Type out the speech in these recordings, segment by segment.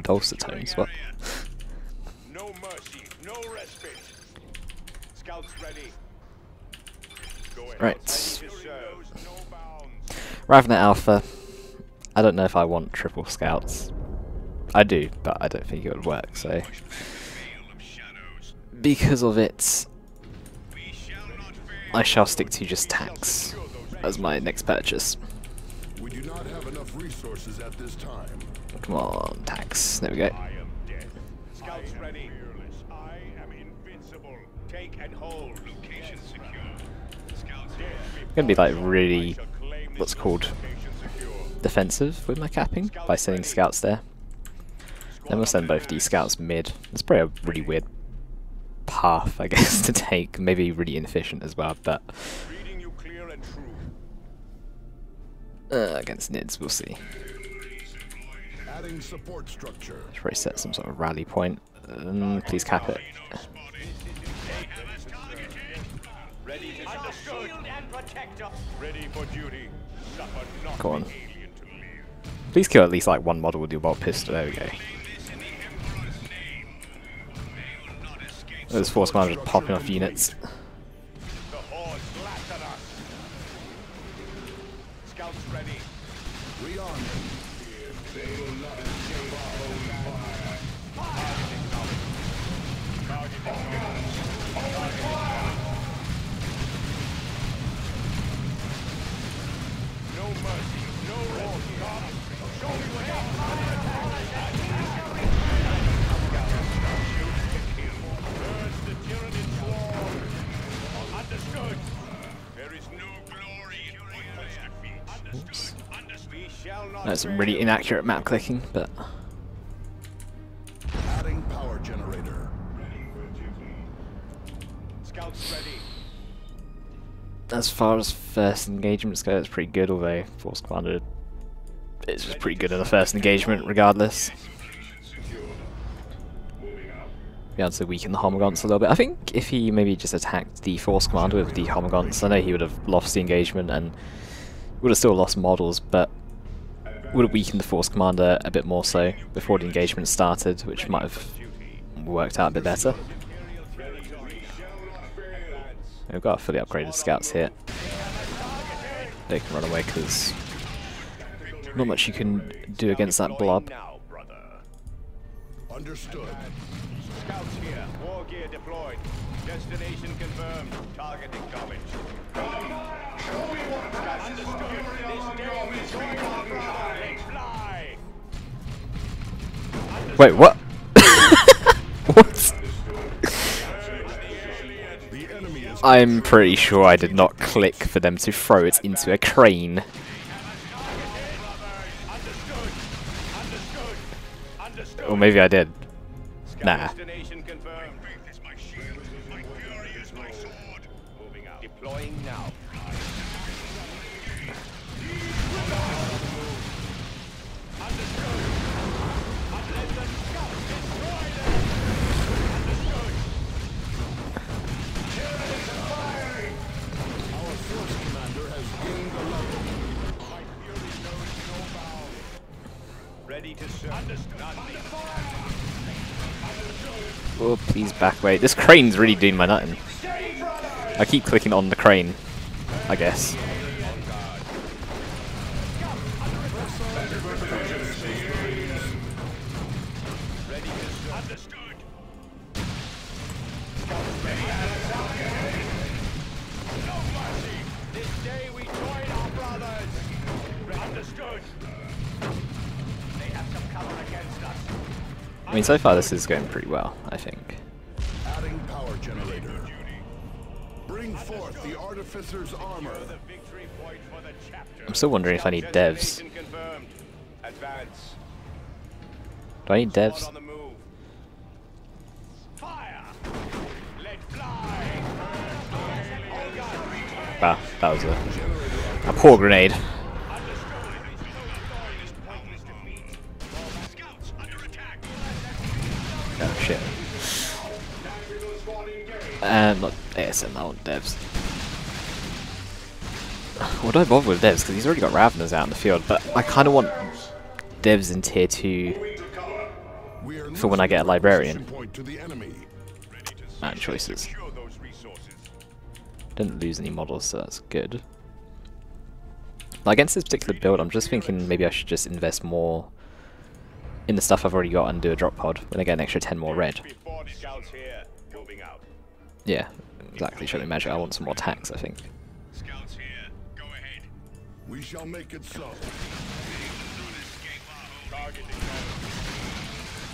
Dulcet tones, what? No mercy, no respite. Scouts ready. Right. Ravenet Alpha. I don't know if I want triple scouts. I do, but I don't think it would work, so... Because of it, I shall stick to just tax as my next purchase. We do not have enough resources at this time. Come on, tax. There we go. I am dead. Scouts ready. I am invincible. Take and hold. Location secure. Scouts dead. I'm gonna be like really, what's called, defensive with my capping by sending scouts there. Then we'll send both these scouts mid. It's probably a really weird path, I guess, to take. Maybe really inefficient as well, but against Nids, we'll see. Adding support structure. Should probably set some sort of rally point. Please cap it. Ready to shield and protect us. Ready for duty. Suffer not Go on. the alien to live. Please kill at least like one model with your bolt pistol. There we go. Those force commanders popping off units. The hordes laugh at us. Scouts ready. We on them. They will not escape our own fire. Target acknowledged. No mercy, no rest. Show me what Urge the tyrannid swarm. Understood. There is no glory in pointless defeat. Oops. We shall not That's some really inaccurate map clicking, but Adding power generator. Scouts ready. as far as first engagements go, it's pretty good, although Force Commander is just pretty good in the first engagement regardless. Be able to weaken the Homagants a little bit. I think if he maybe just attacked the Force Commander with the Homagants, I know he would have lost the engagement and would have still lost models, but would have weakened the Force Commander a bit more so before the engagement started, which might have worked out a bit better. We've got fully upgraded scouts here. They can run away because not much you can do against that blob. Now, brother. Understood. Scouts here. War gear deployed. Destination confirmed. Target acknowledged. Scouts understood. This day we join our brother. Let's fly. Wait, what? What? The enemy is I'm pretty sure I did not click for them to throw it into a crane. Or maybe I did. Nah. Destination confirmed. My shield, my fury is my sword. Moving out. Deploying now. our force commander has gained a level. My fury knows no bounds. Ready to serve. Oh, please back away. This crane's really doing my nutting. I keep clicking on the crane, I guess. Understood. No mercy. This day we join our brothers. Understood. They have some cover against us. I mean, so far this is going pretty well, I think. Adding power generator. Bring forth the artificer's armor. The victory point for the chapter. I'm still wondering if I need devs. Destination confirmed. Advance. Do I need Squad devs? on the move. Fire. Let fly. Wow, that was a poor grenade. Oh shit. Not ASM, I want devs. What do I bother with devs? Because he's already got Raveners out in the field, but I kind of want divs in tier 2 Moving to cover. We are for when I get a librarian. point to the enemy. And choices. Secure those resources. Didn't lose any models, so that's good. Like, against this particular build, I'm just thinking maybe I should just invest more in the stuff I've already got and do a drop pod when I get an extra 10 more red. Before the scouts here, moving out. Yeah, exactly. Show me magic. I want some more tax, I think. Scouts here, go ahead. We shall make it so. Target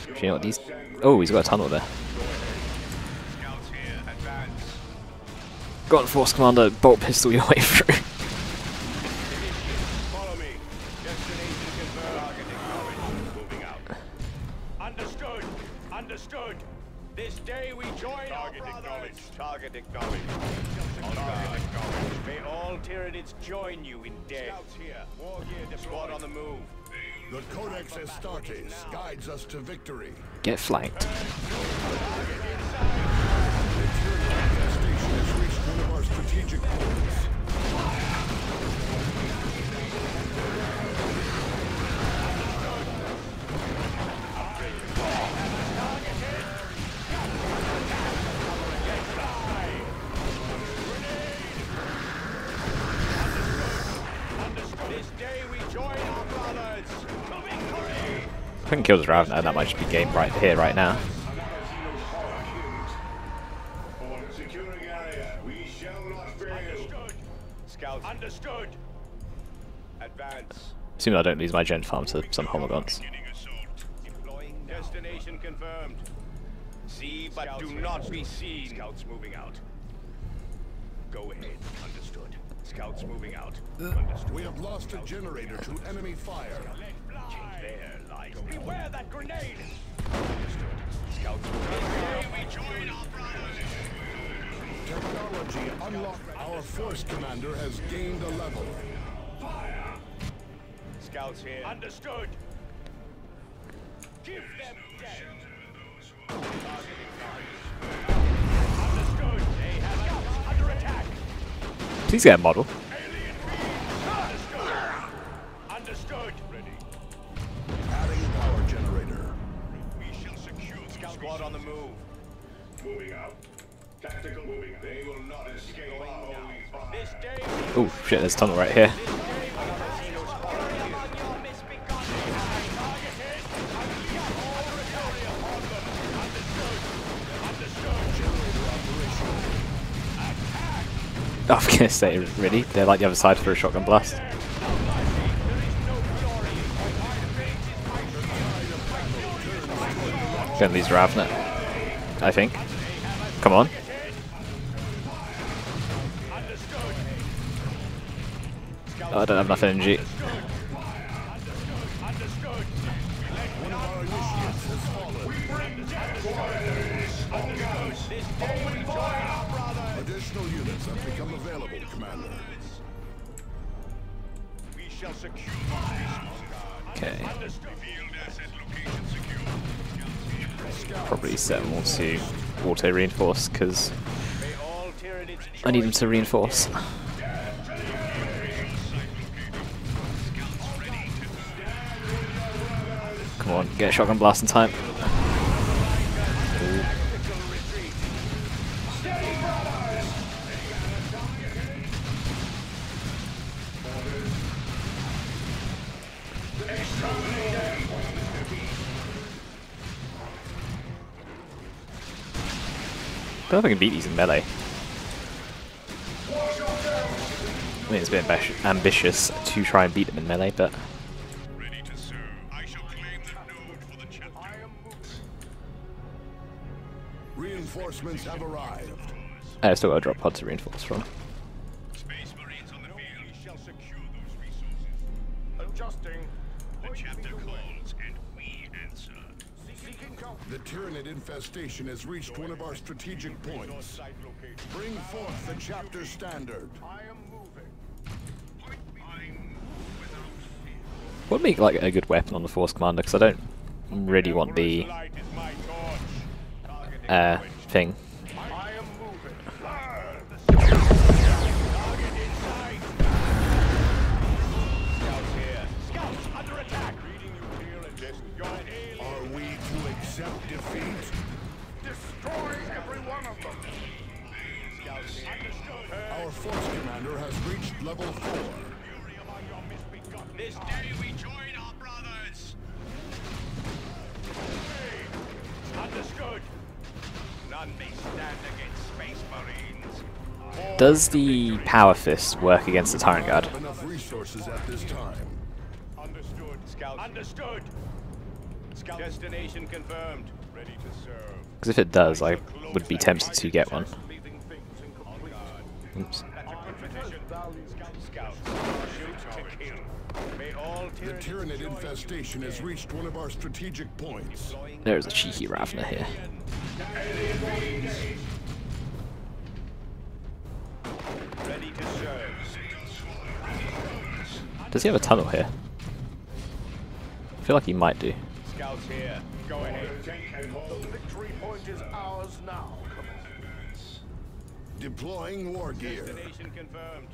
Do you know what these... Oh, he's got a tunnel there. Scouts here, advance. Go on, Force Commander, bolt pistol your way through. Follow me. Destination confirmed. Target acknowledged. Moving out. Understood. Understood. This day we join Target our brothers. acknowledged. Target acknowledged. Target acknowledged. May all Tyranids join you in death. Scouts here. War gear deployed. Squad on the move. The Codex Astartes guides us to victory. Get flanked. The Tyranid station has reached one of our strategic points. This day we join our brothers. To victory. If I can kill this Ravener, that might just be game right here, right now. For the securing area, we shall not fail. Understood. Scouts. Understood. Advance. Assuming I don't lose my gent farm to some homogons. Deploying now. Destination confirmed. See but do not be seen. Scouts moving out. Go ahead. Understood. Scouts moving out. Understood. We have lost a generator to enemy fire. Change their life. Beware that grenade. Understood. Scouts moving out. We join our brothers. Technology unlocked. Our force commander has gained a level. Scouts here. Understood. Give them death. Understood. They have scouts under attack. Please get a model. Understood. Ready. Adding power generator. We shall secure. Scout squad on the move. Moving out. Tactical moving. They will not escape our holy fire. This day. Oh shit, there's a tunnel right here. I was gonna say, really? They're like the other side for a shotgun blast. Gonna lose Ravnet, I think. Come on. Oh, I don't have enough energy. One of our initiates has fallen. Additional units have become available, Commander. We shall secure. Okay. Field asset location secure. Probably set them all to auto reinforce because May all Tyranids I need them to reinforce. Come on, get a shotgun blast in time. I don't know if I can beat these in melee. I mean, it's a bit ambitious to try and beat them in melee, but ready to serve. I shall claim the node for the chapter. I am Reinforcements have arrived. I still got a drop pod to reinforce from. Space Marines on the field. We shall secure those resources. Adjusting. The chapter calls and we answer. Seeking help. The Tyranid infestation has reached one of our strategic points. Site location. Bring forth the chapter standard. I am moving. Point behind without fear. Would make like a good weapon on the Force Commander because I don't really want the Light is my torch. Target thing. I am moving. Target in sight. Scouts here. Scouts under attack. Reading you. accept defeat? Destroy every one of them. Scouts here. Understood. Our force commander has reached level 4. This day we join our brothers. Understood. None may stand against Space Marines. Does the Power Fist work against the Tyrant Guard? Have enough resources at this time. Understood. Scouts. Understood. Scout. Destination confirmed. Ready to serve. Because if it does, I would be tempted to get one. Leaving things incomplete. Oops. That's a good position. Scouts. Shoot to kill. May all The Tyranid infestation has reached one of our strategic points. There is a cheeky Ravner here. Ready to serve. Does he have a tunnel here? I feel like he might do. Scouts here. Go ahead. The victory point is ours now. Deploying war gear. Destination confirmed.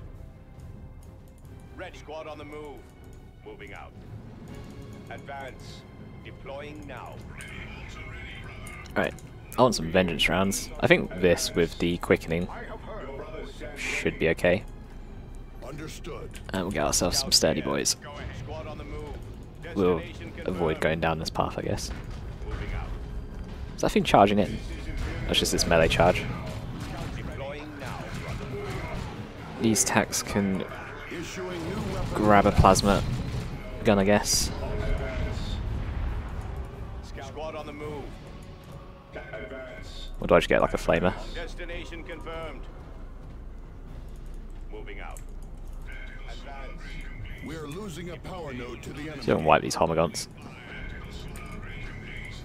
Ready. Squad on the move. Moving out. Advance. Deploying now. Alright, I want some vengeance rounds. I think this with the quickening should be okay. Understood. And we'll get ourselves some sturdy boys. Go ahead. Squad on the move. We'll Destination avoid confirmed. going down this path, I guess. Moving out. Is that thing charging in? That's just this melee charge. Deploying now. These tanks can Issuing new weapon. grab a plasma gun, I guess. Squad on the move. Or do I just get like a flamer? Destination confirmed. Moving out. Advance. We're losing a power node to the enemy. So don't wipe these homogons.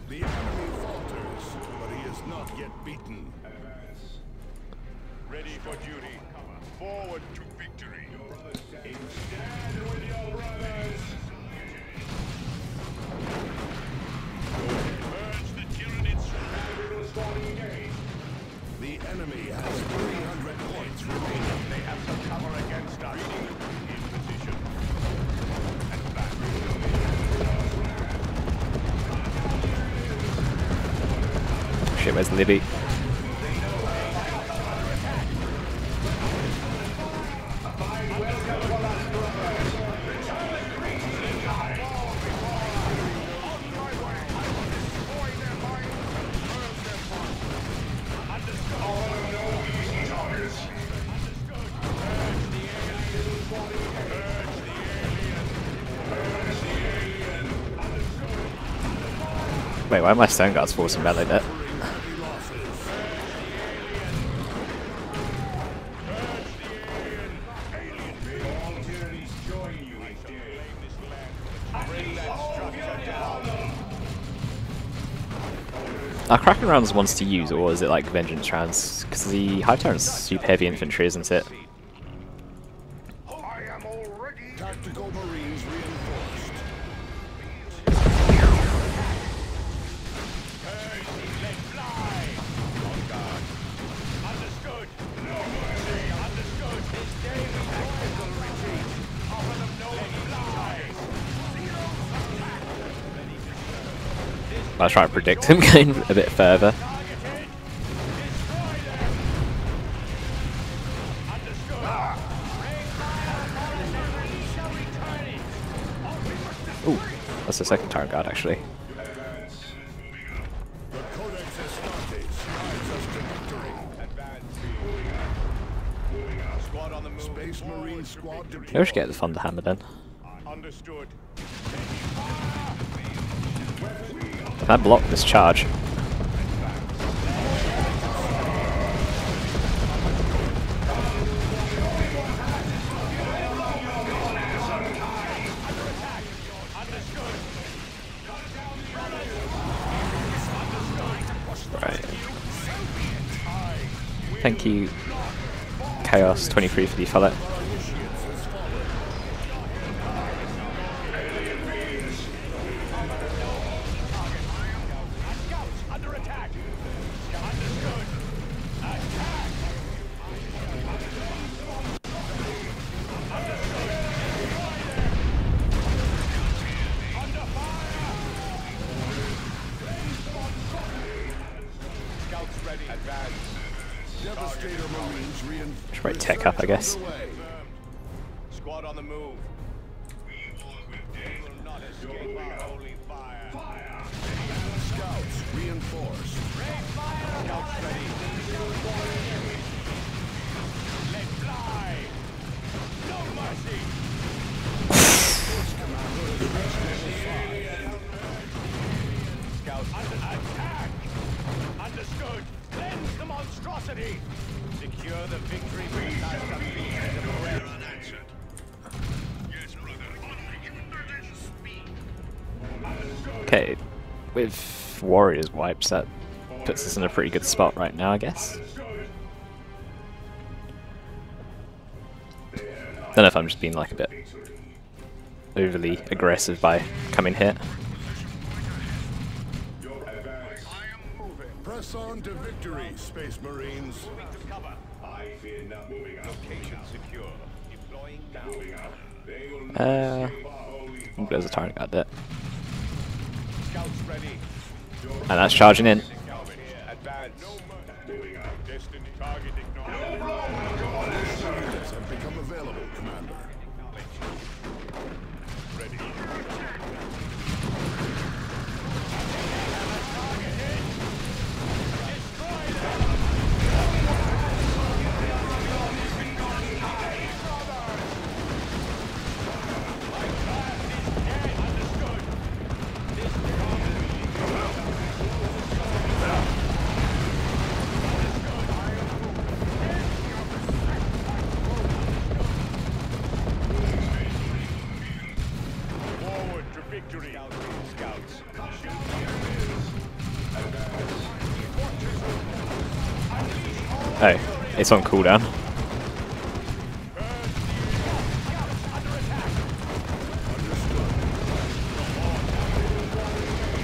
The enemy falters, but he is not yet beaten. Ready for duty. Forward to victory. Stand with your brothers. Urge the Tyranids. The enemy has 300 points remaining. They have some cover against us. In position. Advance. Shit, where's Libby? Wait, why are my stone guards forcing back like that? Are Kraken rounds ones to use, or is it like vengeance rounds? Because the Hive Tyrant's super heavy infantry, isn't it? I am already. Tactical Marines reinforced. Understood. No mercy. Understood. This day we tactical retreat. Offer them no reply. I was trying to predict him going a bit further. Targeted. Destroy them. Understood. Break fire. We shall return it. Ooh, that's the second Tyrant Guard actually. The Codex Astartes guides us to victory. Advance. Squad on the move. Space Marine Squad Maybe we deployed. should get the Thunder Hammer then. Understood. Can I block this charge? Right. Thank you, Chaos 23 for the follow. Under attack. Understood. Attack. Under fire. Should probably tech up, I guess. Squad on the move. They will not escape our holy fire. Scouts reinforced. Scouts ready. Let fly. No mercy. Scouts under attack. Understood. Cleanse the monstrosity. Secure the victory for the last unbeaten of the red. Unanswered. Yes, brother. Okay, with Warriors wipes, that puts us in a pretty good spot right now, I guess. Don't know if I'm just being like a bit overly aggressive by coming here. Press on to victory, Space Marines. Cover. I fear not moving out. Location secure. Deploying down. Moving out. They will not escape our holy fire. There's a tyrant guard there. Scouts ready. And that's charging in. Advance. Moving out. Destiny target ignored. Units have become available, Commander. Ready. Forward to victory. Scouts. Oh, it's on cooldown.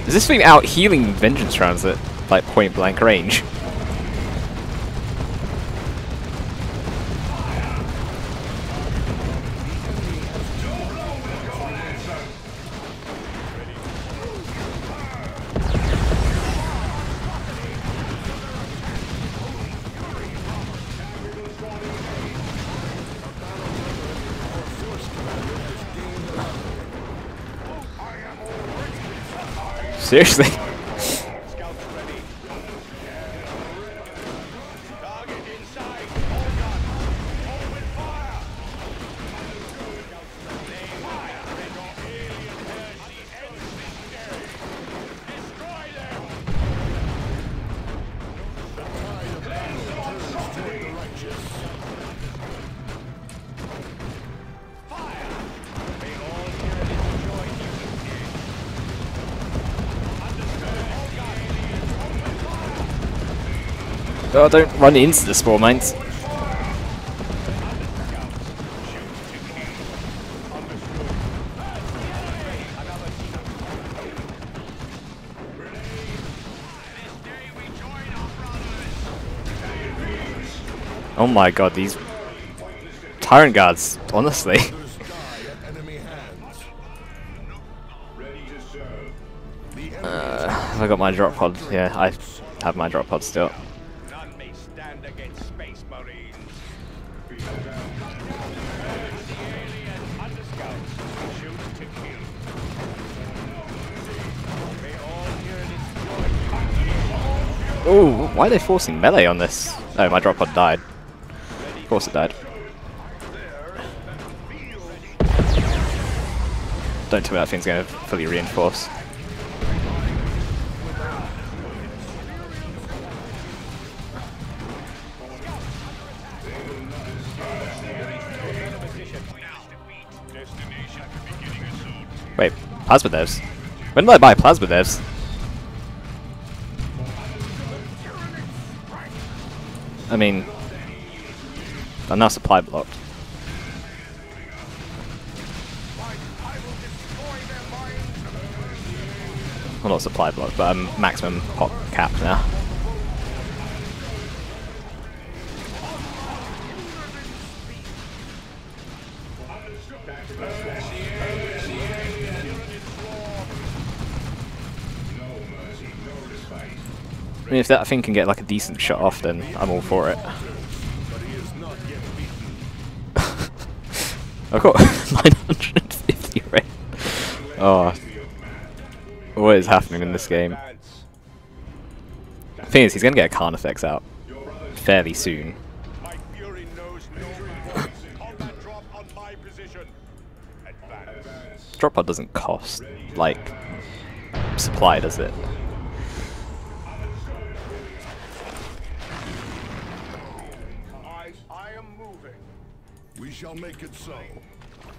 Is this thing out healing Vengeance rounds at like point blank range? Seriously? Scouts ready. Target inside. All guns. Open fire. Lay fire. Your alien heresy ends this day. Destroy them. The tide of battle turns toward the righteous. Fire. May all heroes join you. Oh, don't run into the spore mines. Oh my god, these tyrant guards, honestly. Others die at enemy hands. Ready to serve. The enemy Have I got my drop pod? Yeah, I have my drop pod still. None may stand against Space Marines. Alien underscouts. Shoot to kill. May all units join. Ooh, why are they forcing melee on this? Oh, my drop pod died. Of course it died. Don't tell me that thing's going to fully reinforce. Wait, plasma devs? When did I buy plasma devs? I mean, I'm now supply blocked. Well, not supply blocked, but I'm maximum pop cap now. I mean, if that thing can get like a decent shot off, then I'm all for it. but he is I've got 950 rate. Oh, what is happening in this game? The thing is, he's going to get a Khan effects out fairly soon. My fury knows no bounds. Combat drop on my position. Advance. Drop pod doesn't cost, like, supply, does it? I am moving. We shall make it so.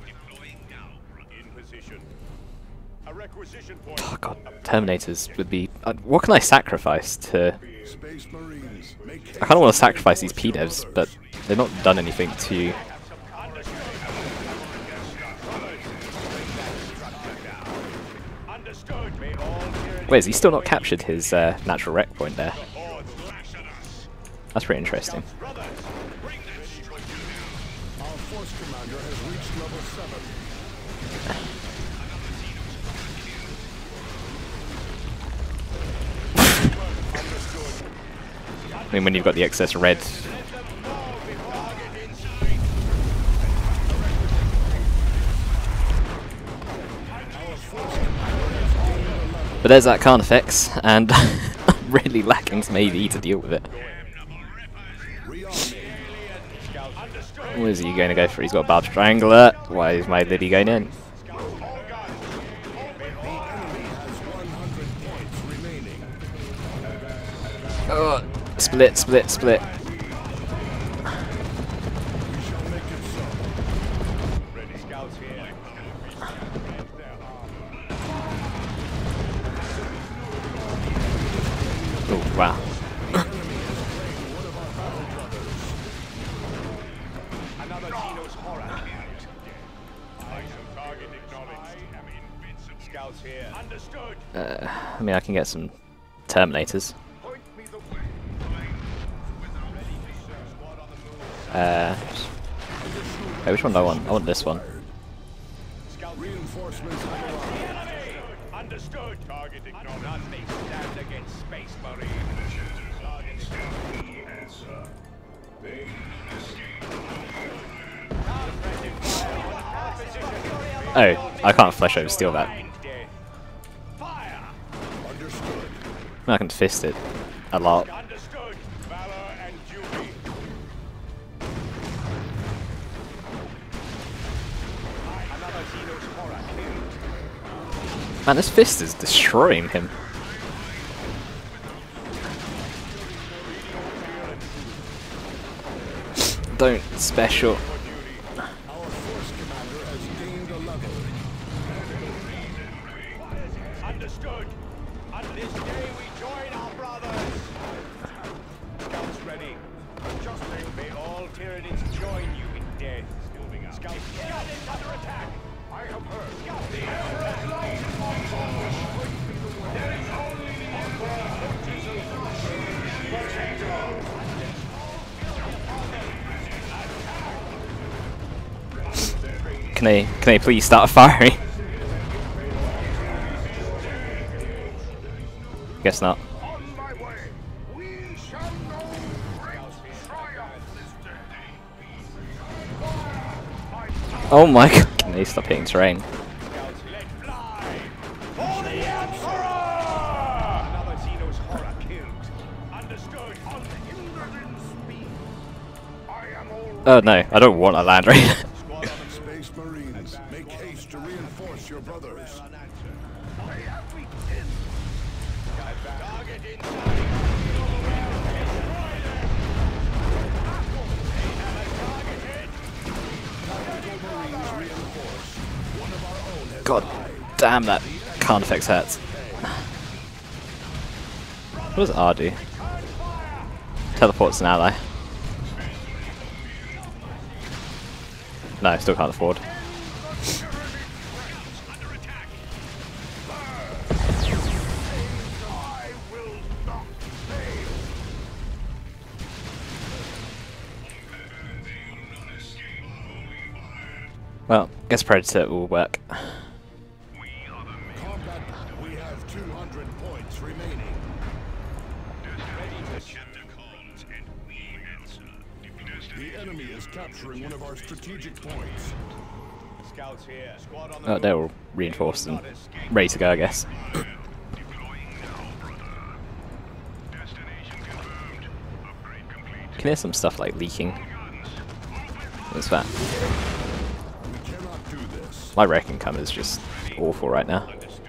Deploying now. In position. A requisition point. Oh god, Terminators would be... what can I sacrifice to... Space Marines, make I kind of want to sacrifice these P-devs, but they've not done anything to... Understood. May all tyranny Wait, has he still not captured his natural wreck point there? hordes lash at us. That's pretty interesting. Brothers, bring that shit down. Our force commander has reached level 7. I mean, when you've got the excess red... But there's that Khan effects, and I'm really lacking some AV to deal with it. What is he going to go for? He's got a Barb Strangler. Why is my Liddy going in? Oh, split, split, split. Ready scouts here. Oh, wow. Another Geno's horror. Target acknowledged. I am invincible. Scouts here. Understood. I mean, I can get some Terminators. Point me the way. Ready to serve. Squad on the move. Hey, which one do I want? I want this one. Scout Reinforcements have arrived. enemy. Understood. Target acknowledged. None may stand against Space Marine. Oh, I can't flash over steal that. Fire. Understood. I can fist it a lot. Understood. Valor and duty. Another Geno's horror killed. Man, this fist is destroying him. Don't special. Our force commander has gained a level. Understood. On this day we join our brothers. Scouts ready. Adjusting. May all tyrannies join you in death. Moving out. Scouts. Scout is under attack. I have heard. Scout. The Emperor's light is on board. There is only Can they please start firing? Guess not. On my way. We shall know great triumph this day. Oh my god, can they stop hitting terrain? Scouts let fly. For the Emperor! Another Xeno's horror killed. Understood. On the speed. I am all Oh no, I don't want a land raider. squad on the Space Marines, make haste to reinforce your brothers. target inside. Marines reinforced. One of our own has God damn, that Khan effects hurts. What does R do? Teleports an ally. No, still can't afford. Well, guess Predator will work. combat. We have 200 points remaining. The enemy is capturing one of our strategic points. Scouts here. Squad on the Oh, they're all move. reinforced They will and not escape. ready to go, I guess. Deploying now, brother. Destination confirmed. Upgrade complete. Can hear some stuff like leaking. Guns. What's that? We cannot do this. My wrecking cum is just awful right now. Understood.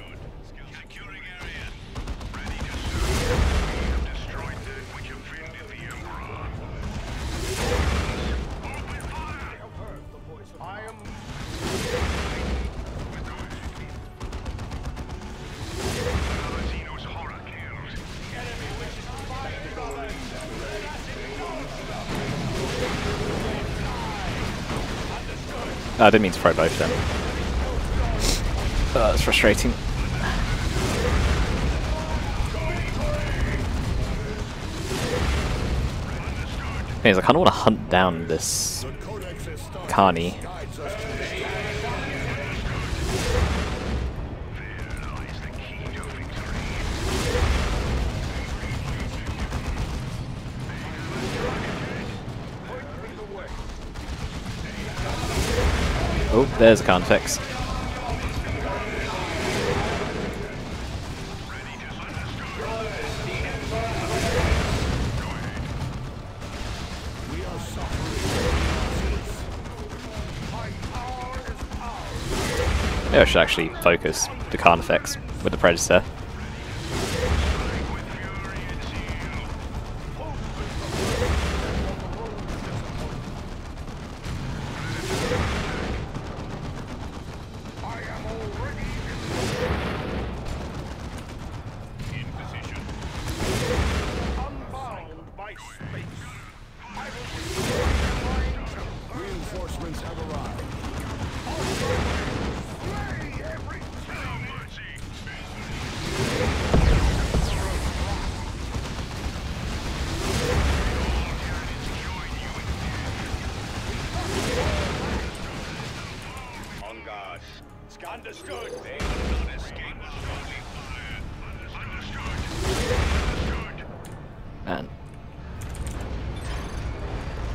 Securing area. Ready to serve. We have destroyed that which offended the Emperor. Open fire! I am Another Xenos horror killed. I didn't mean to throw both of them. That's frustrating. Anyways, I kind of want to hunt down this The Codex Estante Carney. guides us to the There lies the key to victory. Oh, there's a context. We are suffering. Maybe I should actually focus the Khan effects with the Predator. in position. Unbound by space. Reinforcements have arrived. On guard. Understood. They will not escape us. Man.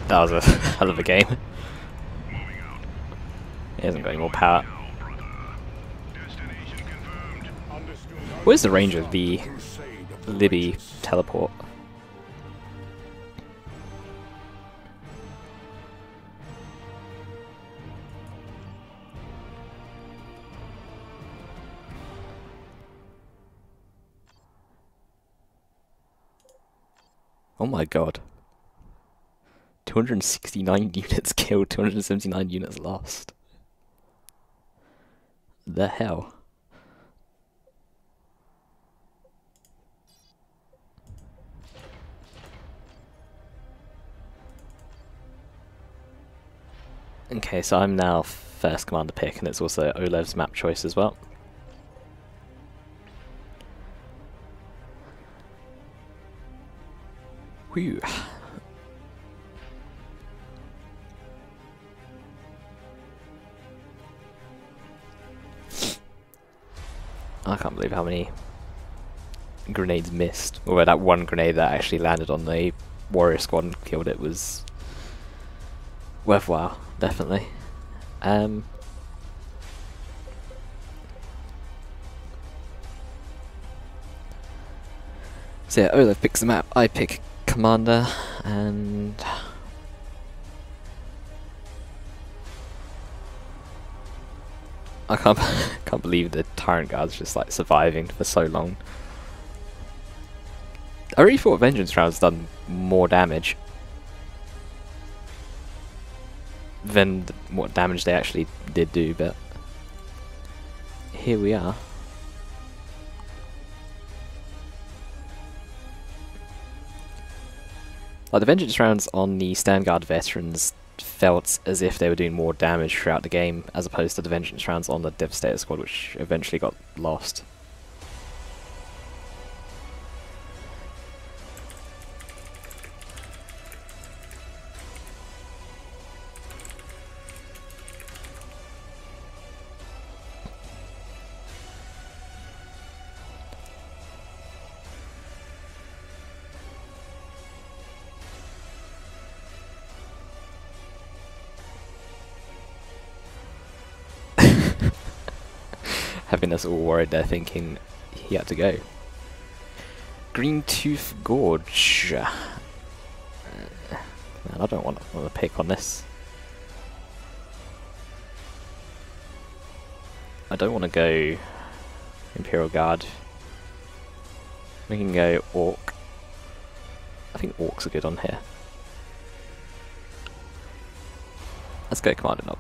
That was a hell of a game. He hasn't got any more power. Destination confirmed. Understood. Where's the range of the Crusade of the Libby righteous. teleport? Oh my god. 269 units killed, 279 units lost. The hell? Okay, so I'm now first commander pick, and it's also oLev's map choice as well. Whew. I can't believe how many grenades missed. Although that one grenade that actually landed on the warrior squad and killed it was worthwhile, definitely. So yeah, oLev picks the map, I pick commander, and I can't believe the Tyrant Guard's just like surviving for so long. I really thought Vengeance Round's done more damage than what damage they actually did do, but here we are. Like, the Vengeance rounds on the Standguard veterans felt as if they were doing more damage throughout the game, as opposed to the Vengeance rounds on the Devastator squad, which eventually got lost. having us all worried there thinking he had to go. Green Tooth Gorge. Man, I don't want to pick on this. I don't want to go Imperial Guard. We can go Orc. I think Orcs are good on here. Let's go Commander Knob.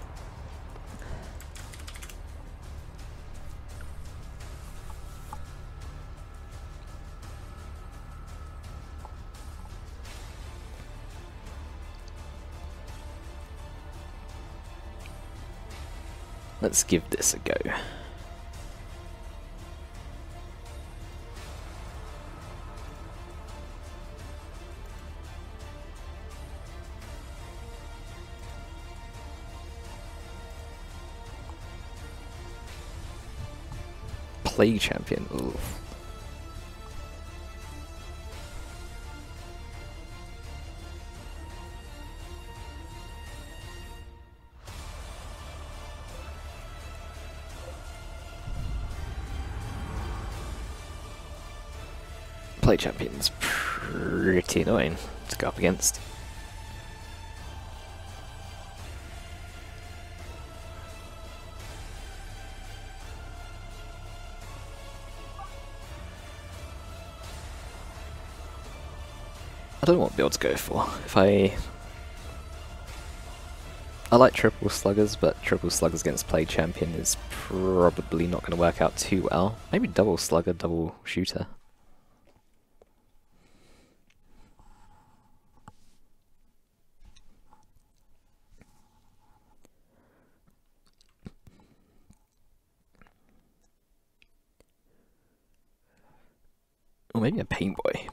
Let's give this a go. Plague Champion. Ooh. Plague Champion's pretty annoying to go up against. I don't know what build to go for. If I like triple sluggers, but triple sluggers against Plague Champion is probably not going to work out too well. Maybe double slugger, double shooter. Or maybe a Painboy.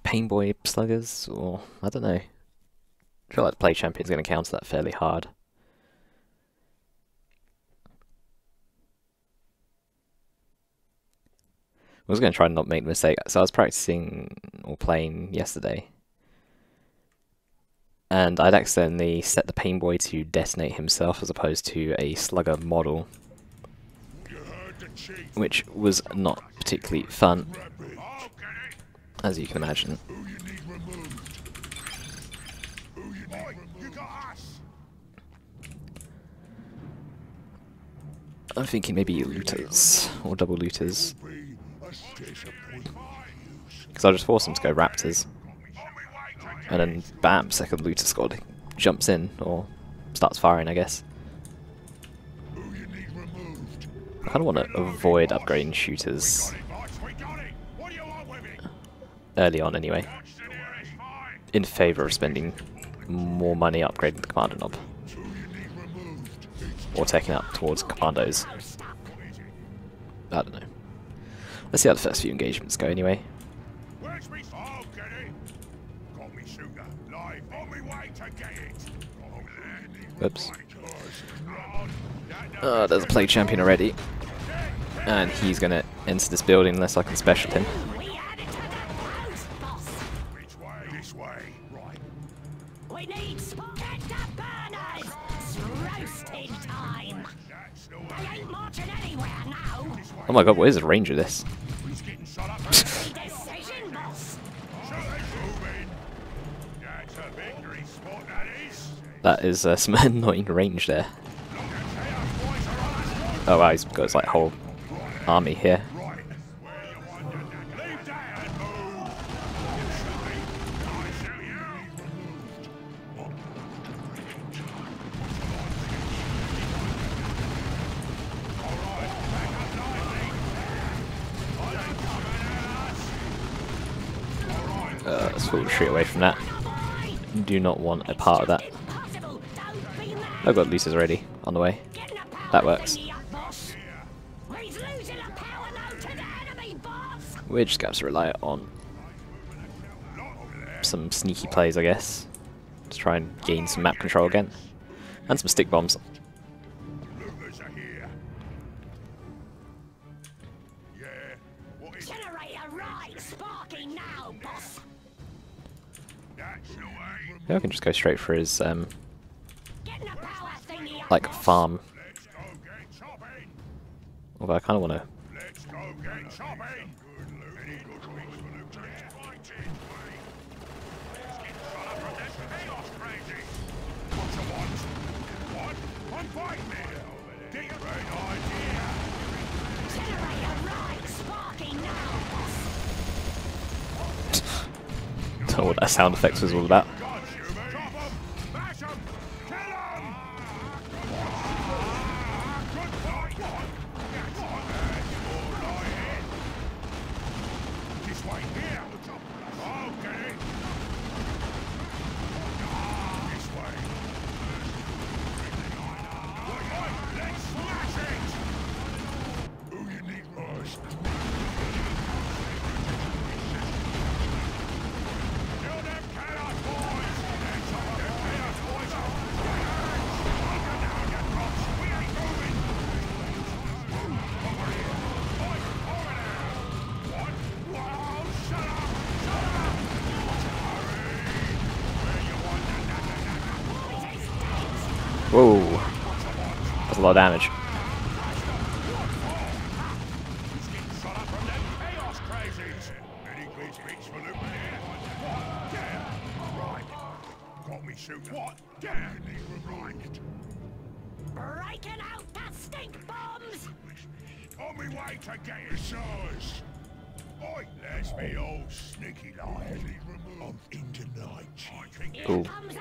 Painboy sluggers, or I don't know. I feel like the Plague Champion's going to counter that fairly hard. I was going to try and not make the mistake. So I was practicing or playing yesterday, and I'd accidentally set the Painboy to detonate himself as opposed to a slugger model, which was not particularly fun, as you can imagine. I'm thinking maybe looters, or double looters. Because I'll just force them to go Raptors. And then bam, second looter squad jumps in, or starts firing, I guess. I kind of want to avoid upgrading shooters early on anyway, in favour of spending more money upgrading the commander knob, or taking up towards commandos. I don't know. Let's see how the first few engagements go anyway. Oops. There's a Plague Champion already, and he's going to enter this building unless I can special him. Oh my god, what is the range of this? That is some annoying range there. Oh wow, he's got his like whole army here. Let's full retreat away from that. Do not want a part of that. I've got looters already on the way. That works. We're just going to have to rely on some sneaky plays, I guess, to try and gain some map control again. And some stick bombs. Maybe I can just go straight for his like farm Although I kind of want to. Let's go get chopping. Any good weeks for Lieutenant? Fighting. Let's get shot up from this chaos crazy. What you want? What? Come fight me. Get your great idea. Generator right, sparking now, boss. Don't know what that sound effects was all about. Got you, mate. Drop 'em. Bash 'em. Kill 'em. Good fight. That's all right. This way here. Oh, get it. This way. Right, let's smash it. Who you need first? Kill them chaos boys. Let's have them chaos boys. Down, you drops. We ain't moving. Over here. Over there. What? Whoa, shut up. Shut up. Hurry. Where you want the Whoa, that's a lot of damage. shut up from them chaos crazies. Any good speech for Luke here? What? Damn. Right. Got me shooting. What? Damn. Right. Breaking out the stink bombs. On me way to get your sirs. Oi, let's be all sneaky like. I'm in tonight. Cool. Comes a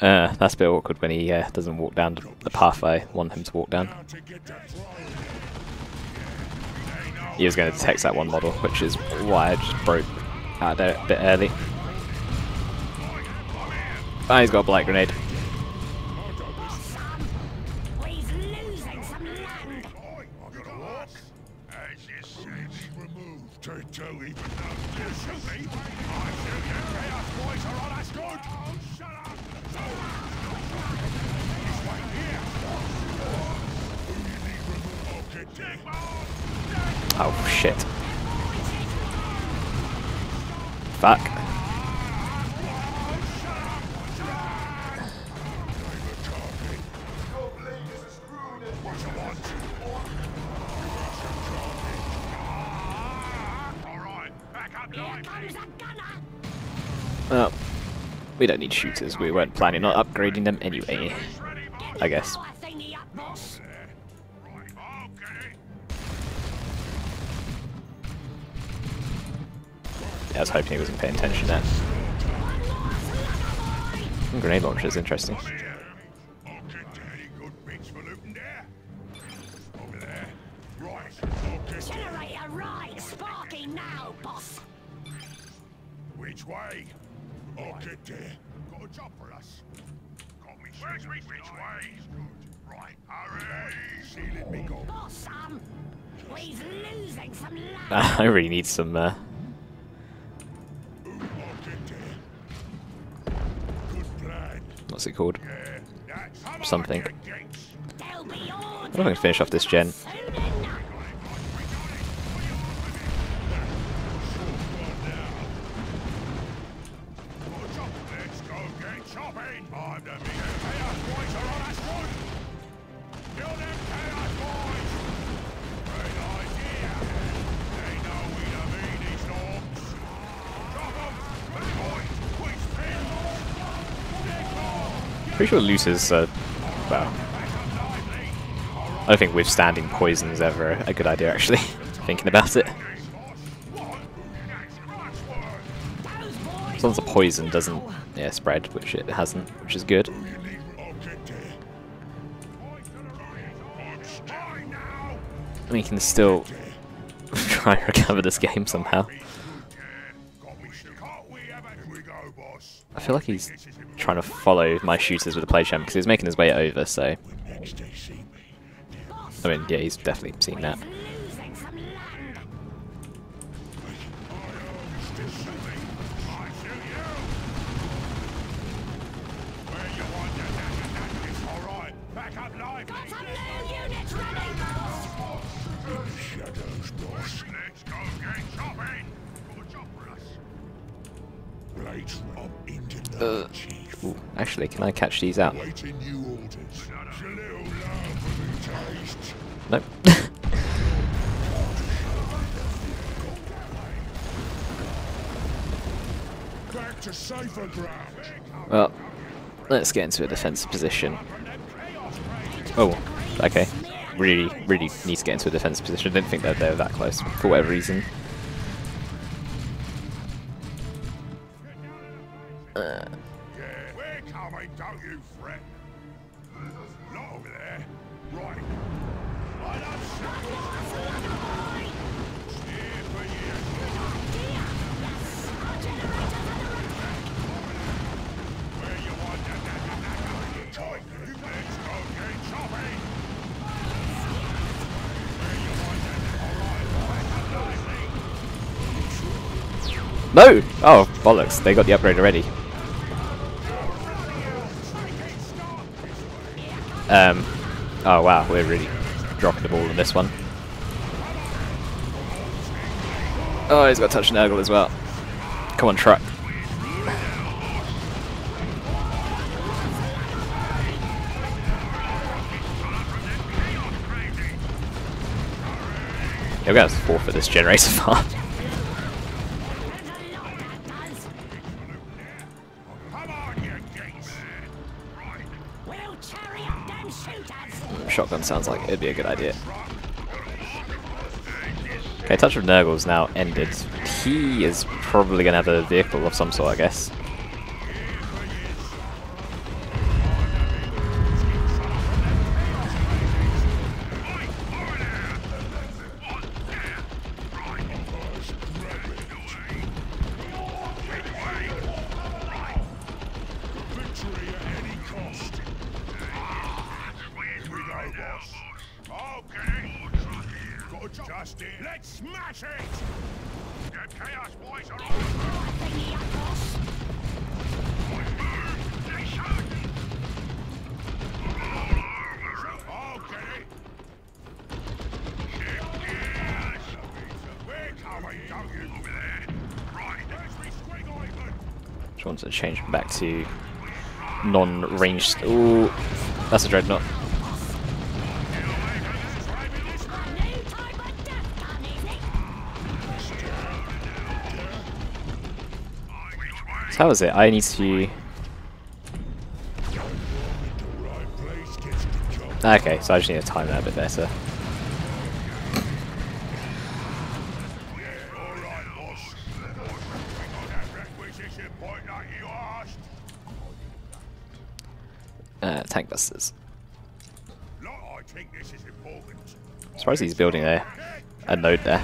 That's a bit awkward when he doesn't walk down the path I want him to walk down. To get that He was going to detect that one model, which is why I just broke out there a bit early. Ah, he's got a blight grenade. son. He's losing some land. Oi, I got a walk. As you said, removed to even know. You shoot me. I shoot you. Chaos boys are on us good. Oh, shut up. This way here. Who you need removed? I'll get there. Oh shit. Fuck. Here comes a gunner. Well, we don't need shooters. We weren't planning on upgrading them anyway, I guess. Power thingy up, boss. Yeah, I was hoping he wasn't paying attention there. Grenade launcher is interesting. Generator right, sparking now, boss. Which way? I'll get there. Got a job for us. Got me. Where's which way? Right, hurry. Sealing me go. Boss, he's losing some land. I really need some. I'll get there. Good plan. What's it called? Yeah, that's Something. They'll be I don't know if I can finish off this gen. soon enough. Let's go get chopping. I'm the biggest chaos boys are on us good. Kill them chaos boys. Great idea. They know we the meanies dogs. Drop 'em. Bad boys. Quick spin. Pretty sure looters are. Well, I don't think withstanding poison is ever a good idea, actually. Thinking about it. As long as the poison doesn't spread, which it hasn't, which is good. I'll get there. And we can still try and recover this game somehow. I feel like he's trying to follow my shooters with the play champ because he's making his way over, so... I mean, yeah, he's definitely seen that. Losing some land. Got some new units ready, boss. Shadows, boss. Let's go get chopping. Got a job for us. Blades up into the chief. Ooh, actually, can I catch these out? Waiting new orders. A little love for me taste. Nope. Back to safer ground. Well, let's get into a defensive position. Oh, okay. Really need to get into a defensive position. I didn't think that they were that close for whatever reason. Yeah, we're coming, don't you fret. Not over there. Right. I don't steer for you. Where you want that? Let's go get chopping. Where you want that? No! Oh, bollocks. They got the upgrade already. Oh wow, we're really dropping the ball in this one. Oh, he's got touch and Nurgle as well. Come on, truck. Yeah, we're going to forfeit this generator farm. Shotgun sounds like it'd be a good idea. Okay, touch of Nurgle's now ended. He is probably going to have a vehicle of some sort, I guess. Just it. Let's smash it! The Chaos Boys are on. I'll get it. We're coming, don't you? Over there. Right. There's me Squig Ivan. Just want to change him back to non-ranged. Ooh, that's a dreadnought. So how is it? I need to... Okay, so I just need to time that a bit better. Tank busters. Surprised he's building a node there.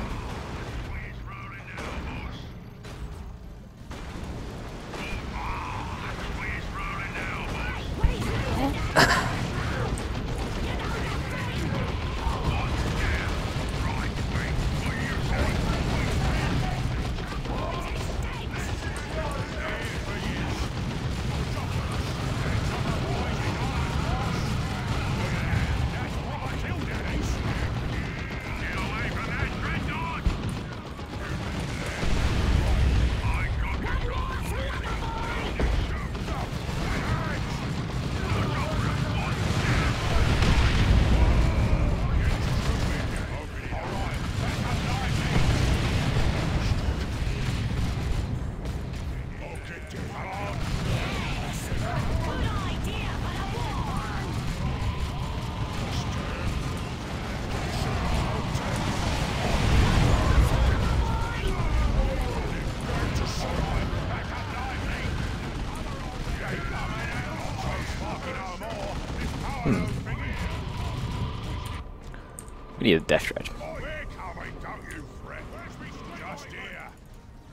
We need a death thread.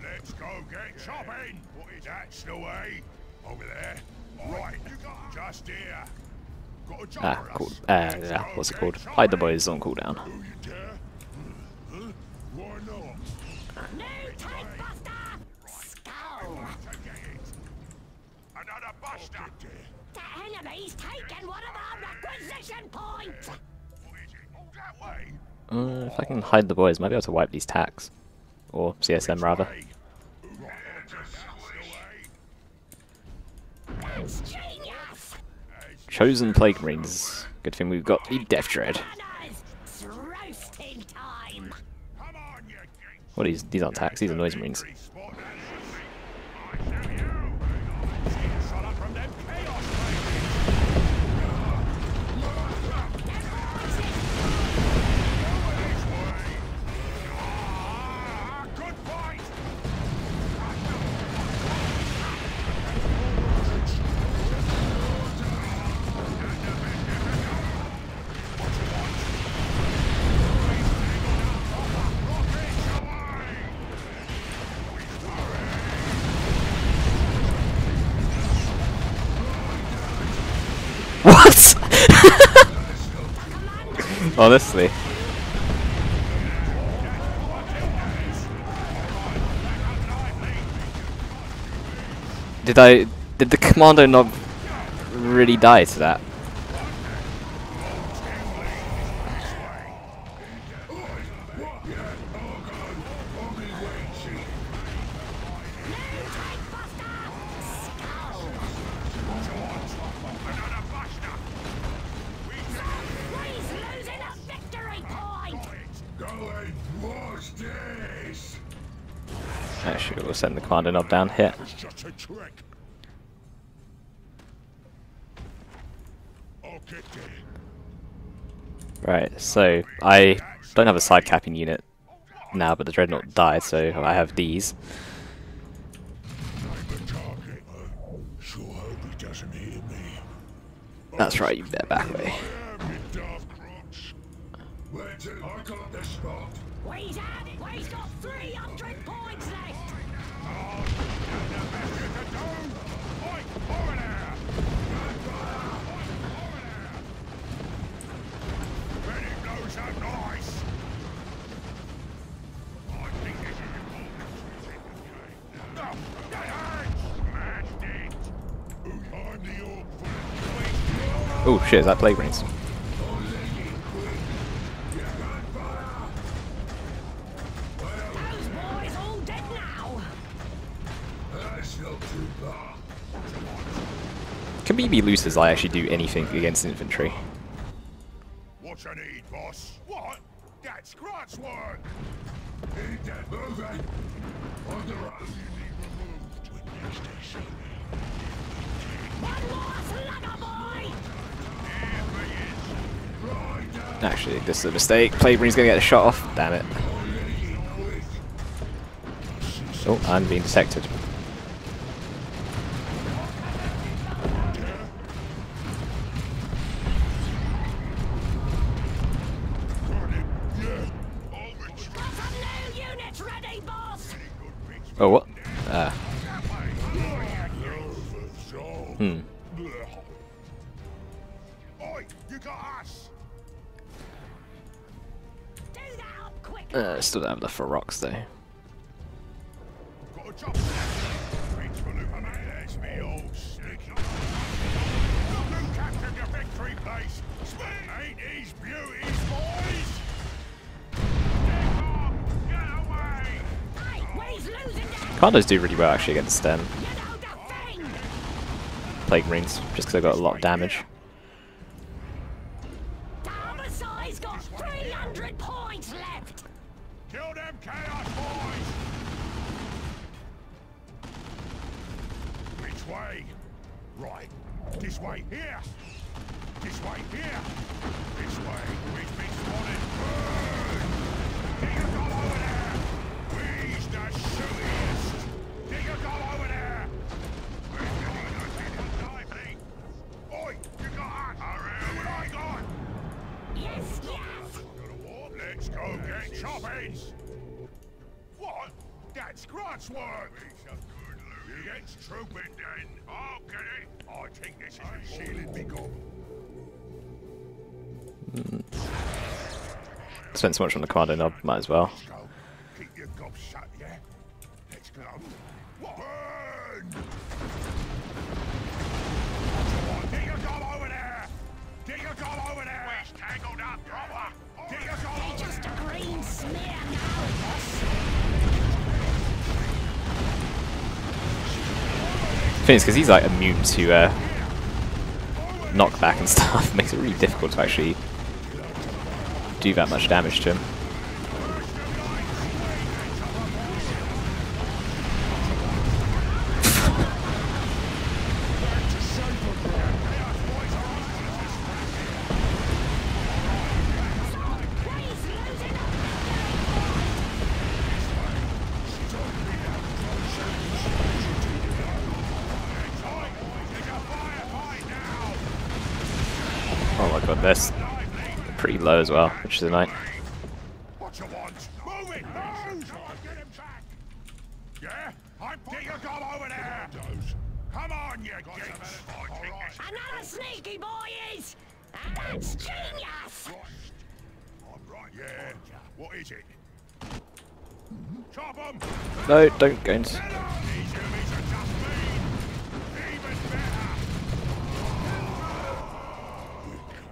Let's go get chopping. What is that, Snowy? Over there. Right. Just here. Got a job Ah, for cool. us. Yeah, what's it called? Hide the boys on cooldown. Do you dare? Huh? Why not? New tank buster! Skull! To get it. Another buster. The enemy's taken one of our requisition points! What is it? All that way. If I can hide the boys, might be able to wipe these tacks. Or CSM rather. It's genius! Chosen Plague Marines. Good thing we've got the Death Dread. Runners! time. Come on, you geeks. Well, these aren't attacks, these are noise marines. Spot that shit. I show you. See, shut up from them chaos good fight. What? Honestly. Did the commando not really die to that? He's losing a victory point. Actually, we'll send the commando knob down here. It's just a trick. I'll get there. Right, so I don't have a side capping unit now, but the dreadnought died, so I have these. I'm the target. Sure hope he doesn't hear me. That's right, you better back away. Damn you daft crotch. Where to? I got this spot. He's got 300 points left. Oh shit, is that plague rings? Those boys all dead now. That's not too bad. Can BbBoS actually do anything against infantry? What you need, boss? What? That's Grant's work. Need that moving. On the road. Removed when next they see me. One more slugger boy. Actually, this is a mistake. Plague ring's gonna get a shot off. Damn it. Oh, I'm being detected. Got some new units ready, boss. Oh, what? Oi, you got us. Do that up quick. Still don't have enough for rocks, though. Got a job. Reach for the money. There's me old sneaky. You captured your victory place. Ain't these beauties, boys? Take off. Get away. Hey, he's losing that. Commandos do really well actually against You know the thing. plague rings, just because they've got a lot of damage. BbBoS got 300 points left. Kill them chaos boys. Which way? Right. This way here. This way here. This way. We've been spotted. Burn! Dig a goal over there. We's the shootiest. Dig a goal over there. We're getting lively. Oi, you got us. Hurry, what I got? Yes. Let's go get choppings. What? That's Grant's work. He gets trooping then. I'll get it. I think this is a sealing me goal. Spent so much on the commando knob, might as well. Let's go. Keep your gob shut, yeah? Let's go. Burn! Come on, dig a goal over there. Dig a goal over there. We're tangled up, brother. Dig a goal over Just there. a green smear now, boss. thing is, because he's like immune to knockback and stuff, makes it really difficult to actually do that much damage to him. but they're pretty low as well, which is annoying. What you want? Move it! Move! Get him back! Yeah? Get your gob over there! Come on, you geeks! Another sneaky boy is! And that's genius! I'm right. Yeah. What is it? Chop 'em! No, don't go into... These enemies are just mean! Even better!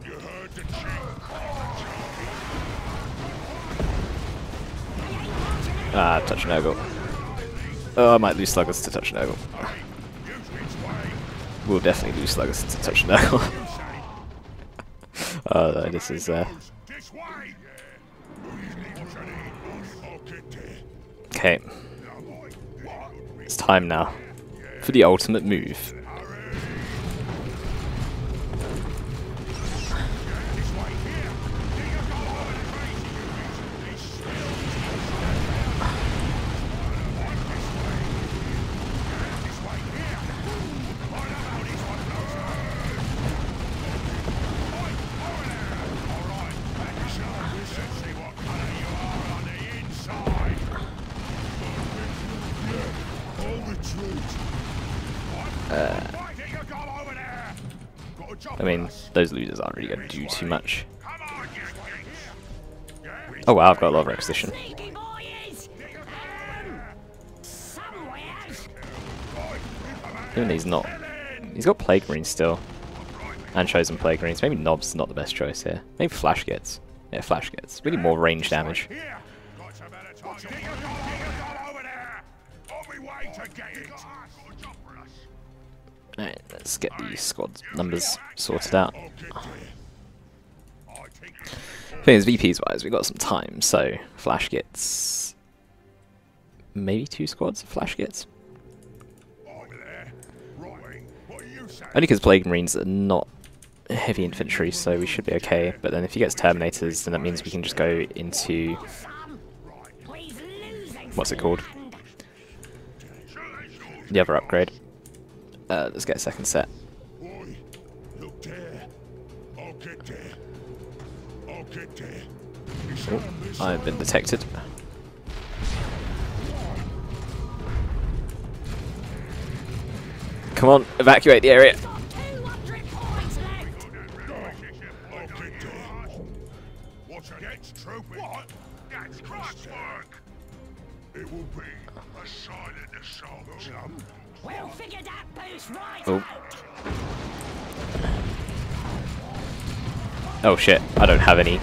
You heard the chief! Ah, touch an ogle. Oh, I might lose sluggers to touch an ogle. We'll definitely lose sluggers to touch an ogle. Oh, no, this is... This way! Okay. It's time now for the ultimate move. I mean, those losers aren't really going to do too much. Oh wow, I've got a lot of requisition. Sneaky boy is! Somewheres! Even though he's not. He's got Plague Marines still. And Chosen Plague Marines. Maybe Nob's not the best choice here. Maybe Flash gets. Yeah, Flash gets. We need more range damage. Alright, let's get the squad numbers sorted out. Thing is, VPs wise, we've got some time, so Flash gets maybe 2 squads of Flash gets. Only because Plague Marines are not heavy infantry, so we should be okay. But then if he gets Terminators, then that means we can just go into... what's it called? The other upgrade. Let's get a second set. Oh, I've been detected. Come on, evacuate the area. It will be a silent assault. We'll figure that boost right Oh. out! Oh shit, I don't have any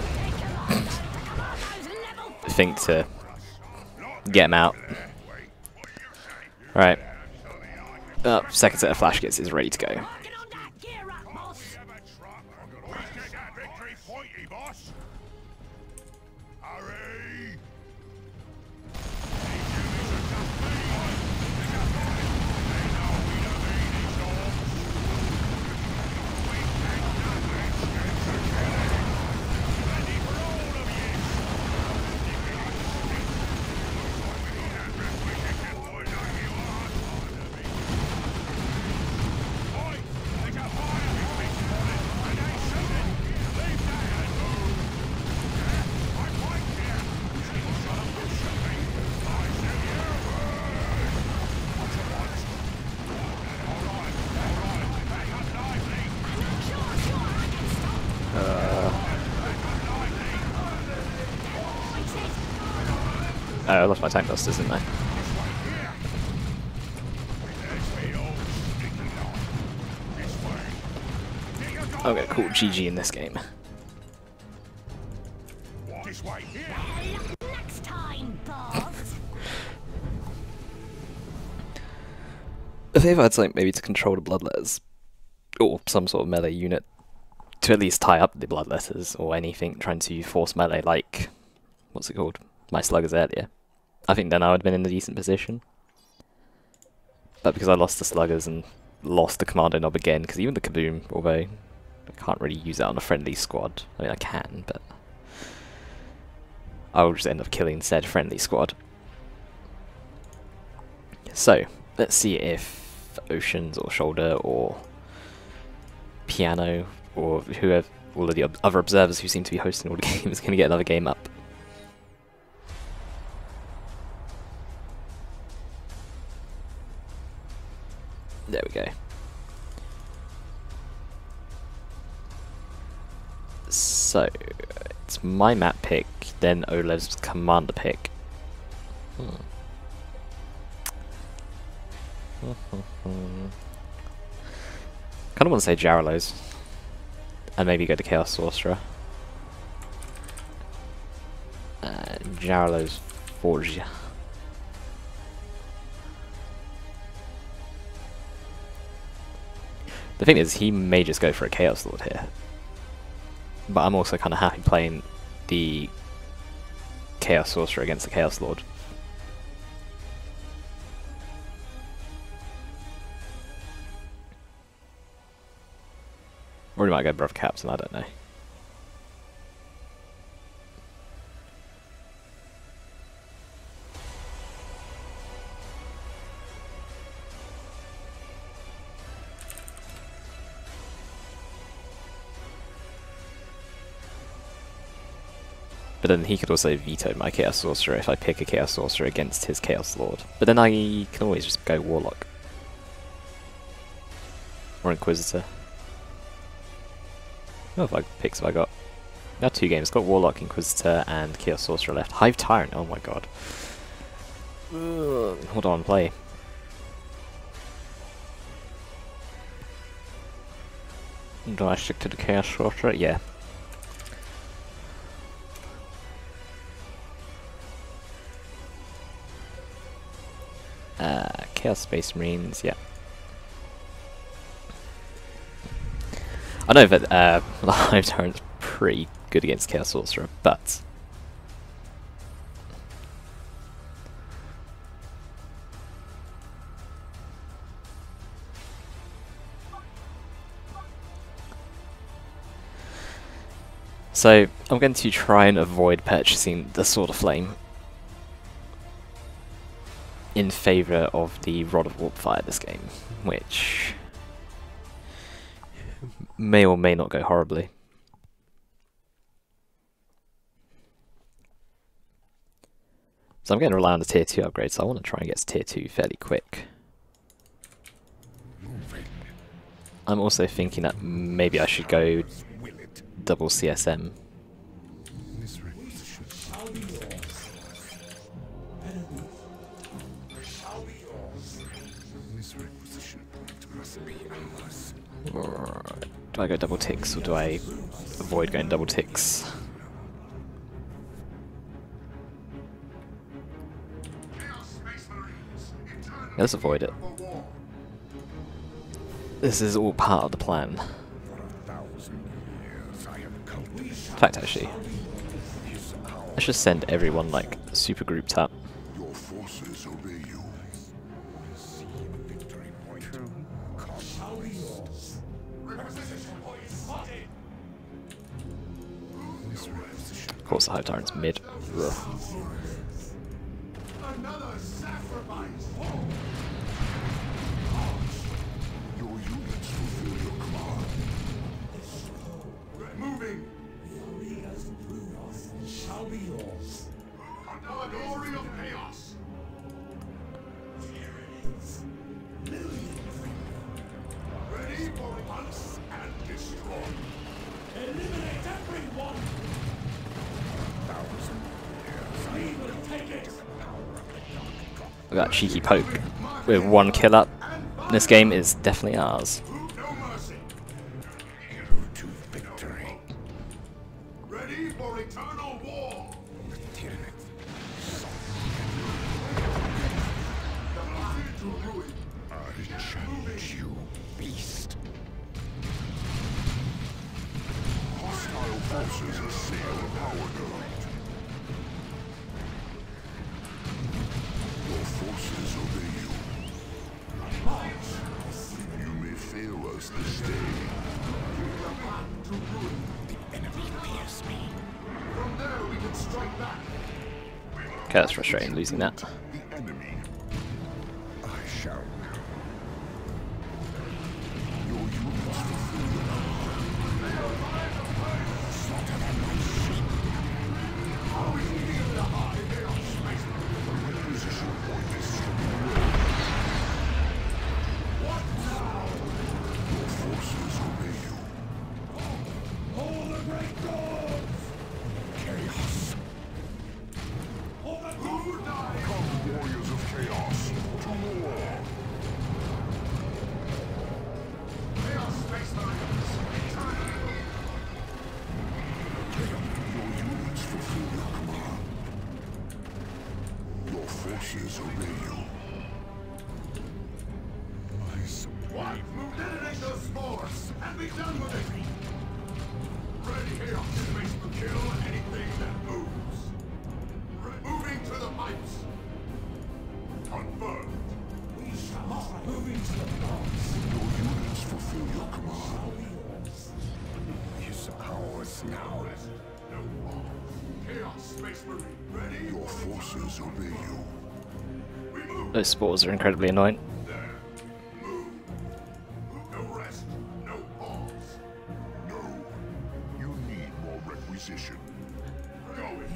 thing to get him out. Alright. Second set of Flash Gets is ready to go. Working on that gear up, boss! Get that victory pointy, boss. Hurry! Oh, I lost my tank busters, didn't I? I'm gonna call GG in this game. Next time, boss! I think I'd like maybe to control the bloodletters, or some sort of melee unit, to at least tie up the bloodletters or anything trying to force melee, like what's it called? My sluggers earlier. I think then I would have been in a decent position. But because I lost the sluggers and lost the commando knob again, because even the kaboom, although I can't really use that on a friendly squad. I mean, I can, but I will just end up killing said friendly squad. So, let's see if Oceans or Shoulder or Piano or all of the other observers who seem to be hosting all the games going to get another game up. There we go. So, it's my map pick, then oLev's commander pick. Kind of want to say Jarrow's, and maybe go to Chaos Sorcerer. Jarrow's Forge. The thing is, he may just go for a Chaos Lord here. But I'm also kind of happy playing the Chaos Sorcerer against the Chaos Lord. Or he might go Brother Captain, I don't know. But then he could also veto my Chaos Sorcerer if I pick a Chaos Sorcerer against his Chaos Lord. But then I can always just go Warlock. Or Inquisitor. What picks have I got? I have 2 games. Got Warlock, Inquisitor, and Chaos Sorcerer left. Hive Tyrant, oh my god. Hold on, play. Do I stick to the Chaos Sorcerer? Yeah. Chaos Space Marines, yeah. I know that the Hive Tyrant's pretty good against Chaos Sorcerer, but so I'm going to try and avoid purchasing the Sword of Flame in favour of the Rod of Warp Fire this game, which may or may not go horribly. So I'm going to rely on the tier 2 upgrade, so I want to try and get to tier 2 fairly quick. I'm also thinking that maybe I should go double CSM. Or do I go double ticks, or do I avoid going double ticks? Let's avoid it. This is all part of the plan. In fact, actually, let's just send everyone like super grouped up. Your forces obey you. Of course, the Hive Tyrant's mid. Ugh. Another sacrifice. Your units fulfill your command. We're moving. Shall be yours. Another glory of chaos. Ready for hunts and destroy. Eliminate everyone. We got cheeky poke with 1 kill up. This game is definitely ours. No mercy. To victory. Ready for eternal war. To ruin. I challenge you, beast. Hostile forces assail a power node. Your forces obey you. You may fail us this day. The enemy fears me. From there we can strike back. Okay, that's frustrating losing that. The enemy. I shall. Your units fulfill your forces obey you. What? Detonate those spores and be done with it! Ready here to make you kill anything that moves. Moving to the pipes. Confirmed. We shall moving to the pipes. Your units fulfill your command. Use ours now. No more. Chaos Space Marine. Ready? Your forces obey you. We move. Those spores are incredibly annoying. There. Move. No rest. No pause. No. You need more requisition. Going.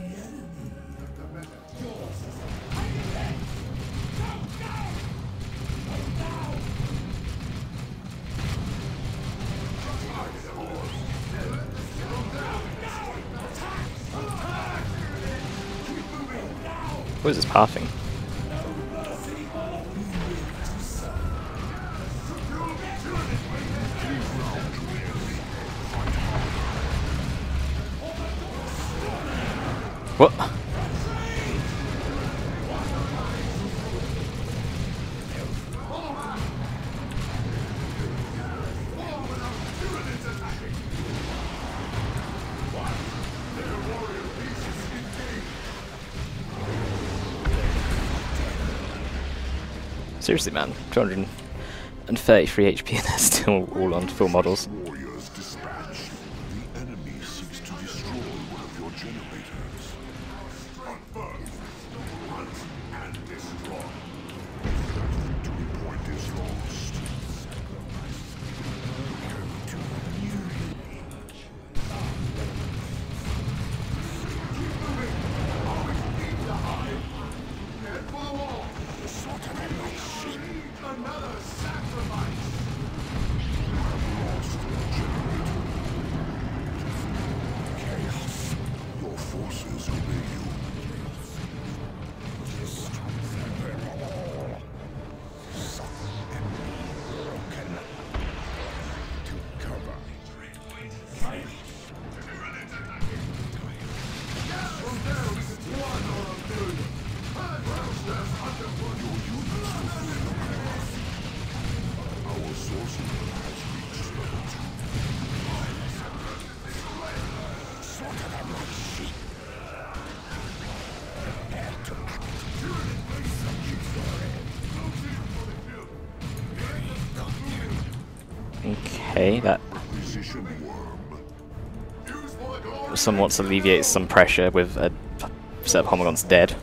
What is this pathing? What? Seriously, man, 233 HP and they're still all on full models. Warriors dispatched. The enemy seeks to destroy one of your generators. Confirmed. Hunt and destroy. Victory point is lost. And for all. Another sacrifice. Lost the generator. Chaos. Your forces obey you. Our sorcerer has reached level 2. Okay, that Precision worm. somewhat alleviates some pressure with a set of homogons dead.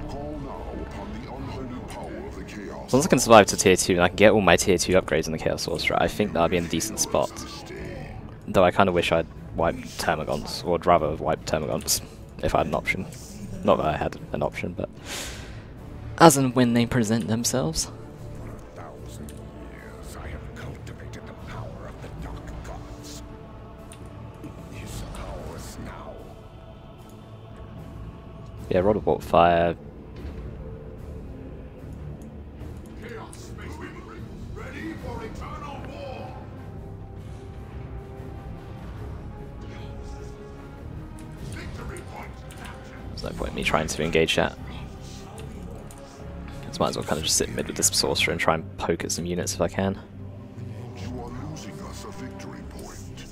Call now upon the unholy power of the chaos. As long as I can survive to tier 2 and I can get all my tier 2 upgrades in the Chaos Sorcerer, I think that'll be in a decent spot. Though I kind of wish I'd wiped Termagants, or I'd rather have wiped Termagants if I had an option. Not that I had an option, but as and when they present themselves. 1,000 years I have cultivated the power of the dark gods. It is ours now. Yeah, Rod of Warp Fire. Chaos Space Marine, ready for eternal war. Victory point captured. There's no point in me trying to engage that. So might as well kind of just sit mid with this Sorcerer and try and poke at some units if I can. You are losing us a victory point.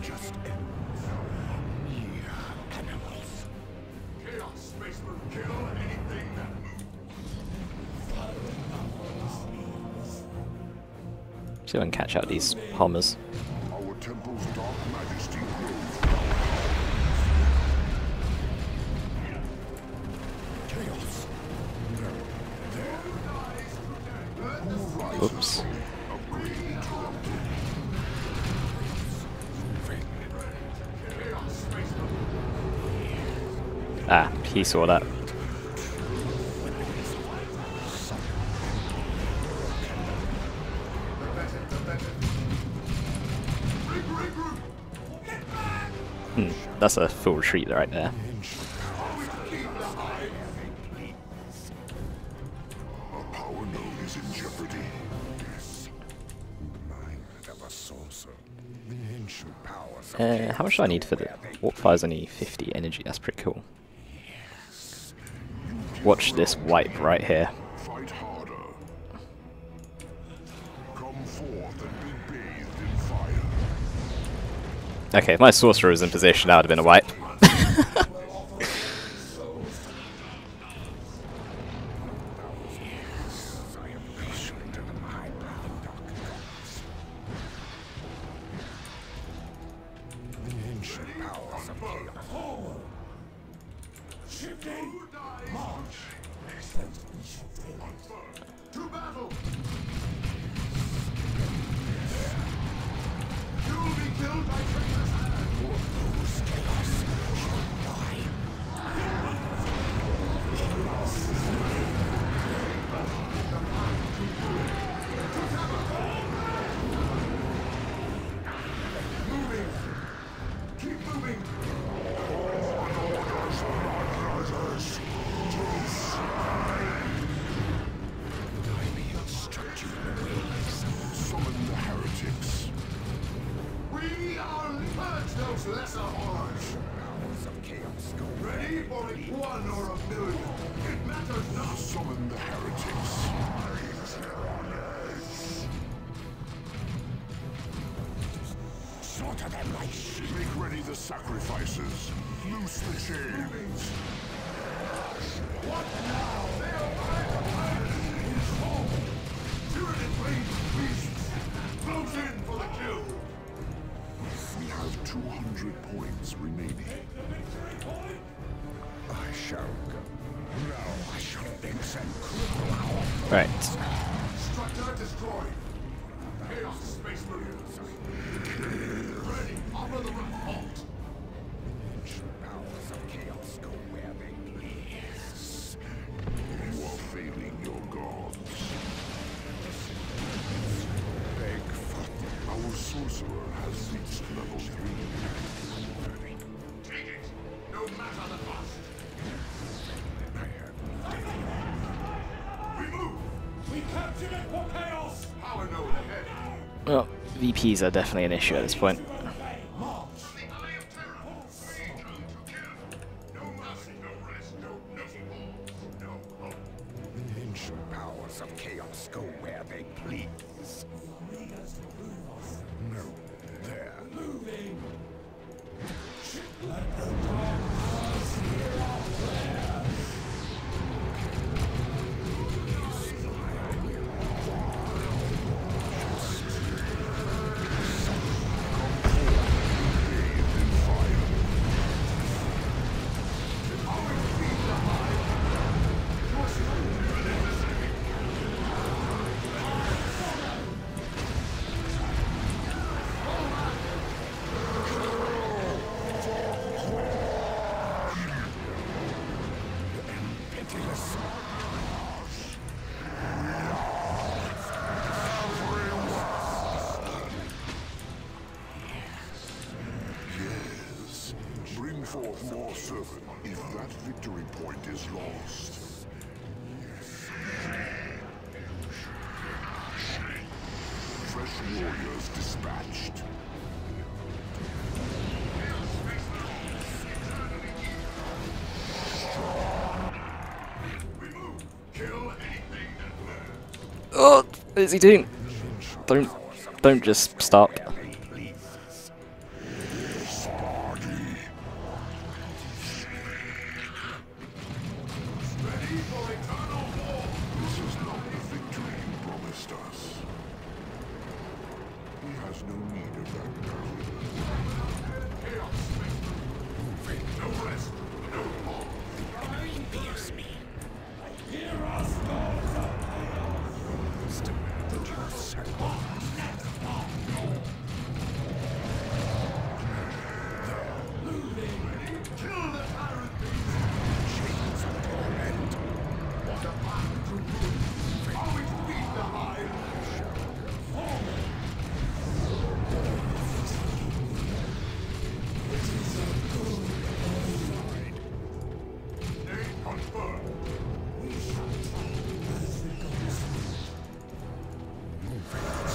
Just mere animals. Chaos Space Marine, kill anything that moves. See if I can catch out these Homers. Our temple's dark majesty grows. Chaos. Oops. Upgrade interrupted. Chaos Space Marine. Ah, he saw that. That's a full retreat right there. Our power node is in jeopardy. Mind of the saucer. The ancient powers of How much do I need for the warp fire's only 50 energy? That's pretty cool. Watch this wipe right here. Fight harder. Come forth and be bathed in fire. Okay, if my sorcerer was in position, that would have been a wipe. To battle! You'll be killed by traitor's hand! Whose chaos shall die? Moving! Keep moving! Summon the heretics. We are purge those lesser horrors! Powers of chaos go ready for it 1 or a million. It matters not. Summon the heretics. Slaughter them like sheep. Make ready the sacrifices. Loose the chains. What now? They are home. Tyranny bleeds beasts. Close in for the kill. We have 200 points remaining. I shall go. Now I shall fix and cripple our Right. structure destroyed. Chaos Space Marines. Ready. Offer the halt. Ancient powers of chaos go where they please. You are failing your gods. Beg for Our sorcerer has reached level 3. Take it. No matter the cost. I have nothing. We move. We captured it for chaos. Power node ahead. Well, VPs are definitely an issue at this point. The ancient powers of chaos go where they please. No, there. Moving. Yes. Bring forth more servant if that victory point is lost. Fresh warriors dispatched. Oh, what is he doing? Don't just stop. This is not the victory you promised us. He has no need of that power. No rest. No hope. The enemy fears me. Hear us, gods of chaos. Demand that you sacrifice. Moving. Kill the tyrant beast. Chains of torment. What a path to ruin. Are we to beat the hive? Name confirmed. We shall take as the gods. Moving.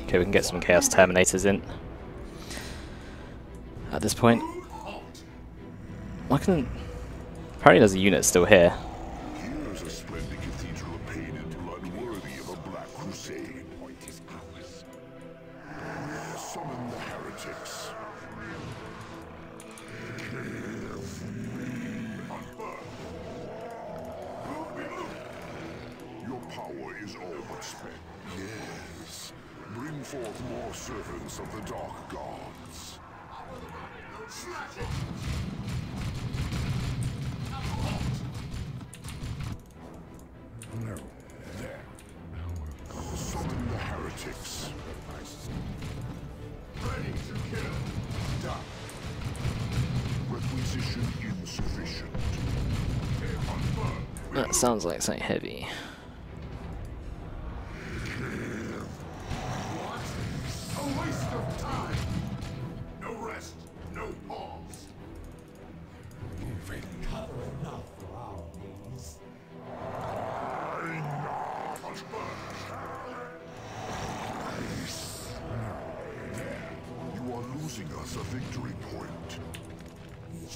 Okay, we can get some Chaos Terminators in. At this point. Apparently there's a unit still here. Here's a splendid cathedral of pain and blood worthy of a black crusade. Point is ours. Summon the heretics. Your power is all but spent. Yes. Bring forth more servants of the dark gods. Slash it! No. There. Summon the heretics. Ready to kill. Done. Requisition insufficient. Confirmed. That sounds like something heavy. A waste of time. No rest, no pause. Moving. Cover enough for our needs. You are losing us a victory point. This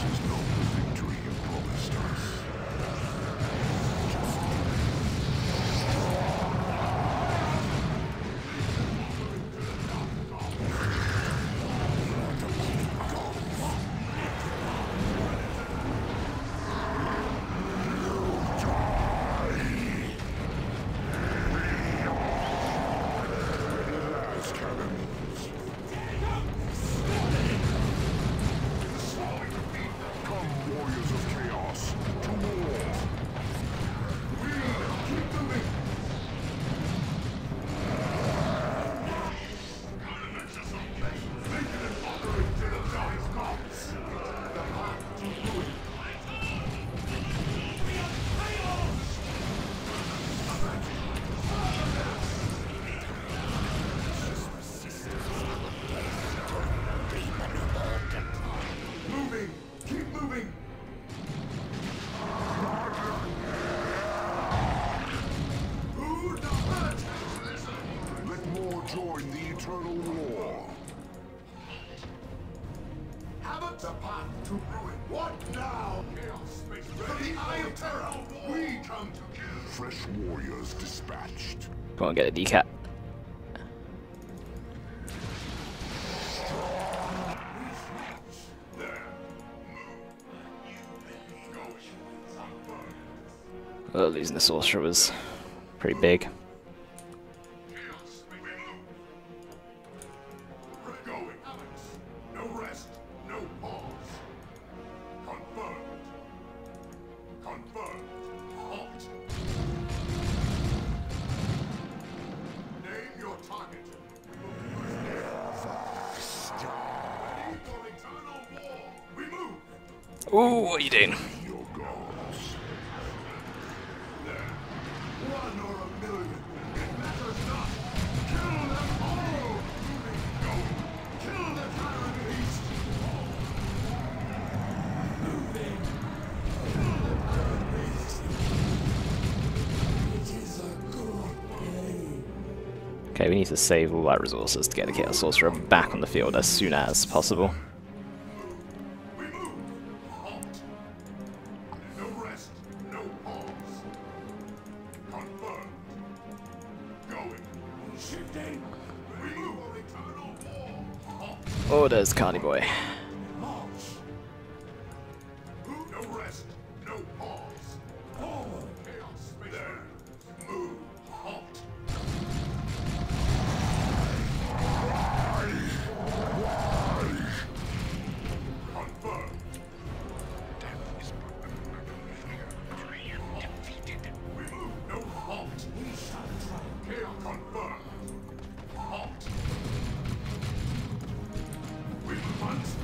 is not the victory you promised us. Join the eternal war. Haven't the path to ruin. What now? Chaos space ready. The eye of terror. We come to kill. Fresh warriors dispatched. Go on, get a decat. Oh, losing the sorcerer was pretty big. Ooh, what are you doing? Okay, we need to save all our resources to get the Chaos Sorcerer back on the field as soon as possible. Oh, there's Carney Boy. Once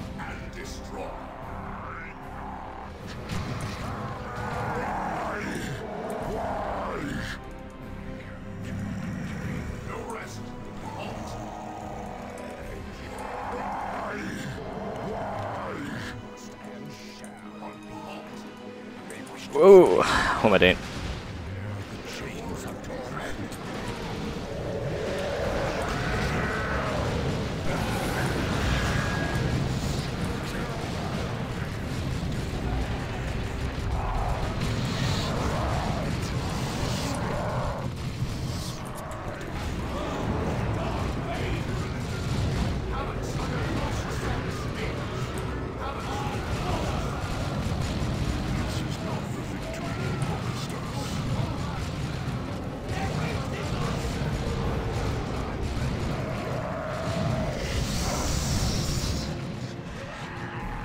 Whoa! What am I doing?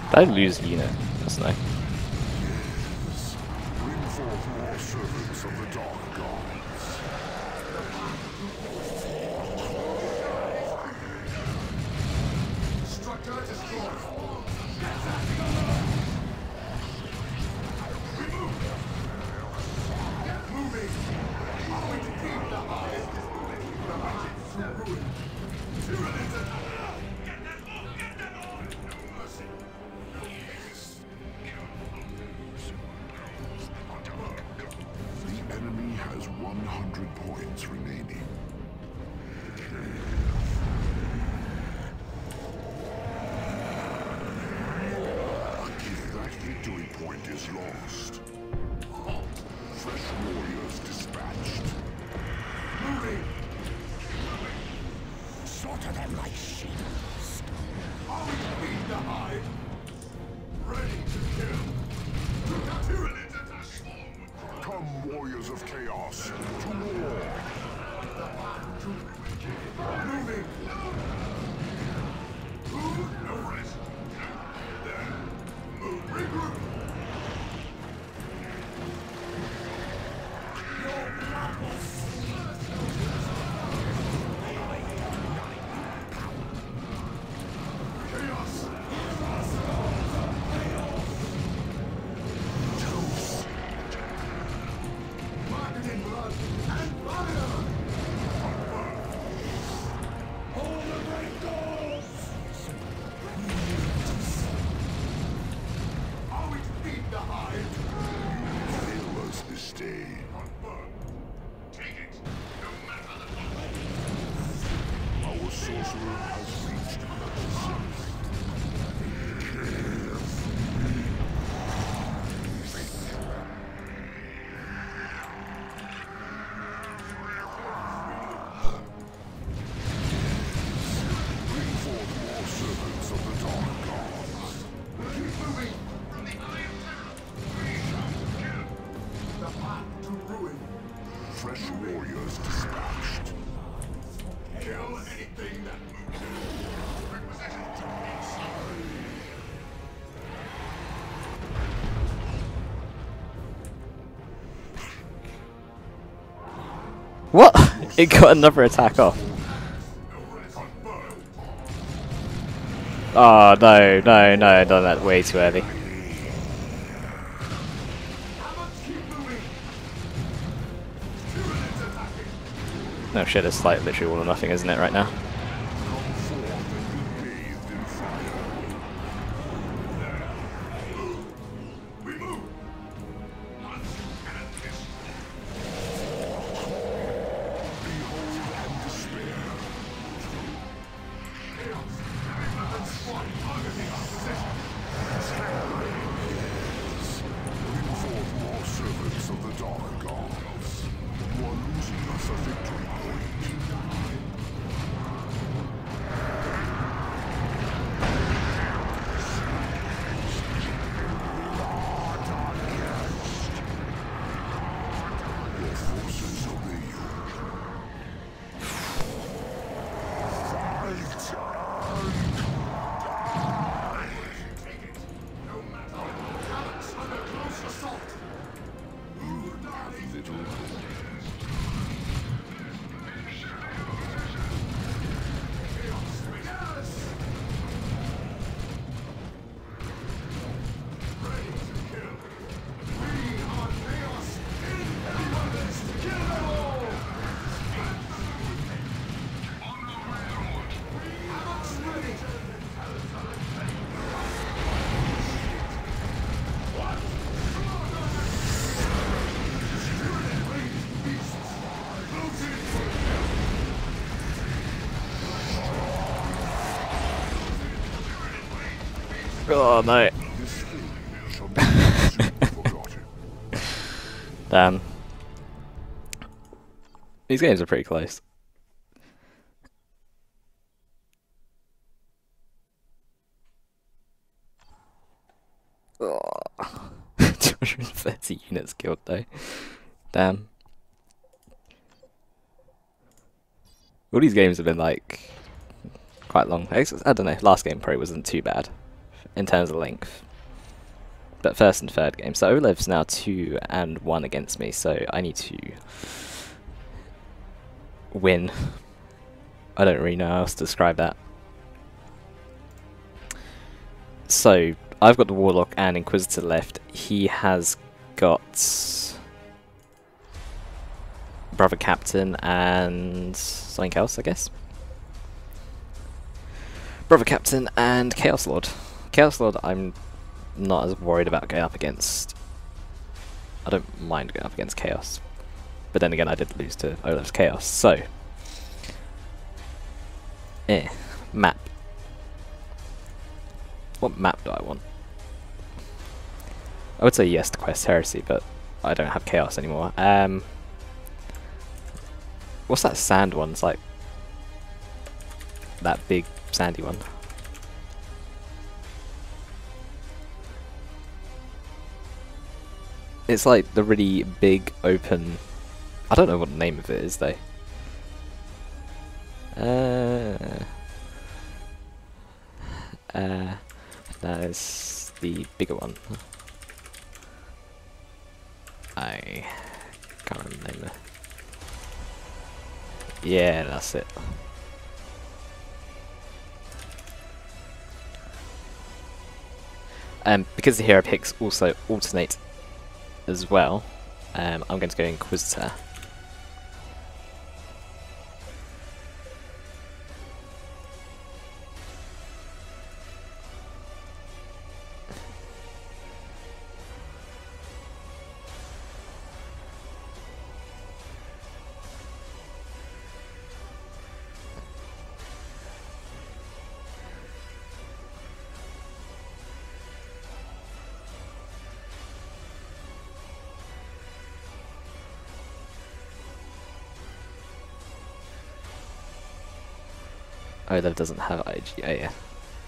Did I lose unit? That's nice. Bring forth more servants of the dark gods. Structure destroyed. Get moving. Are we to keep the highest? The magic through ruin. Tyranids attack. Get them all. No mercy. The enemy has 100 points remaining. If that victory point is lost, fresh warriors dispatched. Moving. Slaughter them like sheep. Are we to beat the hive? Ready to kill. Tyranids attack. Come, warriors of chaos, to war! Moving. No rest. There. Move. Regroup. Chaos. Market in blood and fire. Hold the great doors. Are we to beat the hive? Fail us this day. Take it. No matter the Our sorcerer has reached level 6. Bring forth more servants of the dark gods. Keep moving. From the eye of terror. The path to ruin. Fresh warriors dispatched. Kill anything that moves. Requisition to inside. What? It got another attack off. Oh no, no, no, done that way too early. No shit, it's like literally all or nothing, isn't it, right now? We move. Bring forth more servants of the dark gods. You are losing us a victory point. Your forces obey you. Have little hope. Oh no. This failure shall not soon be forgotten. Damn. These games are pretty close. Oh. 230 units killed though. Damn. All these games have been like quite long. I don't know, last game probably wasn't too bad in terms of length. But first and third game. So oLev's now 2-1 against me, so I need to win. I don't really know how else to describe that. So I've got the Warlock and Inquisitor left. He has got Brother Captain and something else, I guess. Brother Captain and Chaos Lord. Chaos Lord I'm not as worried about going up against. I don't mind going up against Chaos. But then again I did lose to oLev's Chaos, so map. What map do I want? I would say yes to Quest Heresy, but I don't have Chaos anymore. What's that sand one? It's like that big sandy one. It's like the really big open. I don't know what the name of it is though. That is the bigger one. I can't remember the name. Yeah, that's it. Because the hero picks also alternate as well, I'm going to go Inquisitor. oLev doesn't have IGA.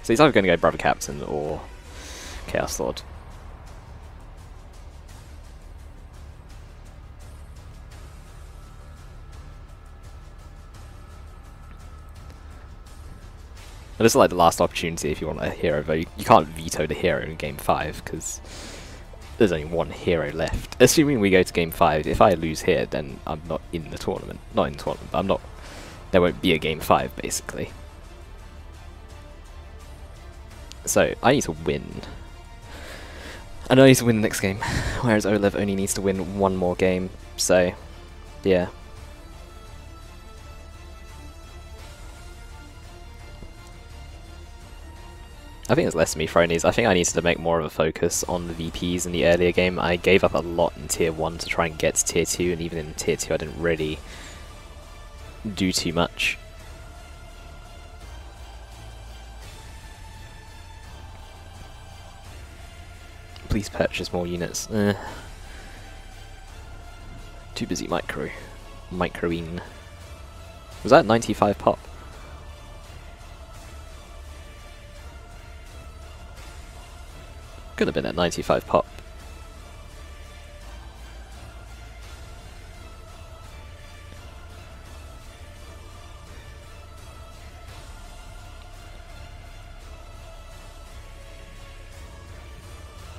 So he's either going to go Brother Captain or Chaos Lord. But this is like the last opportunity if you want a hero vote. You can't veto the hero in Game 5 because there's only one hero left. Assuming we go to Game 5, if I lose here then I'm not in the tournament. Not in the tournament, but I'm not. There won't be a Game 5 basically. So I need to win. And I need to win the next game, whereas oLev only needs to win one more game, so yeah. I think it's less me throwing these. I think I needed to make more of a focus on the VPs in the earlier game. I gave up a lot in Tier 1 to try and get to Tier 2, and even in Tier 2 I didn't really do too much. Please purchase more units. Too busy microing. Was that 95 pop? Could have been at 95 pop.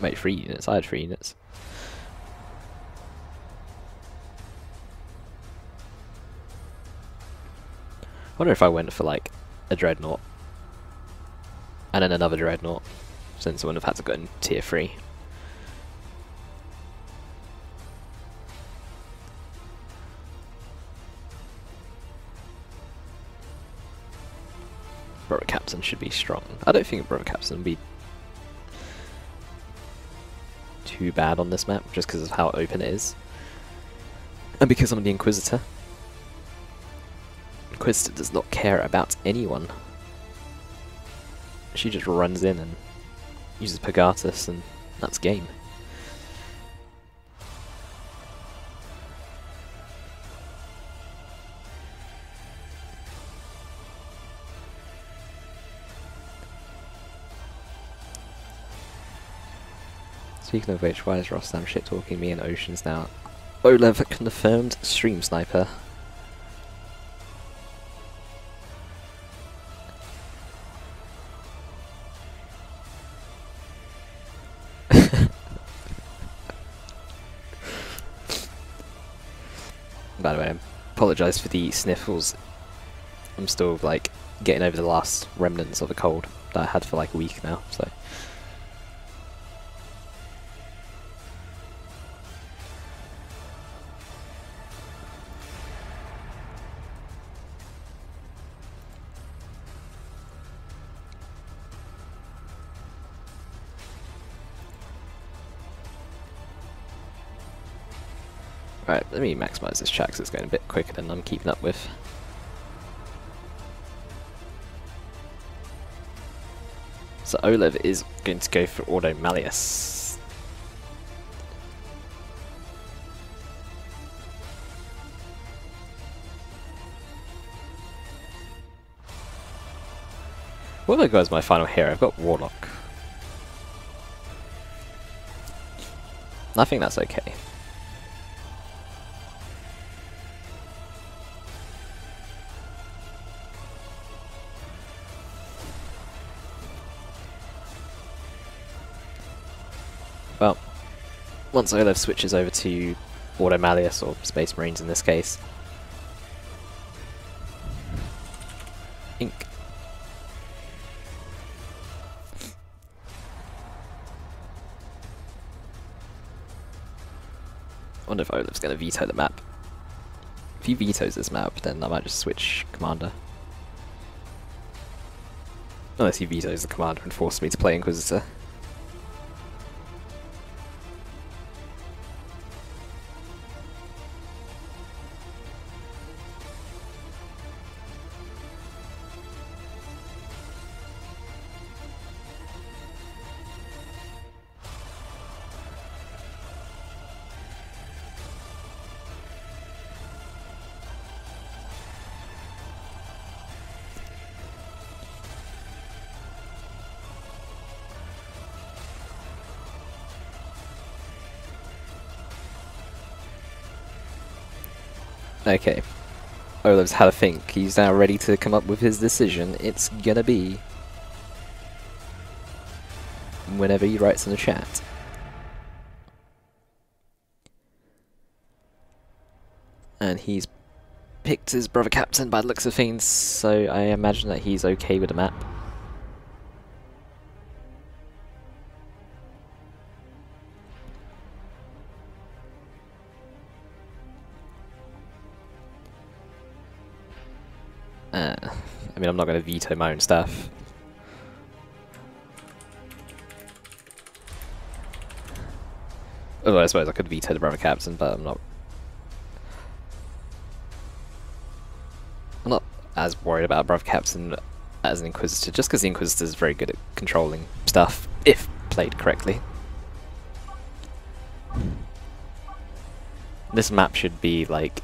Mate, 3 units. I had 3 units. I wonder if I went for like a Dreadnought and then another Dreadnought, since I wouldn't have had to go in Tier 3. Brother Captain should be strong. I don't think Brother Captain would be too bad on this map, just because of how open it is. And because I'm the Inquisitor. Inquisitor does not care about anyone. She just runs in and uses Pegasus, and that's game. Speaking of which, why is Rostam shit talking me in Oceans now? oLev confirmed stream sniper. By the way, I apologise for the sniffles. I'm still like getting over the last remnants of a cold that I had for like a week now, so. Right, let me maximise this chat because it's going a bit quicker than I'm keeping up with. So oLev is going to go for Auto Malleus. What have I got as my final hero? I've got Warlock. I think that's okay. Well, once oLev switches over to Auto Malleus, or Space Marines in this case, Ink. I wonder if oLev's going to veto the map. If he vetoes this map, then I might just switch commander. Unless he vetoes the commander and forces me to play Inquisitor. Okay, oLev's had a think. He's now ready to come up with his decision. It's gonna be whenever he writes in the chat. And he's picked his brother captain by the looks of things, so I imagine that he's okay with the map. I mean, I'm not going to veto my own stuff. Although I suppose I could veto the brother captain, but I'm not as worried about brother captain as an Inquisitor, just because the Inquisitor is very good at controlling stuff, if played correctly. This map should be like...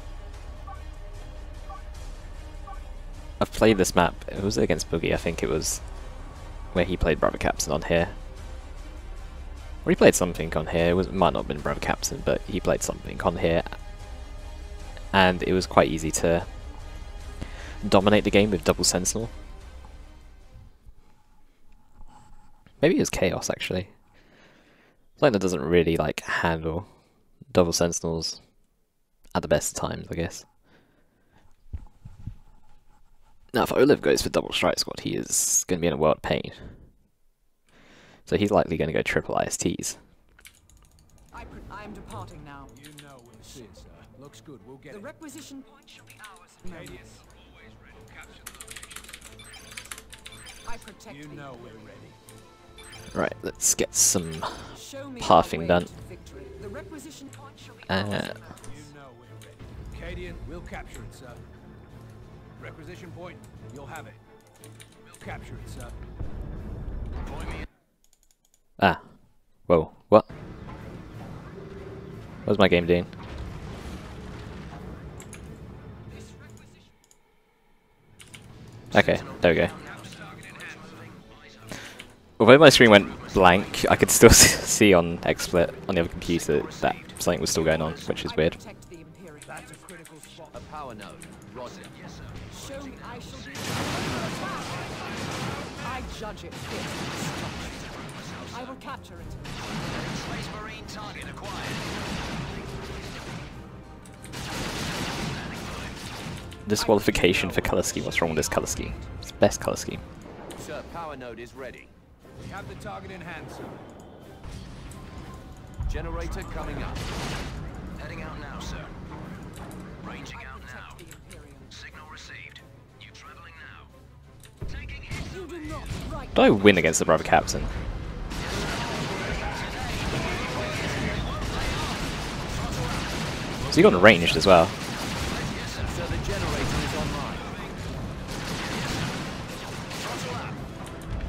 I've played this map, it was against Boogie, I think it was, where he played Brother Captain on here. Or he played something on here, it might not have been Brother Captain, but he played something on here. And it was quite easy to dominate the game with Double Sentinel. Maybe it was Chaos, actually. Lightner doesn't really, like, handle Double Sentinels at the best of times, I guess. Now, if oLev goes for double strike squad, he is going to be in a world of pain. So he's likely going to go triple ISTs. I'm departing now. You know we'll see it, sir. Looks good. We'll get The it. requisition point shall be ours. I protect You thee. know we're ready. Right, let's get some Show me pathing the way done. to victory. The requisition point shall be You know we're ready. Cadian, we'll capture it, sir. Requisition point, you'll have it. We'll capture it, sir. Ah. Whoa. What? What's my game doing? Okay, there we go. Although my screen went blank, I could still see on XSplit on the other computer that something was still going on, which is weird. Protect the Imperium. That's a critical spot. A power node. Roger. Yes, sir. Show me I shall be. I judge it fit. I will capture it. Space Marine target acquired. Disqualification for colour scheme. What's wrong with this colour scheme? It's the best colour scheme. Sir, power node is ready. We have the target in hand, sir. Generator coming up. Heading out now, sir. Ranging I out now. protect the Imperium. Signal received. You traveling now? Taking hit. You do not right. Do I win against the brother captain? So you got ranged as well. Sir, the generator is online.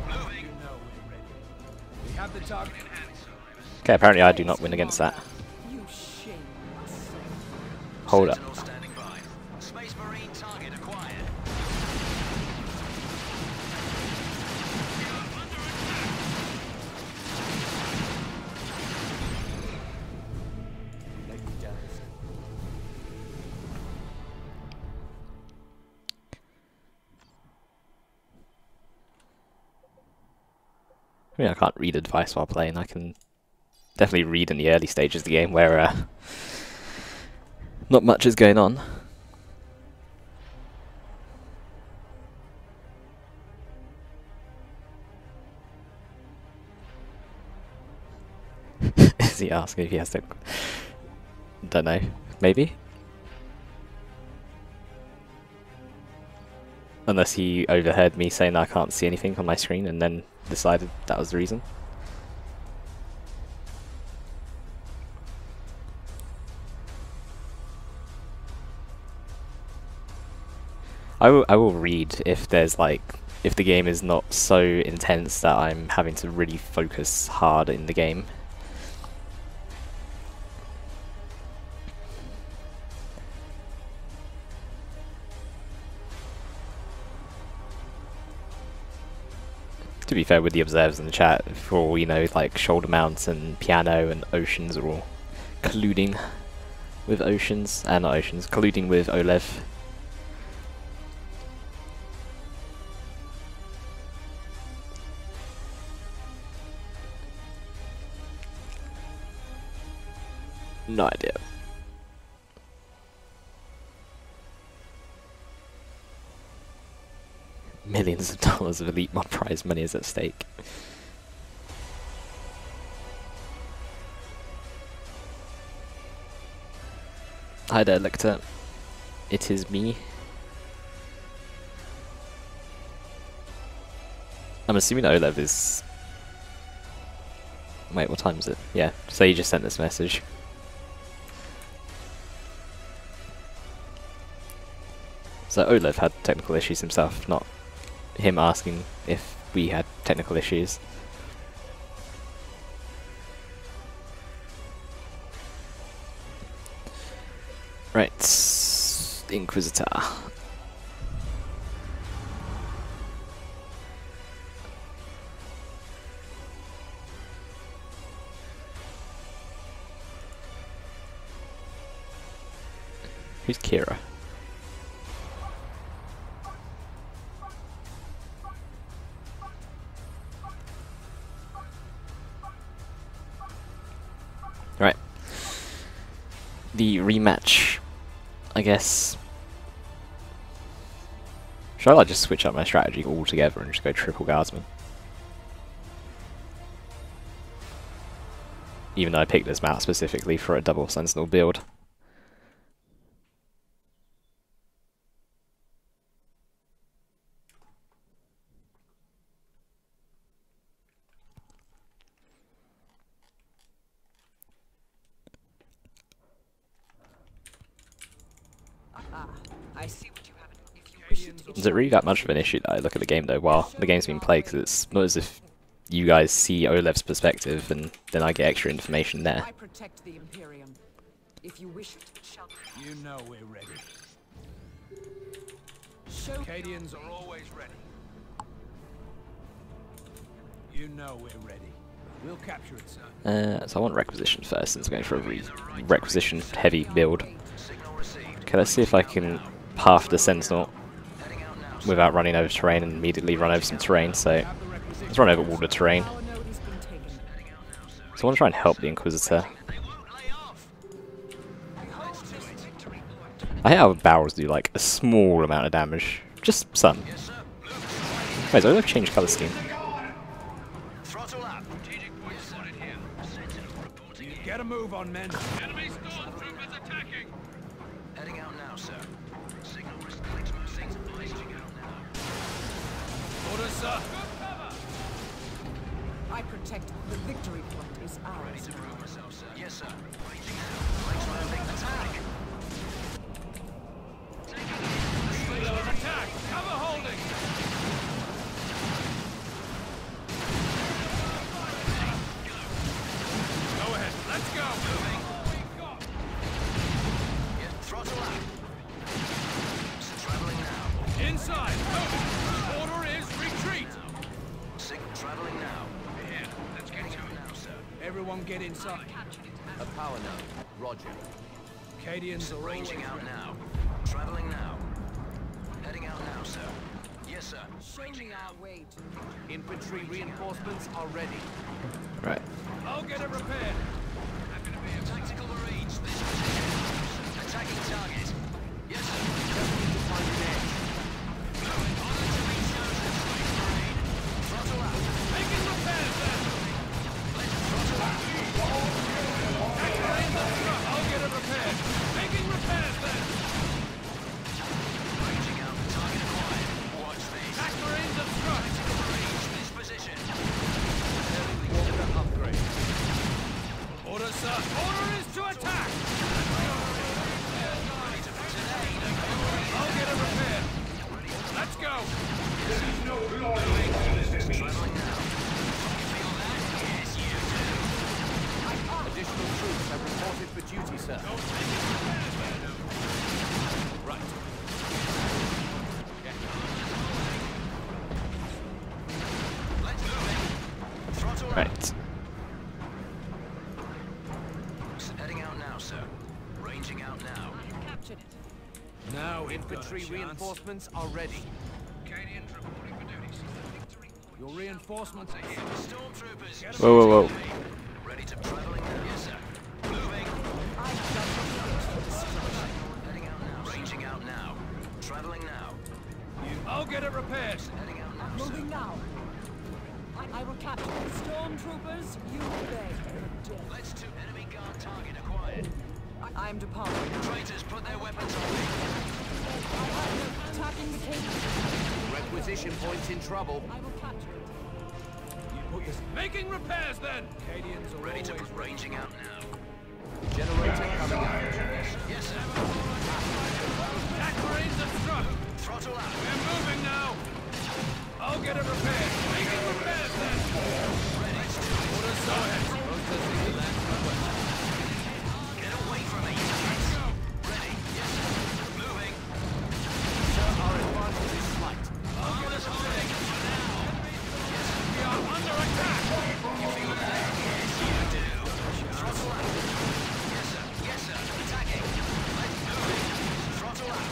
Moving. You know we're ready. We have the target in hand, sir. Okay, apparently I do not win against that. You shame us. Hold up. Sentinel standing by. Space Marine target acquired. Let me down, sir. I mean, I can't read advice while playing. I can definitely read in the early stages of the game where not much is going on. Is he asking if he has to? Don't know. Maybe. Unless he overheard me saying I can't see anything on my screen and then decided that was the reason. I will read if there's like, if the game is not so intense that I'm having to really focus hard in the game. To be fair, with the observers in the chat, for all we know, like Shoulder Mounts and Piano and Oceans are all colluding with Oceans, not Oceans, colluding with oLev. No idea. Millions of dollars of elite mod prize money is at stake. Hi there, Lecter. It is me. I'm assuming oLev is... Wait, what time is it? Yeah, so you just sent this message. So oLev had technical issues himself, not him asking if we had technical issues. Right, Inquisitor. Who's Kira? Right. The rematch, I guess. Shall I just switch up my strategy altogether and just go triple guardsman? Even though I picked this map specifically for a double sentinel build. I see what you have. If you wish it, Is it really that much of an issue that I look at the game though while the game's being played? Because it's not as if you guys see oLev's perspective, and then I get extra information there. I protect the Imperium. If you wish it, shall You know we're ready. show. Acadians are always ready. You know we're ready. We'll capture it, sir. So I want requisition first, since I'm going for a requisition heavy build. Okay, let's see if I can path the Sentinel without running over terrain and immediately run over some terrain. So let's run over all the terrain. Our node has been taken. So I want to try and help the Inquisitor. I hate how barrels do like a small amount of damage, just some. Wait, so I've changed colour scheme. Get a move on, men. Enemy stormtroopers attacking! Heading out now, sir. Signal Orders, sir. I protect the victory point is ours. to prove myself, sir. Yes, sir. Raging out. Makes my big attack. Attack! Cover holding! Go ahead. Let's go. Yeah, throttle up. Traveling now. Inside. Move. Order is retreat. Signal traveling now. Yeah, let's get to it now, sir. Everyone get inside. A power node. Roger. Acadians are always Ranging out ready. now. Traveling now. Heading out now, sir. Yes, sir. Show me our way to Infantry reinforcements are ready. Right. I'll get it repaired. Tactical Marines, this position. Attacking target. Yes, sir. Just need to find an edge. Moving. Order to be chosen, Space Marine. Throttle up. Making repairs then. Let's throttle up. I'll get it repaired. Making repairs then. Ranging out. Target acquired. Watch this. Attack Marines have struck. Tactical Marines, this position. Water upgrade. Order, sir. Order is to attack. I'll get it repaired. Let's go. Traveling now. You feel that? Yes, you do. Additional troops have reported for duty, sir. Right. Let's move. Throttle up. Right. Heading out now, sir. Ranging out now. captured it. Now Infantry reinforcements are ready. Acadians reporting for duty, sir. Your reinforcements are here. Stormtroopers. Whoa, whoa, whoa. Ready to traveling now. Yes, sir. Moving. Heading out now. Ranging out now. Traveling now. I'll get it repaired. Heading out now, sir. Moving now. I will capture it. Stormtroopers, you beg for death. Let's to enemy guard target acquired. I am departing. Traitors put their weapons on me. Attacking the cage. Requisition point in trouble. I will capture it. You put this. Making repairs then. Acadians are Ready to always ready. ranging out now. Generator coming out. Yes, sir. Attack Marines have struck. Throttle out. We're moving now. I'll get it repaired. Making repairs then. Orders, go ahead. Processing the last request. Get away from me. Let's go. Ready. Yes, sir. Moving. Sir, our advantage is slight. I'll get it repaired. For now. Yes, sir. We are under attack. You feel that? Yes, you do. Throttle out. Yes, sir. Yes, sir. Attacking. Let's move it. Throttle out.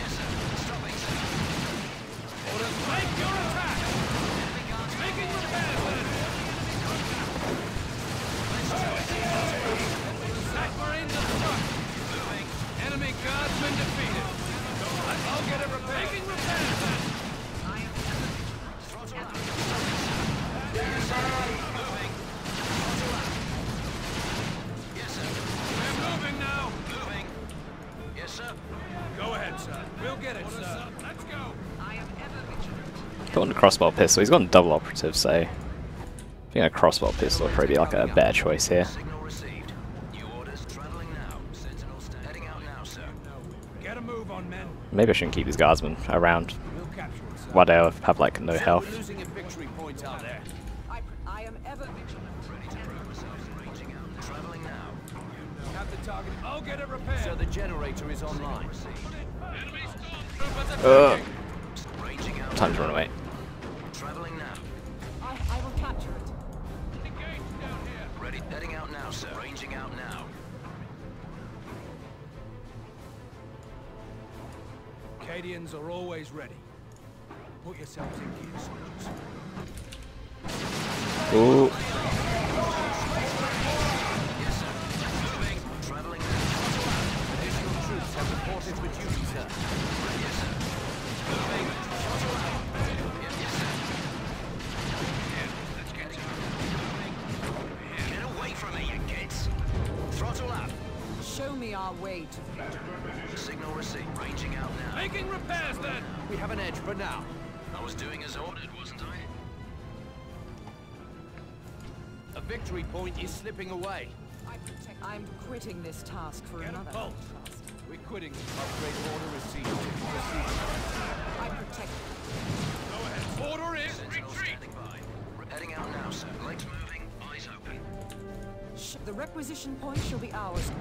Yes, sir. Stopping, sir. Orders, make your attack. Enemy guards Making repairs then. Let's do it. Attack Marines have struck. Moving. Enemy guardsmen defeated. I'll get it repaired. Making repairs then. Throttle out. Stopping, sir. Yes, sir. Moving. Throttle out. Yes, sir. We're moving now. Moving. Yes, sir. Go ahead, sir. We'll get it, sir. Let's go. Got on a crossbow pistol. He's got a double operative, so I think a crossbow pistol would probably be like a better choice here. Signal received. New orders traveling now. Sentinel heading out now, sir. Get a move on, men. Maybe I shouldn't keep these guardsmen around We'll capture it, sir. while they have like no We're health. losing a victory point out there. I protect am ever vigilant. Ready to prove ourselves. Ranging out. Traveling now. Have the target. I'll get it repaired. So the generator is online. Enemy stormtroopers attacking. Ranging out. Time to run away. Traveling now. I will capture it. Engage down here. Ready. Heading out now, sir. Ranging out now. Cadians are always ready. Put yourselves in gear, soldiers. Ooh. Yes, sir. Moving. Traveling now. Additional troops have reported for duty, sir. Yes, sir. Moving. Yes, sir. Let's get to it. Get away from me, you kids. Throttle up. Show me our way to the victory. Signal received. Ranging out now. Making repairs, then. We have an edge for now. I was doing as ordered, wasn't I? A victory point is slipping away. I'm quitting this task for another. Trust. We're quitting. Upgrade order received. I protect. Go ahead. Order is retreat. Heading out now, sir. Legs moving, eyes open. The requisition point shall be ours.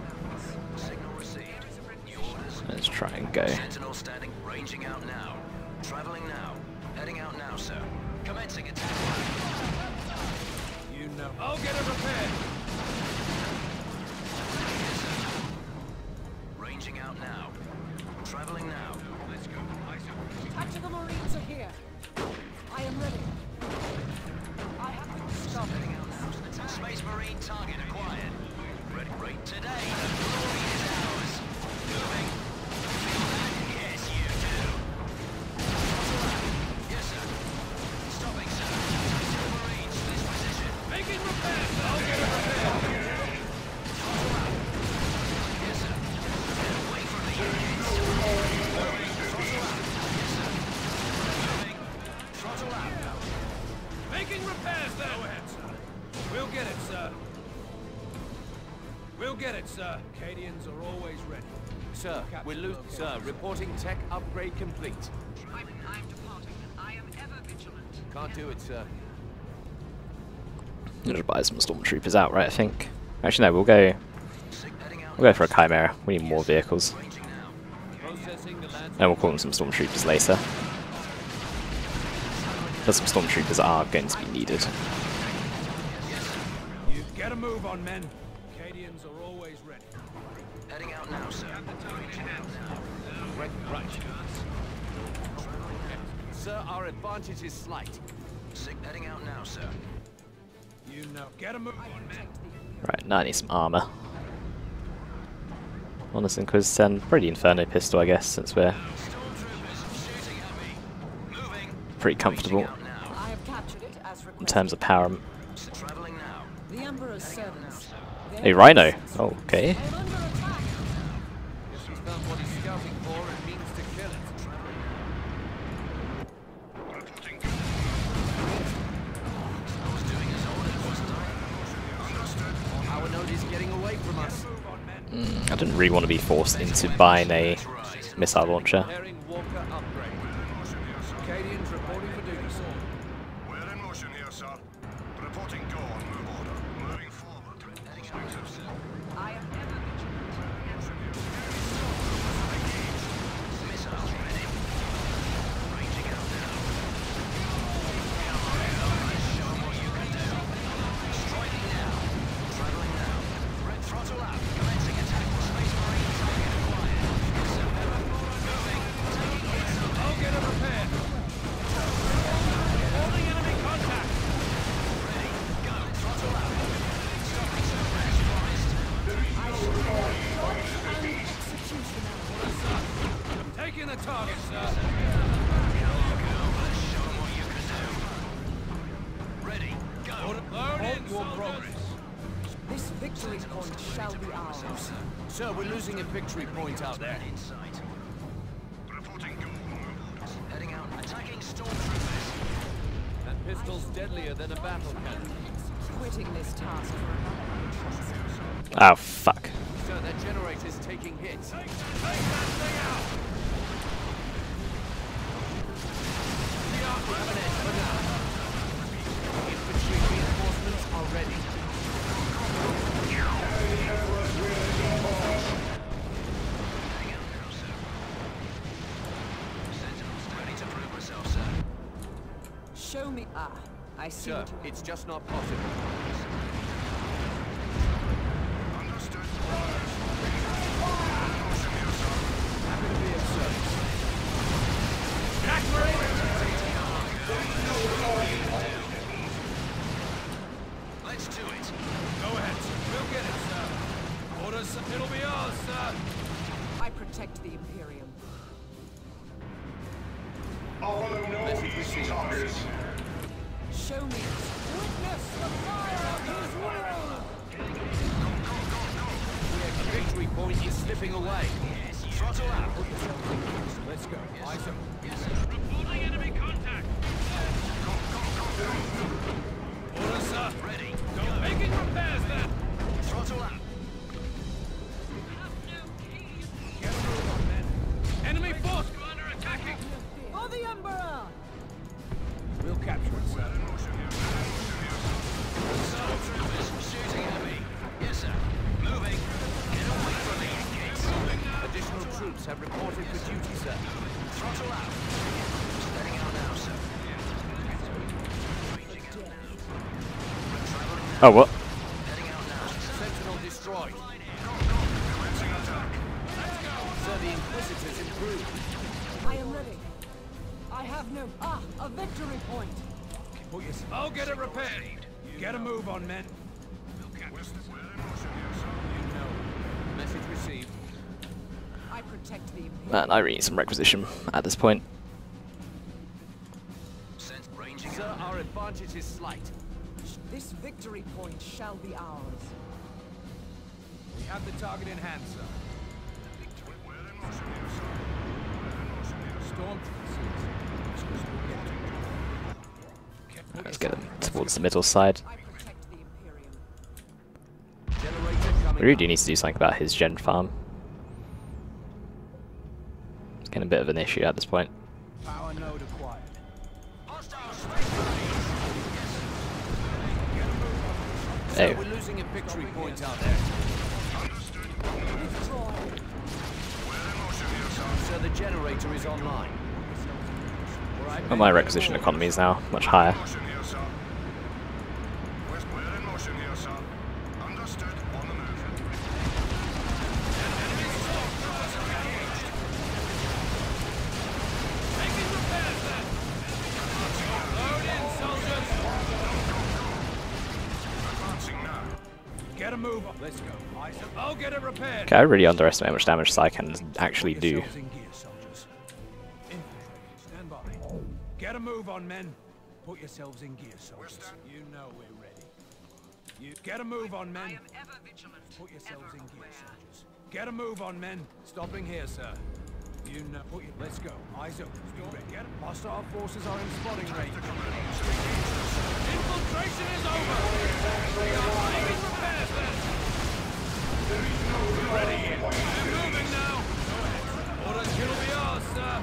Signal received. New orders. Let's try and go. Sentinel standing. Ranging out now. Traveling now. Heading out now, sir. Commencing attack. You know. I'll get it repaired. Yes, sir. Ranging out now. Traveling now. Let's go. Eyes open. Tactical Marines are here. I am ready. I have to stop. Heading out now. Space Marine target acquired. Ready. Right today. The glory is ours. Moving. Feel that? Yes, you do. Yes, sir. Stopping, sir. Tactical Marines, this position. Making repairs. I'll get it repaired. Yes, sir. Get away from me, you kids. Moving. Throttle up. Yes, sir. Moving. Throttle up. Making repairs, then. Go ahead, sir. We'll get it, sir. We'll get it, sir. Cadians are always ready. Sir, we're sir, reporting tech upgrade complete. I'm departing. I am ever vigilant. Can't do it, sir. We'll just buy some stormtroopers outright, I think. Actually, no, we'll go for a Chimera. We need more vehicles. And we'll call them some stormtroopers later. But some stormtroopers are going to be needed. You get a move on, men. Cadians are always ready. Heading out now, sir. Right. Sir, our advantage is slight. Heading out now, sir. You know. Get a move on, men. Right, now I need some armor. On this Inquisitor 10, pretty Inferno pistol, I guess, since we're pretty comfortable I have captured it as in requested. terms of power. Traveling now. The Emperor's servants. A Rhino. Oh, okay. I am under attack. If he's found what he's scouting for, it means to kill it. I was doing as ordered, wasn't I? Understood. Our node is getting away from us. I didn't really want to be forced into buying a missile launcher. Preparing Walker upgrade. Cadians reporting for duty, sir. We're in motion here, sir. Reporting go on move order. Moving forward. I am ever Missiles ready. Ranging out now. Show 'em what you can do. Striking now. Traveling now. Red throttle up. Commencing attack. Space Marine target acquired. Yes, sir. Moving. Taking hits. I'll get it repaired. Holding enemy contact. Ready. Go. Throttle up. Stopping, sir. As advised. Taking the target, sir. Show 'em what you can do. Ready. Go. Load in your progress. This victory point shall be ours. Sir, we're losing a victory point out there. Reporting go on move order. Heading out. Attacking stormtroopers. That pistol's deadlier than a battle cannon. Quitting this task for another. Oh, fuck. Sir, that generator's taking hits. Take that thing out! We have an edge for now. Infantry reinforcements Show me. Ah, I see. Sir, it's just not possible. Understood. Happy to be of service. Let's do it. Go ahead. We'll get it, sir. Orders. It'll be ours, sir. I protect the Imperium. Message received. Show me. Witness the fire of his will! The victory point is slipping away. Throttle up. Let's go. Eyes up. Reporting enemy contact. Orders, sir. Ready. Go. Making repairs, then. Throttle up. Get a move on, men. Enemy force. Commander attacking. For the Emperor! We'll capture it, sir. Stormtroopers shooting at me. Yes, sir. Moving. Get away from me, you kids. Additional troops have reported for duty, sir. Throttle up. Letting out now, sir. Oh, what? Heading out now. Sentinel destroyed. Sir, the Inquisitors improved. I am ready. I have no... Ah, a victory point! Put your... I'll get it repaired. Get a move on, men. Message received. I protect the Imperium. Man, I really need some requisition at this point. Sense ranging Sir, our advantage is slight. This victory point shall be ours. We have the target in hand, sir. Let's get them towards the middle side. I protect the Imperium. Generator coming We really up. do need to do something about his gen farm. It's getting a bit of an issue at this point. Power node acquired. hostile space marines. Sir, Oh, we're losing a victory point out there. Destroy. Sir, the generator is online. All right, well, my requisition economy is now much higher. Motion here, sir. We're in motion here, sir. Understood. On the move. Making repairs, then. Load in, soldiers. Advancing now. Get a move on. Let's go. I'll get it repaired. Okay, I really underestimate how much damage Psy can actually do. Yourselves in gear, soldiers. Infantry, stand by. Get a move on, men. Put yourselves in gear, soldiers. You know we're ready. You get a move on, men. Put yourselves in gear, soldiers. Get a move on, men. Stopping here, sir. You know. Let's go. Eyes open. Get them. Hostile forces are in spotting range. Infiltration is over. We are making repairs, then. Ready here. We're moving now. Go ahead. Orders will be ours, sir.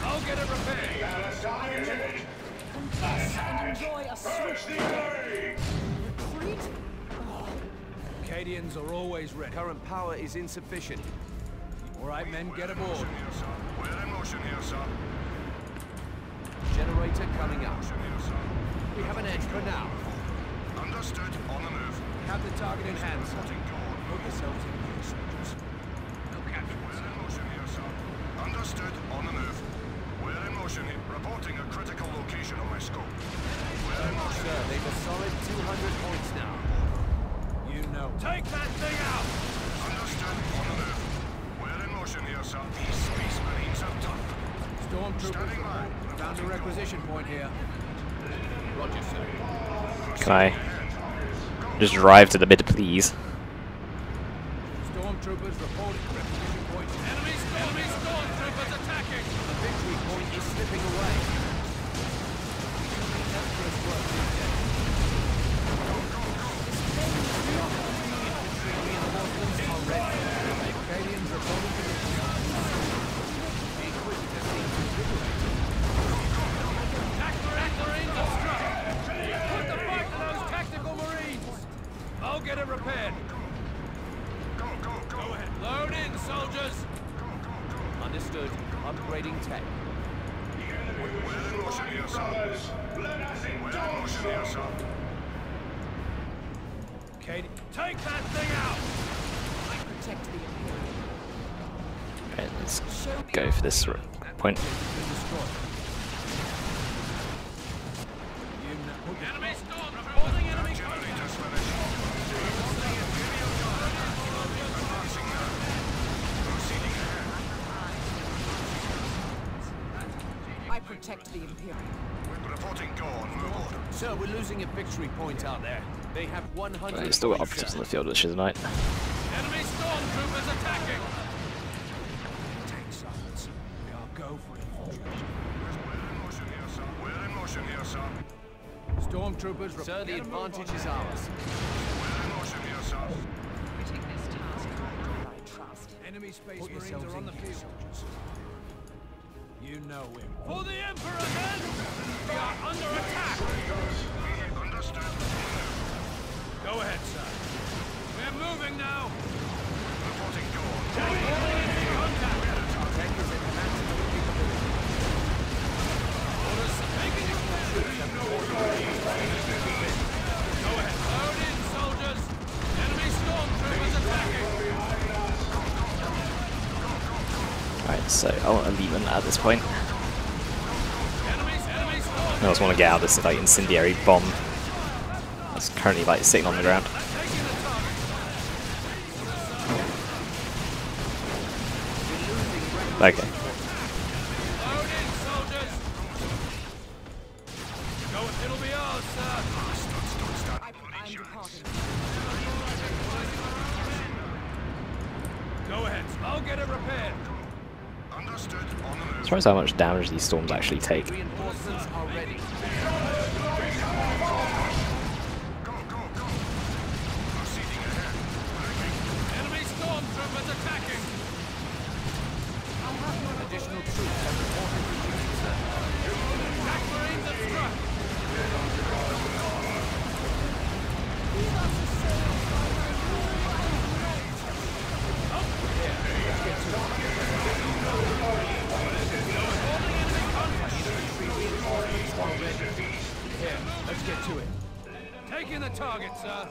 I'll get it repaired. Confess and enjoy a swift retreat? Acadians are always ready. Current power is insufficient. All right, men, get aboard. We're in motion here, sir. Generator coming up. We have an edge for now. Understood. On the move. Have the target in hand, sir. Put yourselves in gear, soldiers. We're in motion here, sir. Understood. On the move. We're in motion here. Reporting a critical location on my scope. We're in motion. Sir, they've a solid 200 points now. You know. Take that thing out! Understood. On the move. We're in motion here, sir. These space marines are tough. Stormtroopers report. Found a requisition point here. Roger, sir. Can I just drive to the mid, please? Stormtroopers reporting requisition point. Enemy stormtroopers attacking! The victory point is slipping away. Emperor's work is dead. Reinforcements are ready. Acadians reporting position. The Inquisitors seem to liberate. Marines are struck! Put the fight to those tactical marines! I'll get it repaired. Go ahead. Load in, soldiers! Understood. Upgrading tech. We're in motion here, sir. We're in motion here, sir. Katie, take that thing out! I protect the Imperium. Right, let's go for this point. Enemy storm! Holding enemy Generators finished. Advancing now. Proceeding ahead. I protect the Imperium. Reporting go on move order. Sir, we're losing a victory point out there. They have 100 Right, still got points, operatives sir. on the field, which is nice. Enemy stormtroopers attacking! Take silence. We are go for infiltration. We're in motion here, sir. We're in motion here, sir. Stormtroopers, sir, the advantage is ours. We're in motion here, sir. Quitting this task I trust. Enemy space marines are on the field. Soldiers. You know him. For the Emperor, men! We are under attack! Understood. Go ahead, sir. We're moving now! Reporting go on. Contact! Tech is at maximum capability. Orders making it. Go ahead. Load in, soldiers! Enemy stormtroopers attacking! Right, so I want a Lehman at this point. Enemy storm! I just want to get out of this like incendiary bomb that's currently like sitting on the ground. Taking the target! Okay. Load in, soldiers! Go, it'll be ours, sir! I'm departing. Go ahead, I'll get it repaired. Understood. On the move. Surprised how much damage these storms actually take. Reinforcements are ready. Go, go, go. Proceeding ahead. Enemy stormtroopers attacking! Additional troops have reported to duty, sir. Attack marines at struck! Here, let's get to it. Taking the target, sir.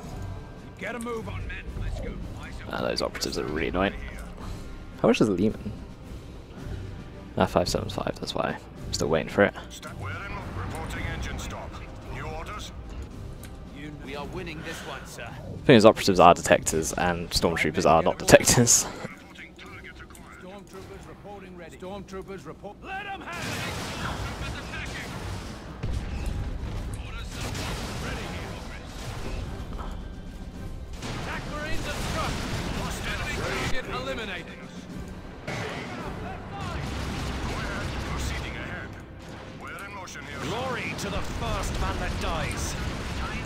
Get a move on, men. Let's go. Those operatives are really annoying. How much is the Lehman? 575, that's why. I'm still waiting for it. We're in. Reporting engine stop. New orders. We are winning this one, sir. The thing is, operatives are detectors and stormtroopers are not detectors. Reporting target acquired. Stormtroopers reporting ready. Stormtroopers report. Let them have it! Stormtroopers attacking! Orders, sir. Ready here. Attack marines at struck! Lost enemy target eliminated. Proceeding ahead. We're in motion here. Glory to the first man that dies.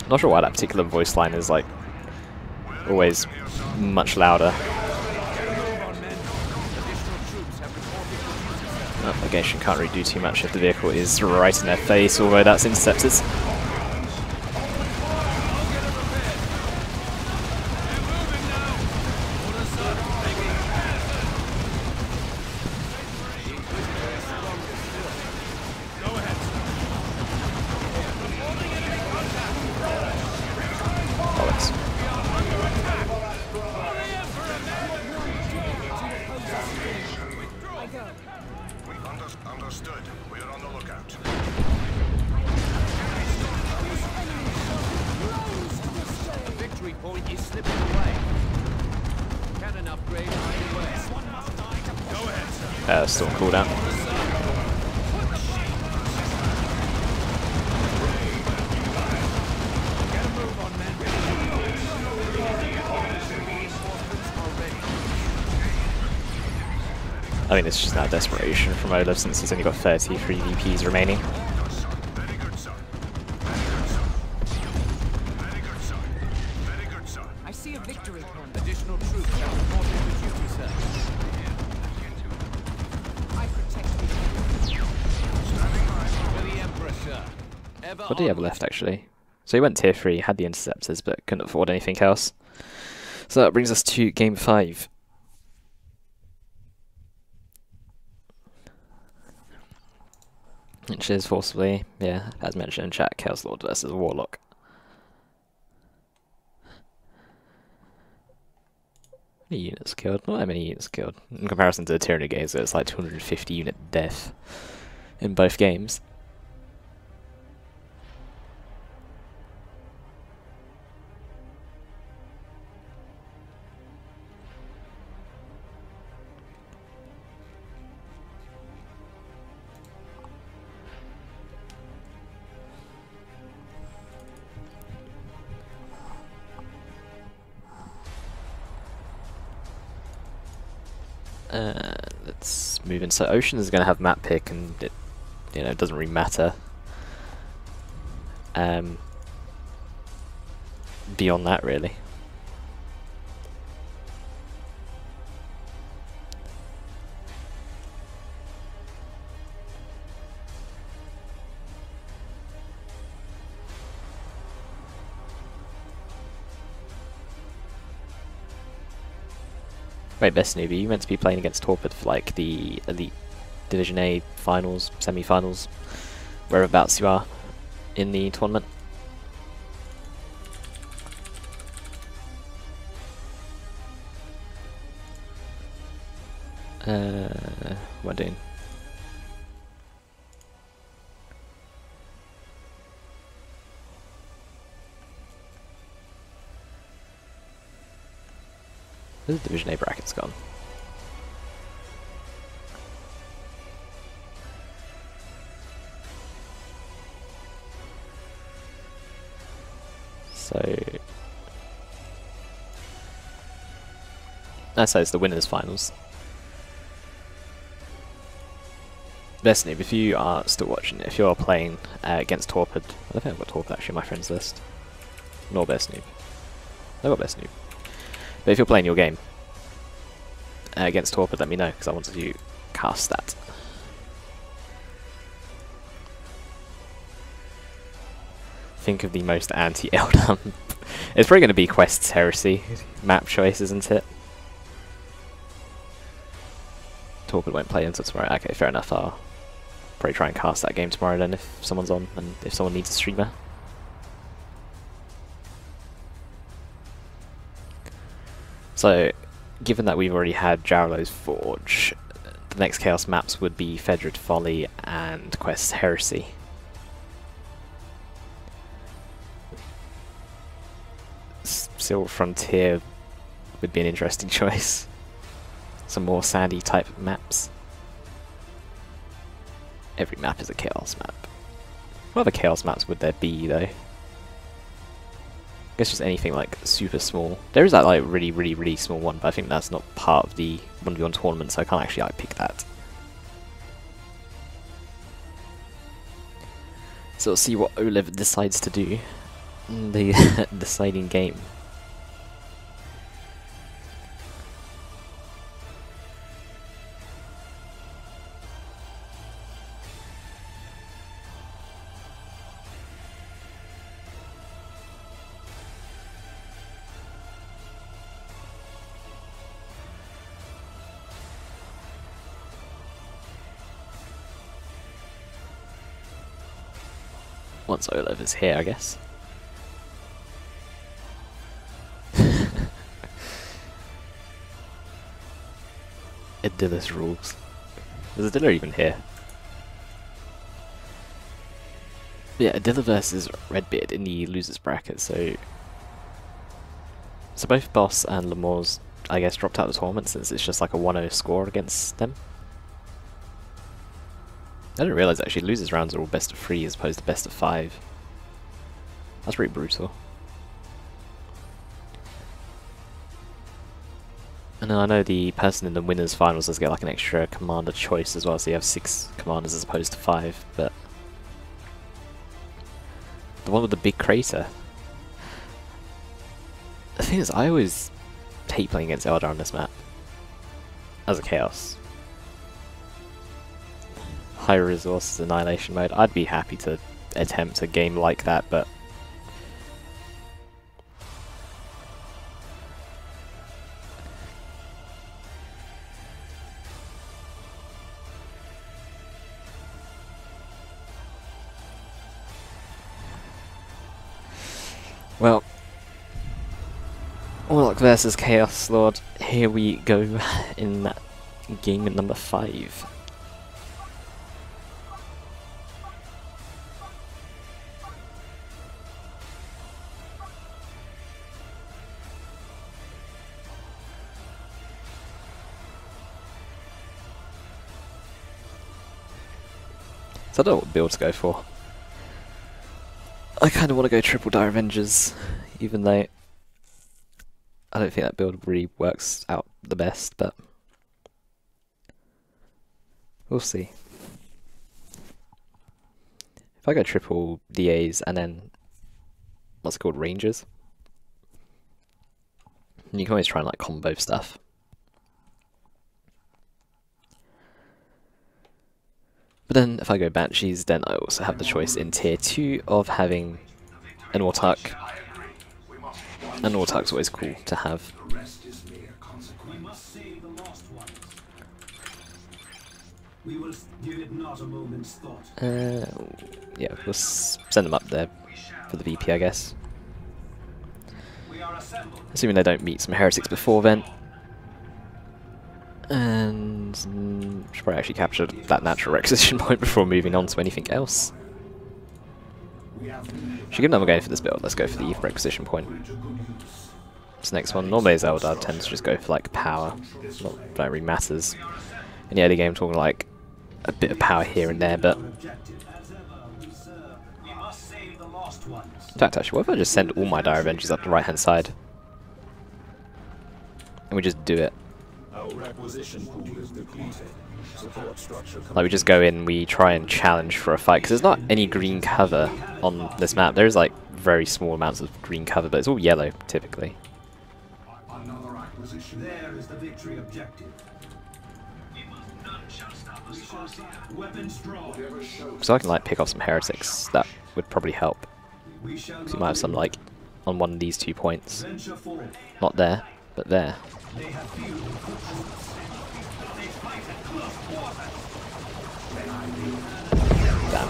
I'm not sure why that particular voice line is like always much louder. Oh, I guess you can't really do too much if the vehicle is right in their face, although that's interceptors. Bollocks. Understood. We're on the lookout. The victory point is slipping away. Cannon upgrade right away. Go ahead, sir. Storm cooldown. Get a move on, men. I mean, it's just now desperation from oLev since he's only got 33 VPs remaining. Very good, sir. Very good, sir. Very good, sir. I see a victory point. Additional troops have reported for duty, sir. I protect the For the Emperor, sir. Ever What did he have left, actually? So he went tier 3, had the interceptors, but couldn't afford anything else. So that brings us to game 5. Which is forcibly, yeah, as mentioned in chat, Chaos Lord versus Warlock. How many units killed? Not that many units killed. In comparison to the Tyranny games, it's like 250 unit death in both games. Let's move in. So Ocean is going to have map pick, and it, it doesn't really matter. Beyond that, really. Wait, best newbie, you meant to be playing against Torpid for like the Elite Division A finals, semi-finals, whereabouts you are in the tournament. What am I doing? Where's the Division A brackets gone? So it's the winners finals. Best noob, if you are still watching, if you're playing against Torpid, I don't think I've got Torpid actually in my friends list. Nor best noob. I've got best noob. But if you're playing your game against Torpid, let me know, because I want to cast that. Think of the most anti-Eldam. It's probably going to be Quest's Heresy map choice, isn't it? Torpid won't play until tomorrow. Okay, fair enough. I'll probably try and cast that game tomorrow then if someone's on, and if someone needs a streamer. So, given that we've already had Jarlow's Forge, the next Chaos maps would be Fedrid Folly and Quest's Heresy. Silver Frontier would be an interesting choice. Some more sandy type maps. Every map is a Chaos map. What other Chaos maps would there be though? I guess just anything like super small. There is that like really small one, but I think that's not part of the 1v1 tournament, so I can't actually like pick that. So we'll see what oLev decides to do in the deciding game. Once oLev is here, I guess. Adilus rules. Is Adilla even here? But yeah, Adilla versus Redbeard in the losers bracket, so both Boss and Lemoore's, I guess, dropped out of the tournament since it's just like a 1-0 score against them. I didn't realise actually losers rounds are all best of 3 as opposed to best of 5. That's pretty brutal. And then I know the person in the winners finals does get like an extra commander choice as well, so you have 6 commanders as opposed to 5, but the one with the big crater. The thing is, I always hate playing against Eldar on this map as a Chaos. High resources annihilation mode. I'd be happy to attempt a game like that, but Well, Warlock versus Chaos Lord. Here we go in that game number 5. So I don't know what build to go for. I kind of want to go triple Dire Avengers, even though I don't think that build really works out the best, but we'll see. If I go triple DAs and then what's it called, Rangers, you can always try and like combo stuff. But then if I go Banshees, then I also have the choice in tier 2 of having an Autark. An Autark's always cool to have. Yeah, we'll send them up there for the VP, I guess. Assuming they don't meet some heretics before then. And should probably actually capture that natural requisition point before moving on to anything else. Should give them a go for this build. Let's go for the requisition point. This next one, normally Zelda tends to just go for like power. Don't really matters. In the early game, talking like a bit of power here and there, but in fact, actually, what if I just send all my Dire Avengers up the right hand side and we just do it? Like we just go in, we try and challenge for a fight, because there's not any green cover on this map. There's like very small amounts of green cover, but it's all yellow typically. There is the victory objective. So I can like pick off some heretics. That would probably help. Because you might have some like on one of these 2 points. Not there, but there. Damn.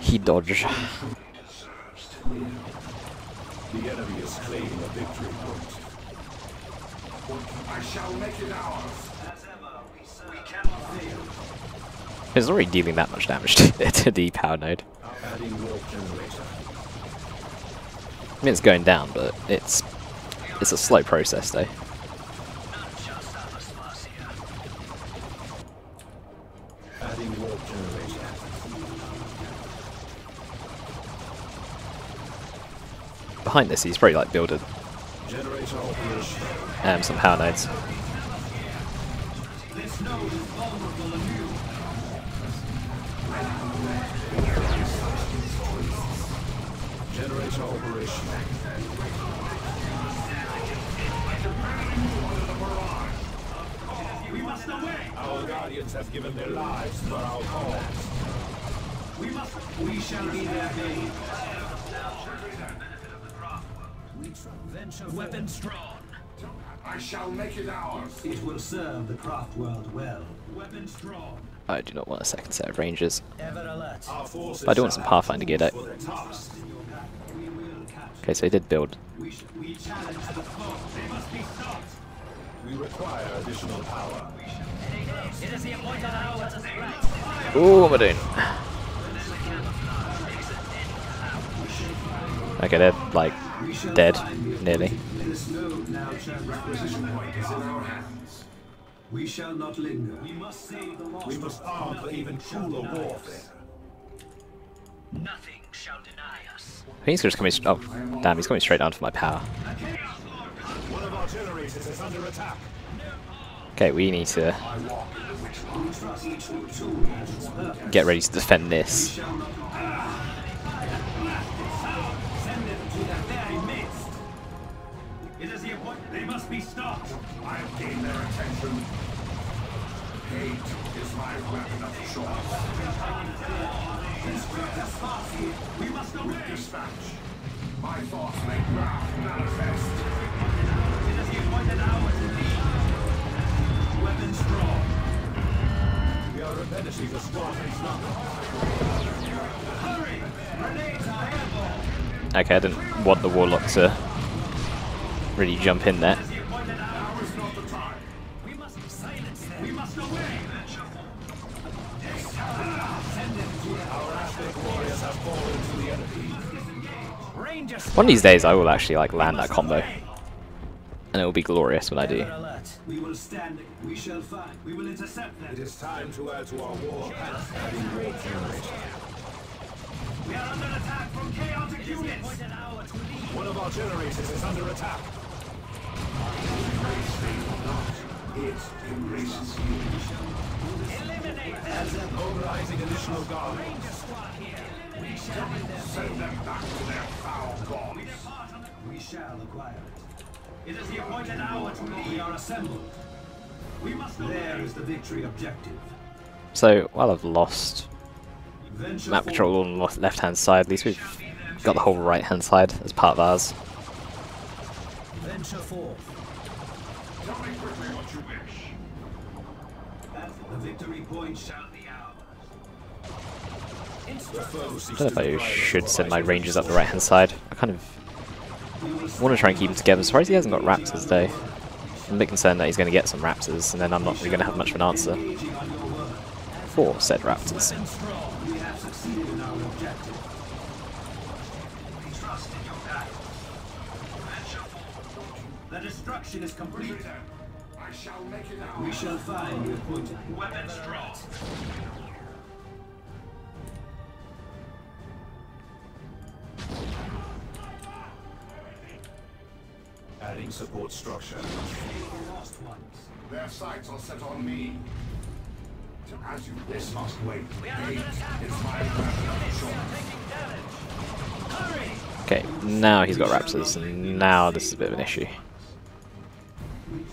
He dodged. The enemy is claiming a victory point. I shall make it ours. It's already dealing that much damage to the power node. I mean, it's going down, but it's a slow process though. Behind this, he's probably like building some power nodes. Generator operation. We must away! Our guardians have given their lives for our cause. We shall be their aid. Weapons drawn. I shall make it ours. It will serve the craft world well. Weapons drawn. I do not want a second set of rangers. Ever alert. But I do want some Pathfinder gear though. Okay, so he did build. We challenge the foe. They must be stopped. We require additional power. It is the appointed hour to strike. Ooh, what am I doing? Okay, they're like dead, nearly. This node now position point is in our hands. We shall not linger. We must save the lost. We must arm for even cooler warfare. Nothing shall deny us. I think he's just coming. Oh, damn! He's coming straight down for my power. One of our generators is under attack. Okay, we need to get ready to defend this. It is the appointment. They must be stopped. I have gained their attention. Hate is my weapon of choice. We must away. Dispatch. My thoughts make wrath manifest. It is the appointed hour to lead. Weapons drawn. We are replenishing the squadron's number. Hurry! Okay, I didn't want the Warlock to really jump in there. One of these days I will actually like land that combo. And it will be glorious when I do. We will stand. We shall fight. We will intercept them. It is time to add to our war. We are under attack from chaotic units. One of our generators is under attack. It embraces you. Eliminate them. Mobilizing additional guard. Send them back to their foul gods. We shall acquire it. It is the appointed hour to leave. We are assembled. We must. There is the victory objective. So while I've lost map control on the left hand side, at least we've got the whole right hand side as part of ours. Venture forth. Tell me quickly what you wish. The victory point shall be ours. The foe I seeks don't know to if I divide should the send my horizon. rangers up the right hand side. I kind of want to try and keep them together. I'm surprised he hasn't got raptors though. I'm a bit concerned that he's going to get some raptors and then I'm not really going to have much of an answer for said raptors. We have succeeded in our objective. We trust in your guidance. The destruction is complete. I shall make it out. We shall find the appointed. Weapons drawn. Adding support structure. Lost ones. Their sights are set on me. As you this must wait. It's my Okay, now he's got raptors and now this is a bit of an issue.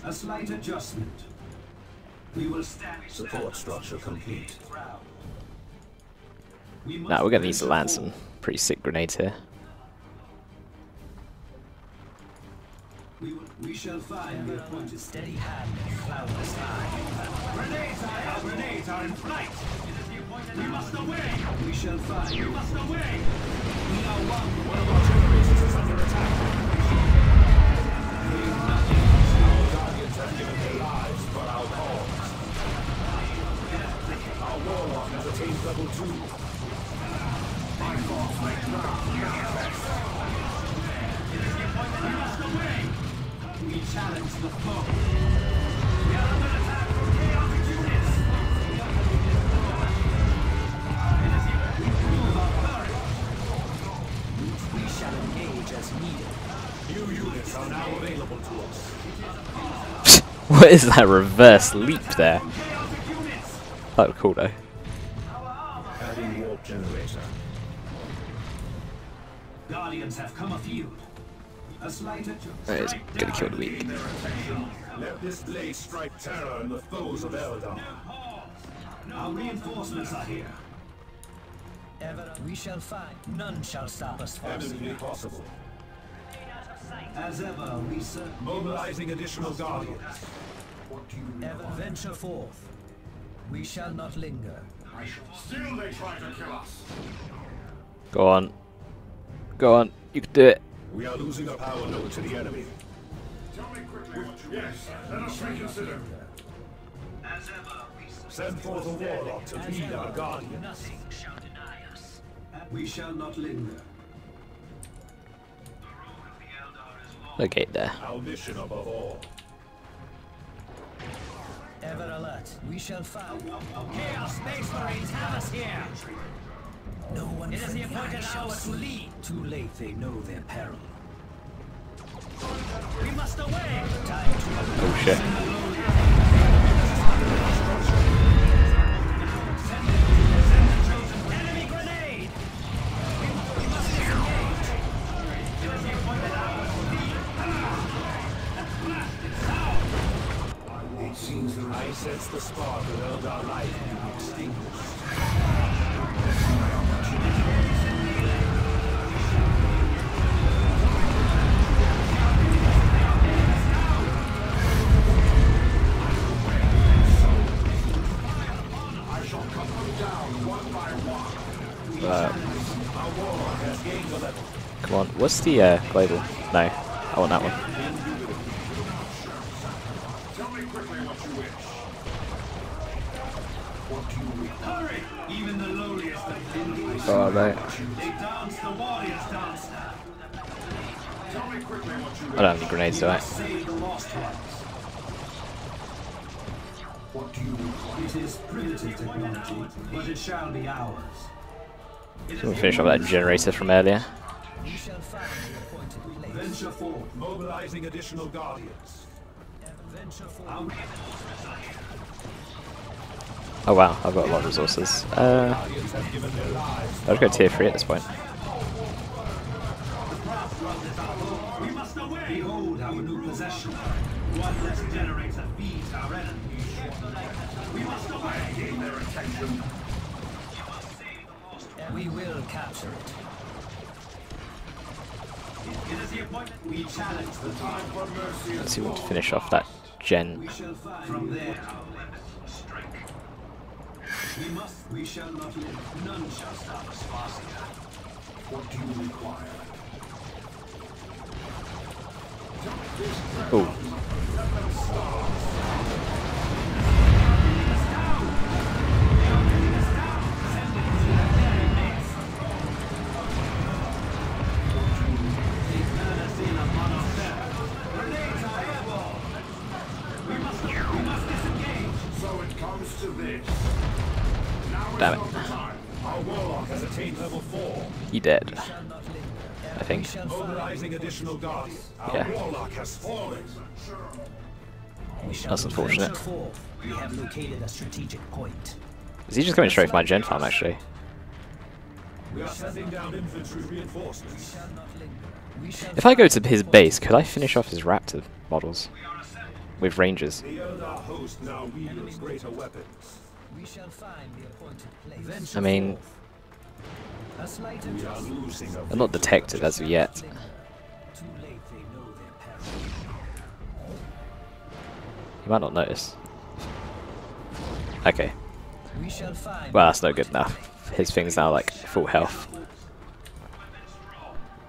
A slight adjustment. We will stand. Support structure complete. Now we're going to need to land some pretty sick grenades here. We shall find the appointed. Steady hand and cloudless eye. Grenades are in flight. We must away. We shall find. We must away. We are one of our generators is under attack. Our guardians have given their lives for our cause. Our warlock has attained level 2. my thoughts make We must away. We challenge the foe. We are under attack from chaotic units. We prove our courage. We shall engage as needed. New units are now available to us. What is that reverse leap there? That was cool though. Adding warp generator. Guardians have come afield. A slight adjustment. That is gonna kill the weak. Let this blade strike terror in the foes of Eldar. Our reinforcements are here. Ever we shall find. None shall stop us from Eminently possible. As ever, we serve. Mobilizing additional guardians. Ever venture forth. We shall not linger. Still they try to kill us. Go on. Go on. You can do it. We are losing a power node to the enemy. Tell me quickly what you Yes, let us reconsider. As ever, we Send forth a warlock to lead our guardians. nothing shall deny us. We shall not linger. Okay, there. Our mission above all. Ever alert. We shall find. Chaos Space Marines have us here. No one. It is the appointed hour to lead. Too late. They know their peril. We must away. Time to. Oh shit. Enemy grenade. We must disengage. It is the appointed hour to lead. It seems that I sense the spark of Eldar life being extinguished. I shall cut them down one by one. Our warlock has gained a level. Come on. what's the global? No, I want that one. Tell me quickly what you wish. What do you wish? Hurry! Even the lowliest of kings. Oh, no. They dance the warrior's dance now. Tell me quickly what you I wish. don't have any grenades, do I? Save the lost ones. What do you require? It is primitive technology, but it shall be ours. We'll finish off that generator from earlier. We shall find the appointed place. Venture forth. Mobilizing additional guardians. Venture forth. Oh wow, I've got a lot of resources. I'll go tier 3 at this point. We must away. Behold our new possession. One less generator feeds our enemies. We must away. Gain their attention. We will capture it. It is the appointment. We challenge the time for mercy. Let's see if we can finish off that gen. We shall find from there our limitless strength. We shall not live. None shall stop us. What do you require? Oh, So it comes to this. Now damn it. Our warlock has attained level 4. He dead. I think. Mobilizing additional guardians. Our Yeah. warlock has fallen. That's unfortunate. We have located a strategic point. Is he just going straight for my gen farm actually? We are sending down infantry reinforcements. If I go to his base, could I finish off his raptor models? With rangers? The Eldar host now wields greater weapons. We shall find the appointed place. I mean, A slight We are adjustment. losing a I'm not detected as of yet. Too late, they know their peril. You might not notice. Okay. We shall find. Well, that's no good enough. His thing's now like full health.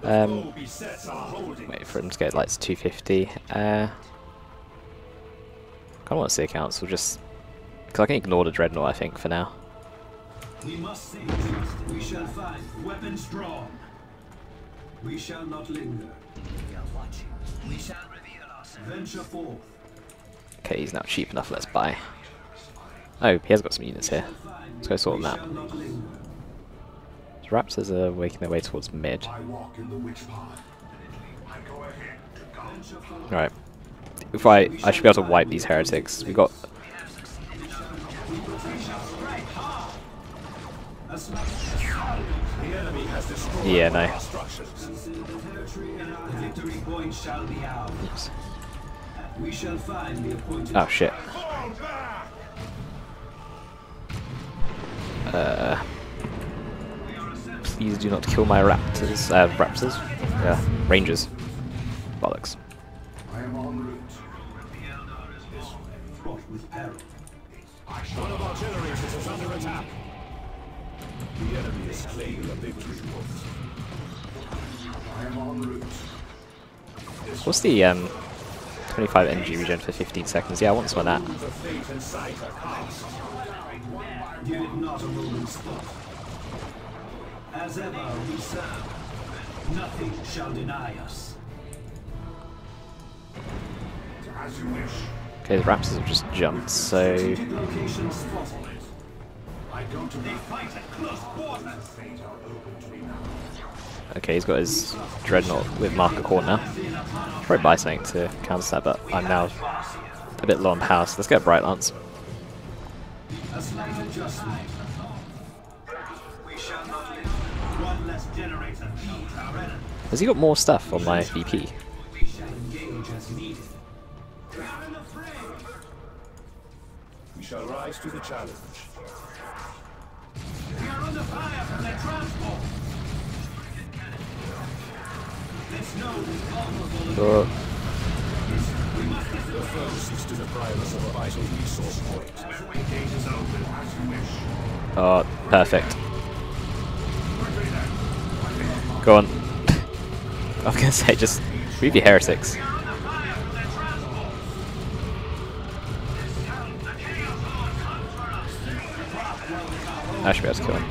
foe besets our holding. Wait for him to get like to 250. I don't want to see accounts. We'll just because I can ignore the dreadnought. I think for now. We must save. We shall find weapons drawn. We shall not linger. We are watching. We shall reveal ourselves. Venture forth. Okay, he's now cheap enough. Let's buy. Oh, he has got some units here. Let's go sort them out. Shall not linger. The Raptors are making their way towards mid. I walk in the witch pond. I go ahead to God. Venture forth. Alright. If I should be able to wipe these heretics. We got The enemy has destroyed yeah, no. our structures. Consider the territory and our victory point shall be ours. We shall find the appointed. Oh shit. Fall back! Please do not kill my raptors. Raptors? Yeah, rangers. Bollocks. I am en route. fraught with peril. One of our generators is under attack. The enemy has claimed a victory point. I am en route. What's the 25 energy regen for 15 seconds? Yeah, I want some of that. The fate and sight are cast. Give it not a moment's thought. As ever we serve. Nothing shall deny us. As you wish. Okay, the raptors have just jumped, so Strategic locations spotted. I go to They fight at close quarters. fate are open to me now. okay, he's got his dreadnought with marker core now. Probably buy something to counter that, but I'm now a bit low on power, so let's get a Bright Lance. A slight adjustment. We shall not live. One less generator feeds our enemy. Has he got more stuff on my VP? We shall engage as needed. We are in the fray. We shall rise to the challenge. We are under fire from their transport. This node is vulnerable. The foe seeks to deprive us of a vital resource point. The gate is open as you wish. Oh, perfect. Go on. was gonna say, just move your heretics. I should be able to kill him.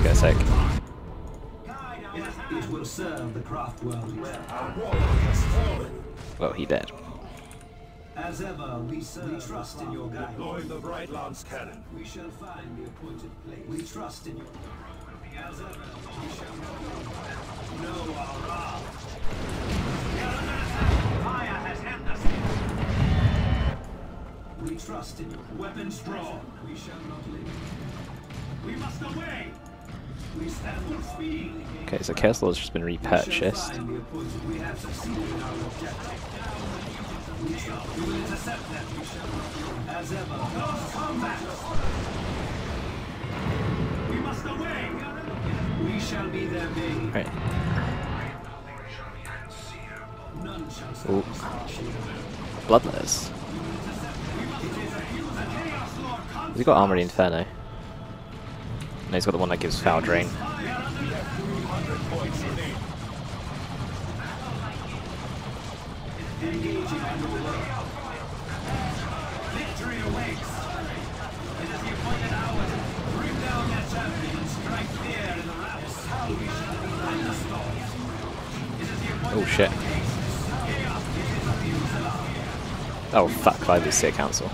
Give it a sec. It will serve the craft world well. Well, he dead. As ever, we trust in your guidance. Deploy the Bright Lance cannon. We shall find the appointed place. We trust in you. As ever, we shall know our wrath. Fire has hemmed us in. We trust in you. Weapons drawn. We shall not live. We must away. We stand full speed. Okay, so Kessel's just been repurchased. We have succeeded in our objective. We will intercept them. We shall not live. As ever, close combat. We must away. We shall be their bane. Right. None shall stop Ooh. us. Bloodless. Has he got Armored Inferno? No, he's got the one that gives Foul Drain. Victory awaits. It is the appointed hour. Bring down their champion and strike fear in the ranks. We shall be thunderstorms. It is the appointed Oh shit. Oh fuck, I lose City Council.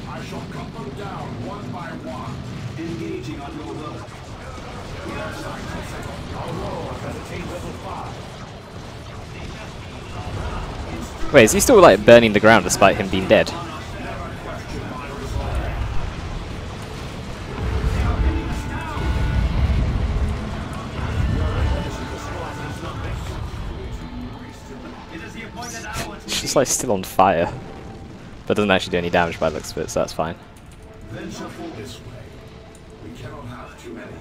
I shall cut them down one by one. engaging on your work. Wait, is he still like burning the ground despite him being dead? It's just like still on fire, but doesn't actually do any damage by the looks of it, so that's fine. Venture for this way. We cannot have too many.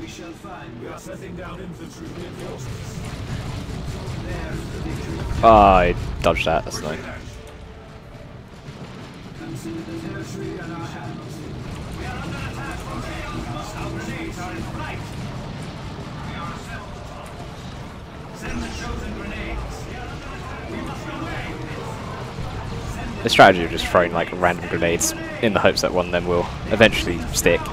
We shall find. We are setting down infantry reinforcements. There's the victory. Oh, I dodged that, that's annoying. Consider the territory in our hands. We are under attack from chaos. Our grenades are in flight. We are assembled. Send the chosen grenades. We must away. The strategy of just throwing like random grenades in the hopes that one of them will eventually stick. Our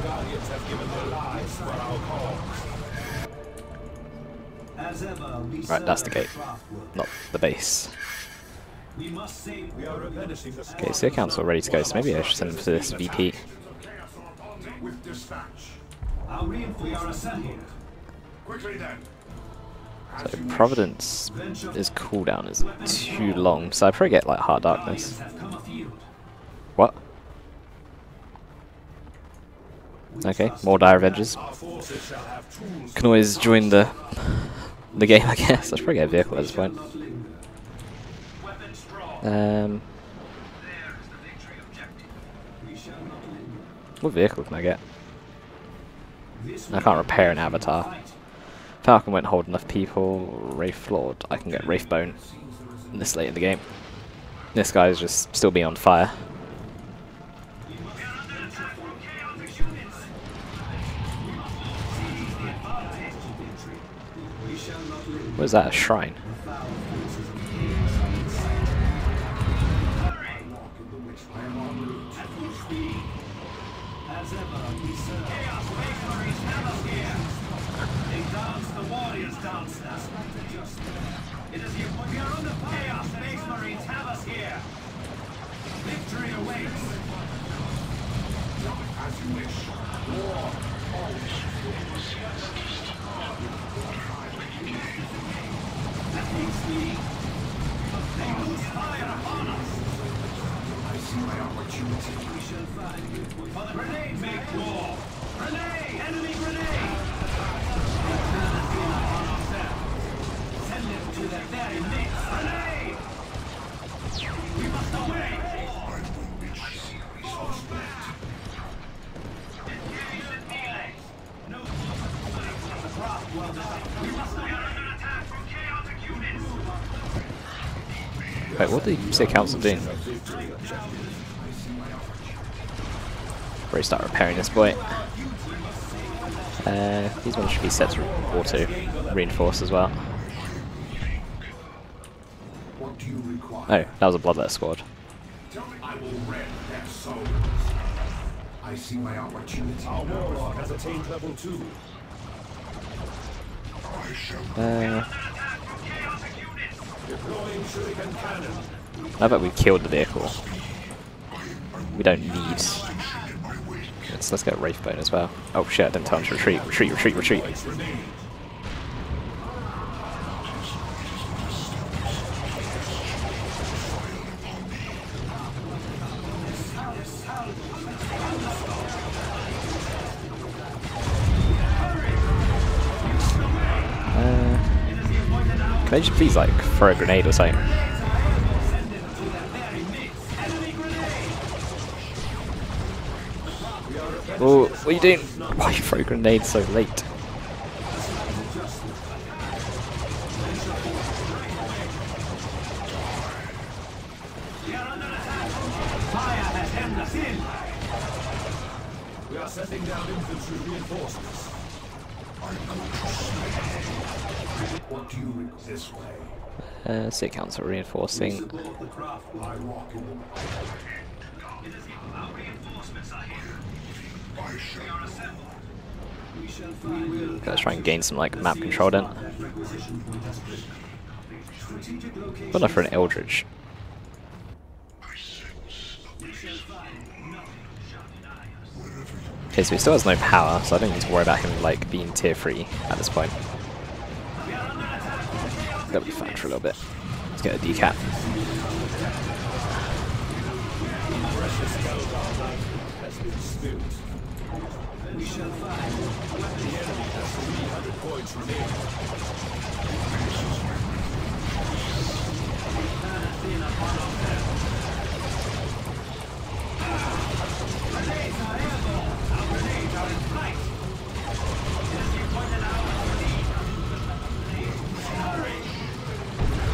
guardians have given their lives for our cause. As ever, we Right, that's the serve gate, craft work. not the base. We must save. We are replenishing the Okay, City Council ready to go, so maybe I should send them to this VP. With dispatch. Our reinforcements. We are assembled. Quickly then. So Providence is cooldown is too long, so I probably get like Heart Darkness. Guardians have come afield. What? Okay, more Dire Avengers. Our forces shall have tools. Can always join the game, I guess. I should probably get a vehicle at this point. Not linger. Weapons drawn. Um, There is the victory objective. We shall not linger. what vehicle can I get? This I can't repair an avatar. fight. Falcon won't hold enough people. Wraith Lord, I can get Wraithbone this late in the game. This guy is just still being on fire. What is that, a shrine? As ever, we serve. Chaos Space Marines have us here. They dance, the warriors dance. That's not the justice. It is the appointment. We are under fire. Chaos Space Marines have us here. Victory awaits. As you wish. War always. That means they lose fire upon us. I see my opportunity. We shall find you. For the grenade, make war. Grenade! Enemy grenade! They turn us in upon ourselves. Send them to their very midst. Grenade! We must away! No the craft well done. We must away! Under attack from chaotic units! Wait, what did the City Council doing? Probably start repairing this boy. These ones should be set to auto reinforce as well. What do you require? Oh, that was a Bloodlet squad. I will rend their souls. I see my opportunity. Our warlock has attained level 2. I shall Deploying shuriken cannon. Now that we've killed the vehicle, we don't need. Let's get Wraithbone as well. Oh shit! I didn't tell him to retreat. Retreat! Retreat! Retreat! Can I just please like throw a grenade or something? Oh, what are you doing? Why you throw grenades so late? We are setting down infantry reinforcements. What do you require? This way. City Council reinforcing. I walk in the Let's try and gain some like map control then. Good enough for an Eldritch. Okay, so he still has no power, so I don't need to worry about him like being tier 3 at this point. That'll be fine for a little bit. Let's get a decap. We shall find the enemy has 300 points remaining.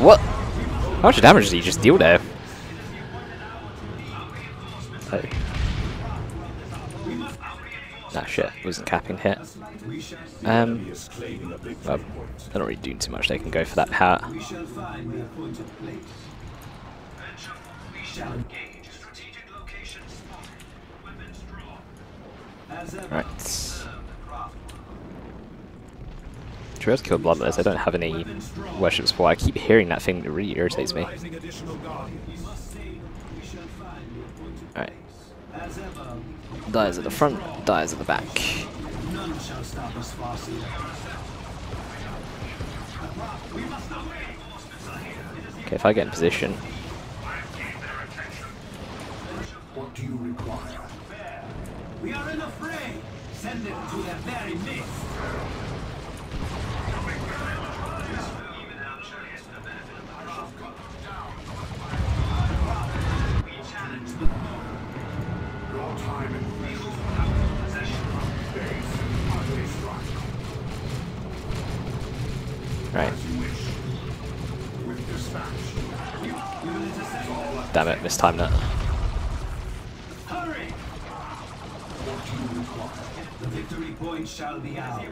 What? How much damage did he just deal there? Oh. Nah, shit. Wasn't capping hit. Well, they're not really doing too much. They can go for that power. Right. Should be able to kill Bloodless. I don't have any worship support. I keep hearing that thing that really irritates me. Alright. Dies at the front, dies at the back. Okay, if I get in position. What do you require? We are in a fray. Send it to the very midst. Right. Damn it, mistimed that. Hurry! The victory point shall be ours.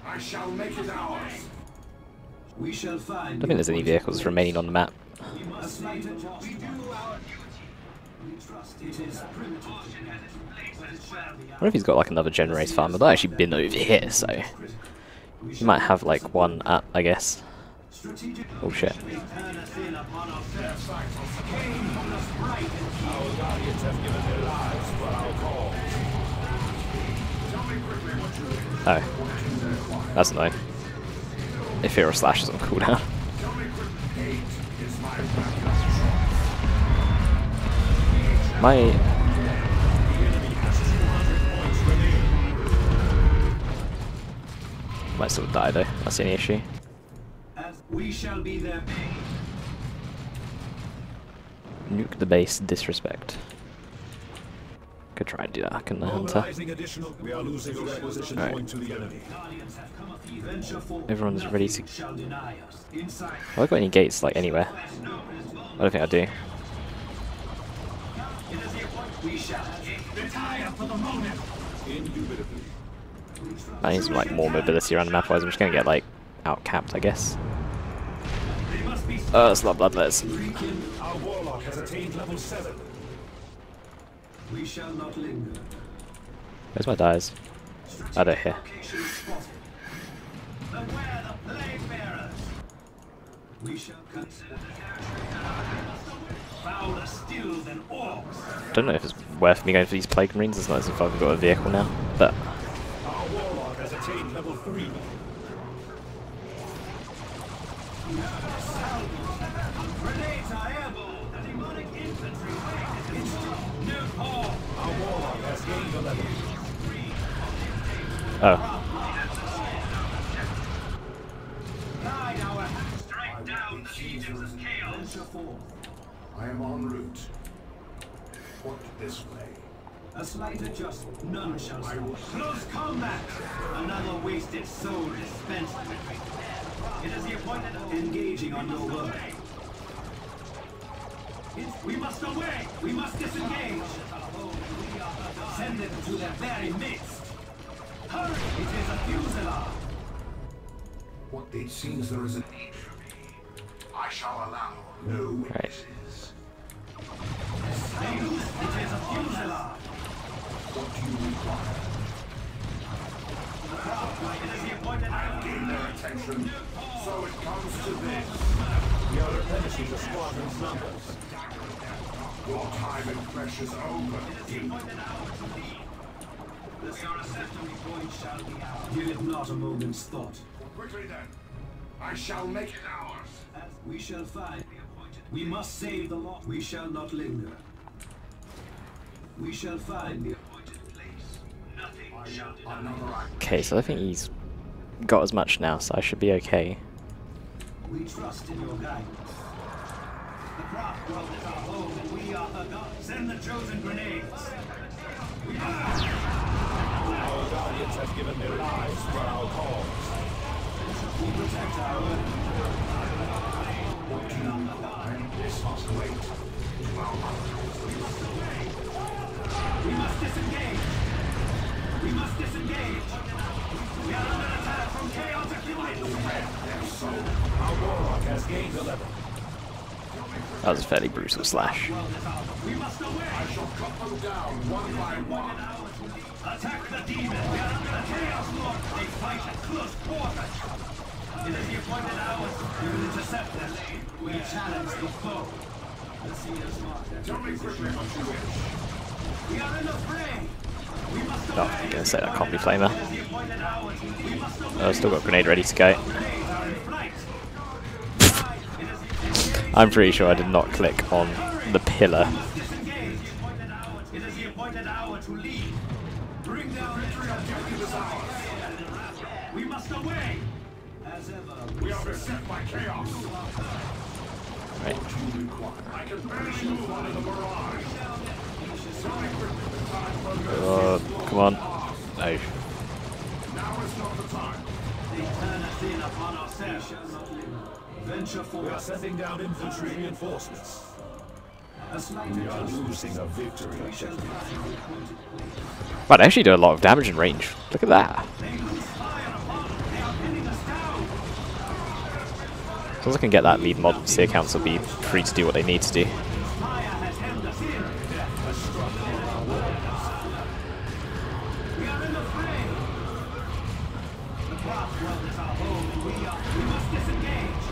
I shall make it ours. We shall find. I don't think there's any vehicles remaining on the map. We must fight it. We do our duty. We trust it is primitive. But it shall be I wonder if he's got like another generator farm. I've actually been over here, so he might have like one up, I guess. Oh shit. Oh. That's annoying. If Hero Slash is on cooldown. Might still die though, that's the only issue. We shall be there. Nuke the base, disrespect. Could try and do that, can the hunter? We are losing a requisition point to the enemy. Everyone's ready to. Have I got any gates like anywhere? I don't think I do. We shall retire for the moment. Indubitably. I need some like more mobility around the map, otherwise I'm just gonna get like outcapped, I guess. They must be It's not bloodless. Our warlock has attained level 7. We shall not linger. Where's my dies? Oh, they're here. Location spotted. Beware the plague bearers. We shall consider the territory fouler still than orcs. Don't know if it's worth me going for these plague marines, it's not as if I've got a vehicle now, but Our warlock has attained level 3. Grenades are airborne. The demonic infantry wing is no more. Our warlock has gained a level. oh. Guide our hands. Strike down the legions of chaos. Venture forth. I am en route. What this way? A slight adjustment. None shall stop. Close combat. Another wasted soul dispensed. It is the appointed engaging on your word. We must away. We must disengage. Send them to their very midst. Hurry! It is a fusillade. What it seems there is a need for me. I shall allow no witnesses. It is a fusillade. What do you require? It is the appointed Gain their attention. So it comes to this. We are replenishing the squadron's numbers. Your time in flesh is over. The Saracenoid point shall be ours. Give it not a moment's thought. Quickly then. I shall make it ours. As we shall find the appointed. We must save the lost. We shall not linger. We shall find the appointed place. Nothing shall deny. Okay, so I think he's got as much now, so I should be okay. We trust in your guidance. The craft world is our home, and we are the gods. Send the chosen grenades. We Our guardians have given their lives for our cause. protect our earth. What do you require? This must wait. We must disengage. We must disengage. We are under attack from chaotic units. Our warlock has gained a level. That was a fairly brutal slash. We must away. I shall cut them down one by one. Attack the demon. We are under the chaos lord. They fight at close quarters. It is the appointed hours. We will intercept them. We challenge the foe. Let's see your smart. Tell me quickly what you wish. We are in the fray. We must Oh, I'm gonna say that can't be flamer. the appointed hours. We must away. I've still got a grenade ready to go. Grenades are in flight. I'm pretty sure I did not click on the pillar. Disengage. It is the appointed hour to lead. Bring down the ours. We must away. As ever, We are beset by chaos. Right. What do you require? I can barely move under the barrage. Tell me quickly the time for Come on. No. now is not the time. they turn us in upon ourselves. Venture We are forth. sending down infantry reinforcements. A slight We are adjustment. losing a victory objective. Wow, they actually do a lot of damage in range. Look at that. They lose fire upon us. They are pinning us down. As long as I can get that lead mod, Seer Council will be free to do what they need to do. Fire has hemmed us in. Death has struck all our worlds. We are in the fray. The craft world is our home, and we must disengage.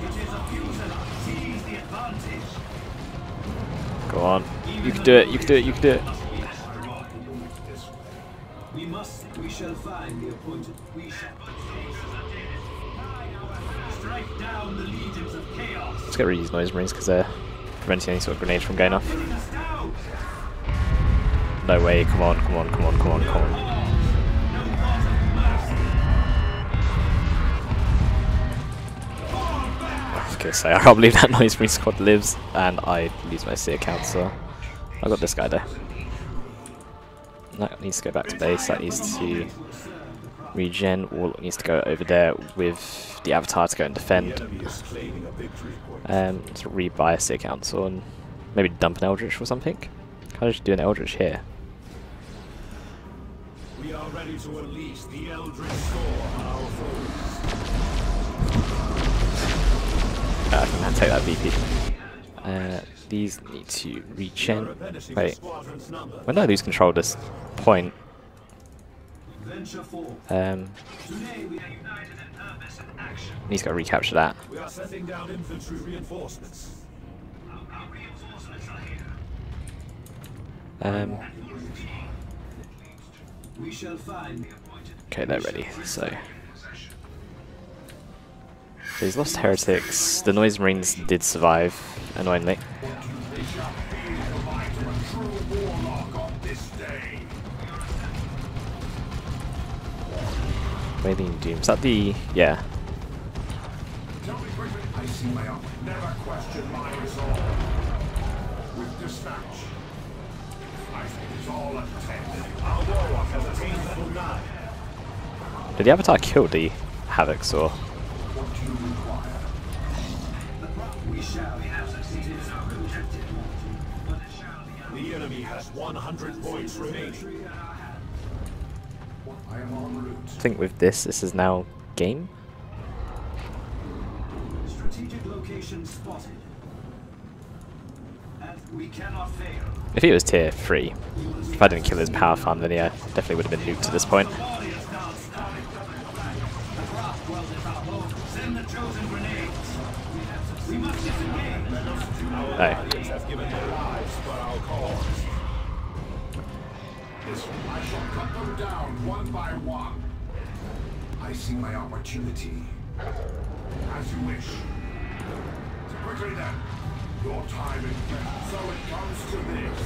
It is a fusillade. Seize the advantage. Go on. You can do it, you can do it, you can do it. We shall find the appointed. We shall strike down the legions of chaos. Let's get rid of these noise marines because they're preventing any sort of grenades from going off. Pinning us down. No way, come on, come on, come on, come on, come on. No thought of mercy. I was gonna say, I can't believe that noise marine squad lives and I lose my Seer Council. I got this guy there. That needs to go back to base, that needs to regen, Warlock needs to go over there with the Avatar to go and defend. The enemy is claiming a victory point. To rebuy a Seer Council and maybe dump an Eldritch or something. Can't I just do an Eldritch here? We are ready to unleash the Eldritch Score on our foes. I think I'll take that VP. These need to reach in. Wait, when do I lose control of this point? He's got to recapture that. We are sending down infantry reinforcements. We shall find Okay, they're ready. So he's lost heretics. The noise marines did survive, annoyingly. Wailing Doom. Is that the... yeah. I see my own. Never question my resolve. With dispatch. I think it's all attended. Our warlock has attained level 9. Did the Avatar kill the Havocs, or...? What do you require? we shall have succeeded in our objective. But it shall be The enemy has 100 points remaining. I am en route. I think with this is now game? strategic location spotted. And we cannot fail. If he was tier 3, if I didn't kill his power farm, then yeah, definitely would have been nuked at this point. Send the chosen grenades. We must disengage. Oh. Have given their lives for our cause. I shall cut them down one by one. I see my opportunity. As you wish. Quickly then. Your time is left, so it comes to this.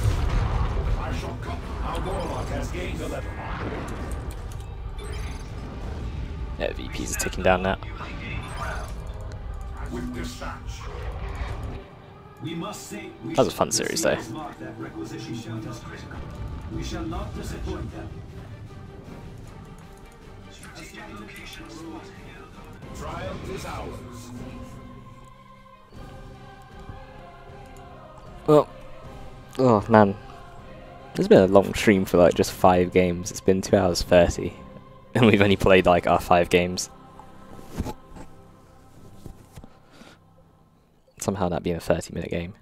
I shall cut. Our warlock has gained a level. Yeah, VPs is ticking down now. With dispatch. We must say That was a fun series, though. that requisition point is critical. We shall not disappoint them. Triumph is ours. Well, oh man, it's been a long stream for like just 5 games. It's been 2 hours 30, and we've only played like our 5 games. Somehow that being a 30-minute game.